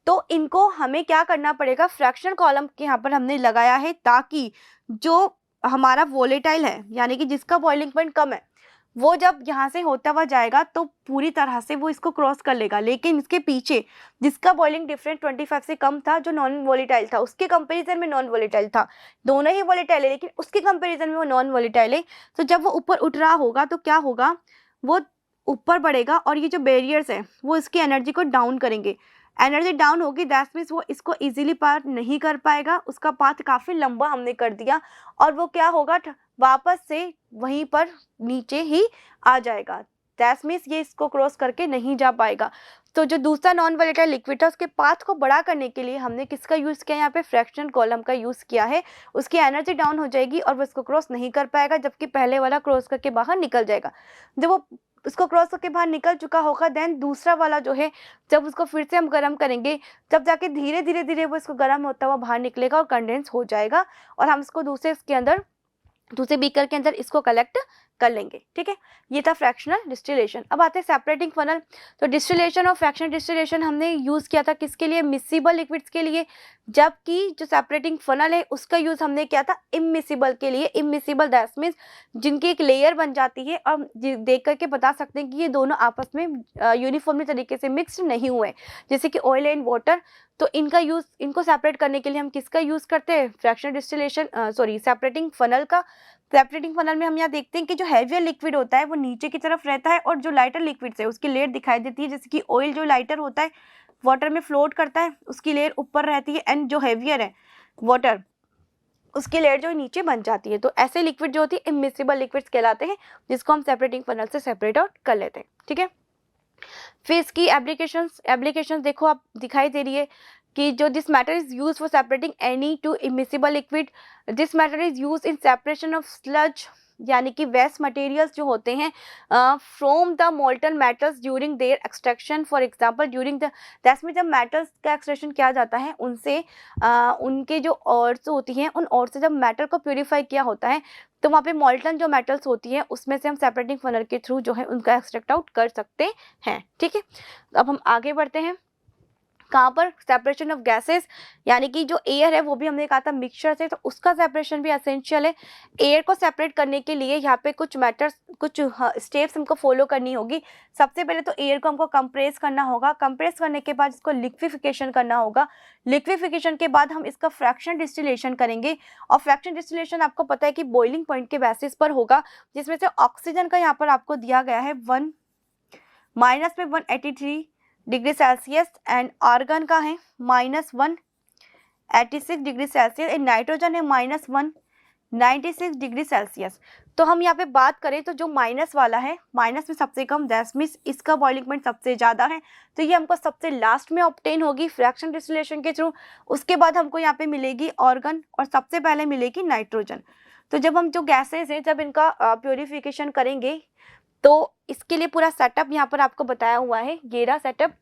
तो इनको हमें क्या करना पड़ेगा, फ्रैक्शनल कॉलम के यहाँ पर हमने लगाया है ताकि जो हमारा वोलेटाइल है यानी कि जिसका बॉइलिंग पॉइंट कम है, वो जब यहाँ से होता हुआ जाएगा तो पूरी तरह से वो इसको क्रॉस कर लेगा। लेकिन इसके पीछे जिसका बॉइलिंग डिफरेंस 25 से कम था, जो नॉन वोलेटाइल था, उसके कंपैरिजन में नॉन वोलेटाइल था, दोनों ही वोलेटाइल है लेकिन उसके कंपैरिजन में वो नॉन वोलेटाइल है। तो जब वो ऊपर उठ रहा होगा तो क्या होगा, वो ऊपर बढ़ेगा और ये जो बैरियर्स है वो इसकी एनर्जी को डाउन करेंगे। एनर्जी डाउन होगी, दैट मीन्स वो इसको इजीली पार नहीं कर पाएगा, उसका पाथ काफ़ी लंबा हमने कर दिया और वो क्या होगा, वापस से वहीं पर नीचे ही आ जाएगा। दैट मीन्स ये इसको क्रॉस करके नहीं जा पाएगा। तो जो दूसरा नॉन वोलेटाइल लिक्विड था उसके पाथ को बड़ा करने के लिए हमने किसका यूज़ किया, यहाँ पे फ्रैक्शनल कॉलम का यूज़ किया है। उसकी एनर्जी डाउन हो जाएगी और वो इसको क्रॉस नहीं कर पाएगा, जबकि पहले वाला क्रॉस करके बाहर निकल जाएगा। जब वो उसको क्रॉस करके बाहर निकल चुका होगा, देन दूसरा वाला जो है जब उसको फिर से हम गर्म करेंगे तब जाके धीरे धीरे धीरे वो इसको गर्म होता हुआ बाहर निकलेगा और कंडेंस हो जाएगा और हम इसको दूसरे बीकर के अंदर इसको कलेक्ट कर लेंगे। ठीक है, ये था फ्रैक्शनल डिस्टिलेशन। अब आते हैं सेपरेटिंग फनल। तो डिस्टिलेशन और फ्रैक्शनल डिस्टिलेशन हमने यूज़ किया था किसके लिए, मिसिबल लिक्विड्स के लिए, जबकि जो सेपरेटिंग फनल है उसका यूज़ हमने किया था इमिसिबल के लिए। इमिसिबल दैट मीन्स जिनकी एक लेयर बन जाती है और देख करके बता सकते हैं कि ये दोनों आपस में यूनिफॉर्मली तरीके से मिक्सड नहीं हुए, जैसे कि ऑयल एंड वाटर। तो इनको सेपरेट करने के लिए हम किसका यूज़ करते हैं, फ्रैक्शनल डिस्टिलेशन सेपरेटिंग फनल का। सेपरेटिंग फनल में हम यहाँ देखते हैं कि जो हैवियर लिक्विड होता है वो नीचे की तरफ रहता है और जो लाइटर लिक्विड है उसकी लेयर दिखाई देती है, जैसे कि ऑयल जो लाइटर होता है वाटर में फ्लोट करता है उसकी लेयर ऊपर रहती है, एंड जो हैवियर है वाटर उसकी लेयर जो नीचे बन जाती है। तो ऐसे लिक्विड जो होती है इमिसिबल लिक्विड्स कहलाते हैं, जिसको हम सेपरेटिंग फनल से सेपरेट आउट कर लेते हैं। ठीक है, फिर इसकी एप्लीकेशंस देखो आप दिखाई दे रही है कि जो this matter is use for separating any two immiscible liquid, this matter is use in separation of sludge यानी कि वेस्ट मटेरियल्स जो होते हैं from the molten metals during their extraction. For example during the that's में जब metals का extraction किया जाता है उनसे उनके जो ऑर्स होती हैं उन ऑर्स से जब मेटल को प्योरीफाई किया होता है तो वहाँ पे मोल्टन जो मेटल्स होती हैं उसमें से हम सेपरेटिंग फनल के थ्रू जो है उनका एक्सट्रैक्ट आउट कर सकते हैं। ठीक है, अब हम आगे बढ़ते हैं कहाँ पर, सेपरेशन ऑफ गैसेस, यानी कि जो एयर है वो भी हमने कहा था मिक्सचर से, तो उसका सेपरेशन भी एसेंशियल है। एयर को सेपरेट करने के लिए यहाँ पे कुछ स्टेप्स हमको फॉलो करनी होगी। सबसे पहले तो एयर को हमको कंप्रेस करना होगा, कंप्रेस करने के बाद इसको लिक्विफिकेशन करना होगा, लिक्विफिकेशन के बाद हम इसका फ्रैक्शन डिस्टिलेशन करेंगे। और फ्रैक्शन डिस्टिलेशन आपको पता है कि बॉइलिंग पॉइंट के बेसिस पर होगा, जिसमें से ऑक्सीजन का यहाँ पर आपको दिया गया है -183 डिग्री सेल्सियस एंड आर्गन का है -186 डिग्री सेल्सियस एंड नाइट्रोजन है -196 डिग्री सेल्सियस। तो हम यहाँ पे बात करें तो जो माइनस वाला है, माइनस में सबसे कम, दैट मीन्स इसका बॉइलिंग पॉइंट सबसे ज़्यादा है, तो ये हमको सबसे लास्ट में ऑब्टेन होगी फ्रैक्शन डिस्टिलेशन के थ्रू। उसके बाद हमको यहाँ पे मिलेगी ऑर्गन और सबसे पहले मिलेगी नाइट्रोजन। तो जब हम जो गैसेज हैं जब इनका प्योरीफिकेशन करेंगे तो इसके लिए पूरा सेटअप यहाँ पर आपको बताया हुआ है, ये रहा सेटअप,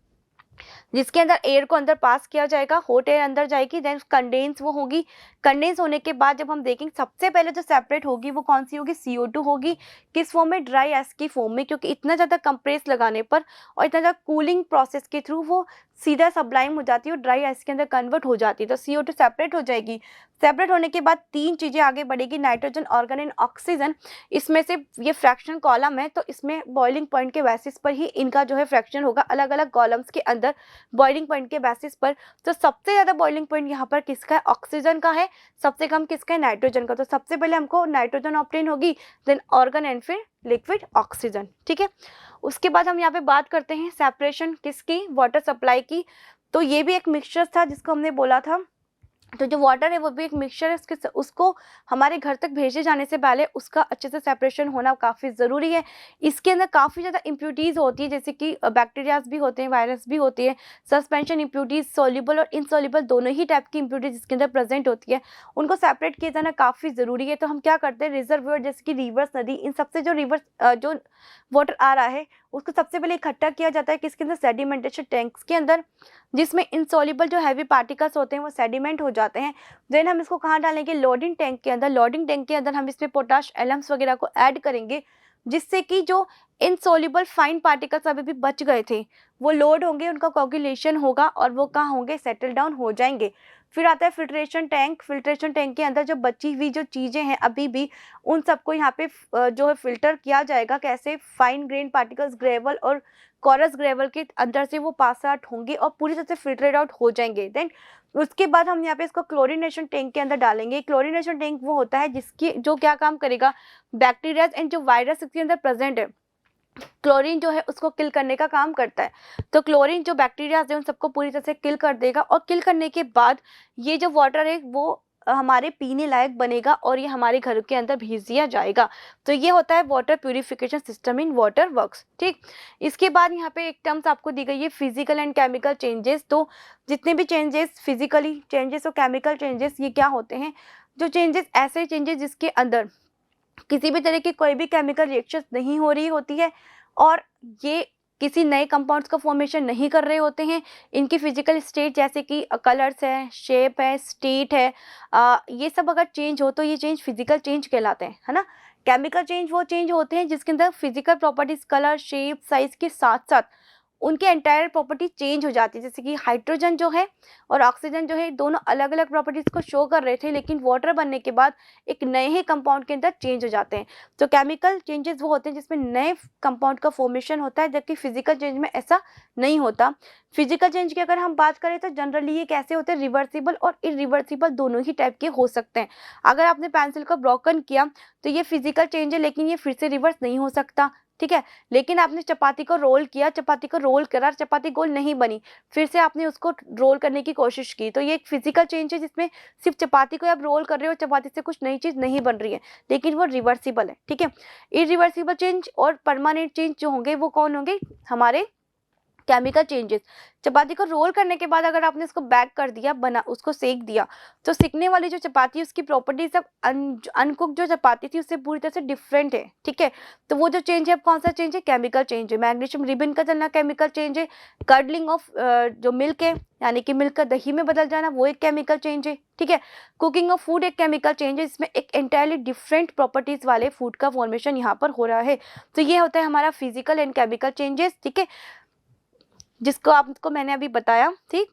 जिसके अंदर एयर को अंदर पास किया जाएगा, हॉट एयर अंदर जाएगी, देन कंडेंस वो होगी। कंडेंस होने के बाद जब हम देखेंगे सबसे पहले जो सेपरेट होगी वो कौन सी होगी, CO2 होगी। किस फॉर्म में, ड्राई एस की फॉर्म में, क्योंकि इतना ज़्यादा कंप्रेस लगाने पर और इतना ज़्यादा कूलिंग प्रोसेस के थ्रू वो सीधा सब्लाइम हो जाती है और ड्राई आइस के अंदर कन्वर्ट हो जाती है। तो CO2 सेपरेट हो जाएगी। सेपरेट होने के बाद तीन चीज़ें आगे बढ़ेगी, नाइट्रोजन, ऑर्गन एंड ऑक्सीजन। इसमें से ये फ्रैक्शन कॉलम है तो इसमें बॉइलिंग पॉइंट के बेसिस पर ही इनका जो है फ्रैक्शन होगा, अलग अलग कॉलम्स के अंदर बॉइलिंग पॉइंट के बेसिस पर। तो सबसे ज़्यादा बॉइलिंग पॉइंट यहाँ पर किसका है, ऑक्सीजन का है, सबसे कम किसका है, नाइट्रोजन का। तो सबसे पहले हमको नाइट्रोजन ऑब्टेन होगी, देन ऑर्गन एंड फिर लिक्विड ऑक्सीजन। ठीक है, उसके बाद हम यहाँ पे बात करते हैं सेपरेशन किसकी, वाटर सप्लाई की। तो ये भी एक मिक्सचर था जिसको हमने बोला था तो जो वाटर है वो भी एक मिक्सचर है, उसको हमारे घर तक भेजे जाने से पहले उसका अच्छे से सेपरेशन होना काफ़ी ज़रूरी है। इसके अंदर काफ़ी ज़्यादा इम्प्यूरिटीज़ होती है, जैसे कि बैक्टीरियाज भी होते हैं, वायरस भी होती है, सस्पेंशन इम्प्यूरिटीज़, सॉल्युबल और इनसॉल्युबल दोनों ही टाइप की इम्प्यूरिटीज़ इसके अंदर प्रेजेंट होती है। उनको सेपरेट किया जाना काफ़ी ज़रूरी है। तो हम क्या करते हैं, रिजर्वोयर जैसे कि रिवर्स, नदी, इन सबसे जो जो वाटर आ रहा है उसको सबसे पहले इकट्ठा किया जाता है किसके अंदर, सेडिमेंटेशन टैंक्स के अंदर, जिसमें इनसॉल्युबल जो हैवी पार्टिकल्स होते हैं वो सेडिमेंट हो जाते हैं। देन हम इसको कहाँ डालेंगे, लोडिंग टैंक के अंदर। लोडिंग टैंक के अंदर हम इसमें पोटाश एलम्स वगैरह को ऐड करेंगे, जिससे कि जो इनसॉल्युबल फाइन पार्टिकल्स अभी भी बच गए थे वो लोड होंगे, उनका कोगुलेशन होगा और वो कहाँ होंगे, सेटल डाउन हो जाएंगे। फिर आता है फिल्ट्रेशन टैंक। फिल्ट्रेशन टैंक के अंदर जो बची हुई जो चीज़ें हैं अभी भी, उन सबको यहाँ पे जो है फिल्टर किया जाएगा। कैसे, फाइन ग्रेन पार्टिकल्स ग्रेवल और कॉरस ग्रेवल के अंदर से वो पास आउट होंगे और पूरी तरह से फिल्टरेट आउट हो जाएंगे। देन उसके बाद हम यहाँ पे इसको क्लोरीनेशन टैंक के अंदर डालेंगे। क्लोरीनेशन टैंक वो होता है जिसकी जो क्या काम करेगा, बैक्टीरिया एंड जो वायरस इसके अंदर प्रेजेंट है, क्लोरीन जो है उसको किल करने का काम करता है। तो क्लोरीन जो बैक्टीरिया है उन सबको पूरी तरह से किल कर देगा, और किल करने के बाद ये जो वाटर है वो हमारे पीने लायक बनेगा और ये हमारे घरों के अंदर भेज दिया जाएगा। तो ये होता है water purification system in water works. ठीक, इसके बाद यहाँ पे एक टर्म्स आपको दी गई है, फिजिकल एंड केमिकल चेंजेस। तो जितने भी चेंजेस, फिजिकली चेंजेस और केमिकल चेंजेस, ये क्या होते हैं, जो चेंजेस ऐसे चेंजेस जिसके अंदर किसी भी तरह की कोई भी केमिकल रिएक्शन नहीं हो रही होती है और ये किसी नए कंपाउंड्स का फॉर्मेशन नहीं कर रहे होते हैं। इनकी फिजिकल स्टेट जैसे कि कलर्स है, शेप है, स्टेट है, ये सब अगर चेंज हो तो ये चेंज फिजिकल चेंज कहलाते हैं, है ना। केमिकल चेंज वो चेंज होते हैं जिसके अंदर physical properties, colour, shape, size के साथ साथ उनके एंटायर प्रॉपर्टी चेंज हो जाती है। जैसे कि हाइड्रोजन जो है और ऑक्सीजन जो है दोनों अलग अलग प्रॉपर्टीज को शो कर रहे थे, लेकिन वाटर बनने के बाद एक नए ही कंपाउंड के अंदर चेंज हो जाते हैं। तो केमिकल चेंजेस वो होते हैं जिसमें नए कंपाउंड का फॉर्मेशन होता है, जबकि फिजिकल चेंज में ऐसा नहीं होता। फिजिकल चेंज की अगर हम बात करें तो जनरली ये कैसे होते हैं, रिवर्सिबल और इरिवर्सिबल दोनों ही टाइप के हो सकते हैं। अगर आपने पेंसिल को ब्रोकन किया तो ये फिजिकल चेंज है, लेकिन ये फिर से रिवर्स नहीं हो सकता, ठीक है। लेकिन आपने चपाती को रोल किया, चपाती को रोल करा, चपाती गोल नहीं बनी, फिर से आपने उसको रोल करने की कोशिश की, तो ये एक फिजिकल चेंज है जिसमें सिर्फ चपाती को आप रोल कर रहे हो, चपाती से कुछ नई चीज नहीं बन रही है, लेकिन वो रिवर्सिबल है, ठीक है। इरिवर्सिबल चेंज और परमानेंट चेंज जो होंगे वो कौन होंगे, हमारे केमिकल चेंजेस। चपाती को रोल करने के बाद अगर आपने इसको बैक कर दिया, बना उसको सेक दिया, तो सेकने वाली जो चपाती है उसकी प्रॉपर्टी सब अनकुक जो चपाती थी उससे पूरी तरह से डिफरेंट है, ठीक है। तो वो जो चेंज है अब कौन सा चेंज है, केमिकल चेंज है। मैग्नीशियम रिबन का चलना केमिकल चेंज है। कर्डलिंग ऑफ जो मिल्क है, यानी कि मिल्क का दही में बदल जाना, वो एक केमिकल चेंज है, ठीक है। कुकिंग ऑफ फूड एक केमिकल चेंज है, इसमें एक एंटायरली डिफरेंट प्रॉपर्टीज वाले फूड का फॉर्मेशन यहाँ पर हो रहा है। तो ये होता है हमारा फिजिकल एंड केमिकल चेंजेस, ठीक है, जिसको आपको मैंने अभी बताया, ठीक।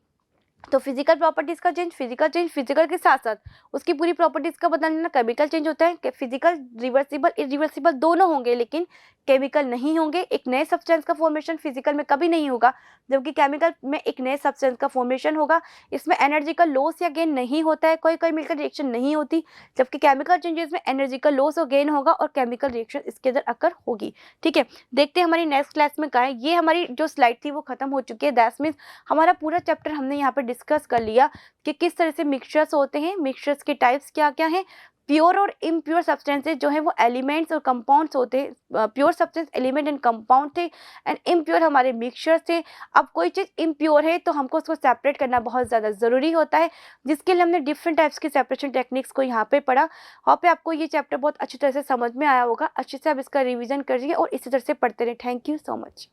तो फिजिकल प्रॉपर्टीज का चेंज, फिजिकल के साथ साथ उसकी पूरी प्रॉपर्टीज का बदलना केमिकल चेंज होता है। फिजिकल रिवर्सिबल इरिवर्सिबल दोनों होंगे, लेकिन केमिकल नहीं होंगे। एक नए सब्सटेंस का फॉर्मेशन फिजिकल में कभी नहीं होगा, जबकि केमिकल में एक नए सब्सटेंस का फॉर्मेशन होगा। इसमें एनर्जी का लॉस या गेन नहीं होता है, कोई कोई मिलकर रिएक्शन नहीं होती, जबकि केमिकल चेंजेस में एनर्जी का लॉस और गेन होगा और केमिकल रिएक्शन इसके अंदर अकर होगी, ठीक है। देखते हैं हमारी नेक्स्ट क्लास में क्या है। ये हमारी जो स्लाइड थी वो खत्म हो चुकी है। दैट्स मीन्स हमारा पूरा चैप्टर हमने यहाँ पर डिस्कस कर लिया कि किस तरह से मिक्सचर्स होते हैं, मिक्सचर्स के टाइप्स क्या क्या हैं, प्योर और इम्प्योर सब्सटेंसेस जो है वो एलिमेंट्स और कंपाउंड्स होते हैं। Pure substance element and compound थे, एंड इम्प्योर हमारे मिक्सचर्स थे। अब कोई चीज़ इम्प्योर है तो हमको उसको सेपरेट करना बहुत ज़्यादा ज़रूरी होता है, जिसके लिए हमने डिफरेंट टाइप्स की सेपरेशन टेक्निक्स को यहाँ पे पढ़ा। और पे आपको ये चैप्टर बहुत अच्छी तरह से समझ में आया होगा। अच्छे से आप इसका रिविजन करिए और इसी तरह से पढ़ते रहे। Thank you so much.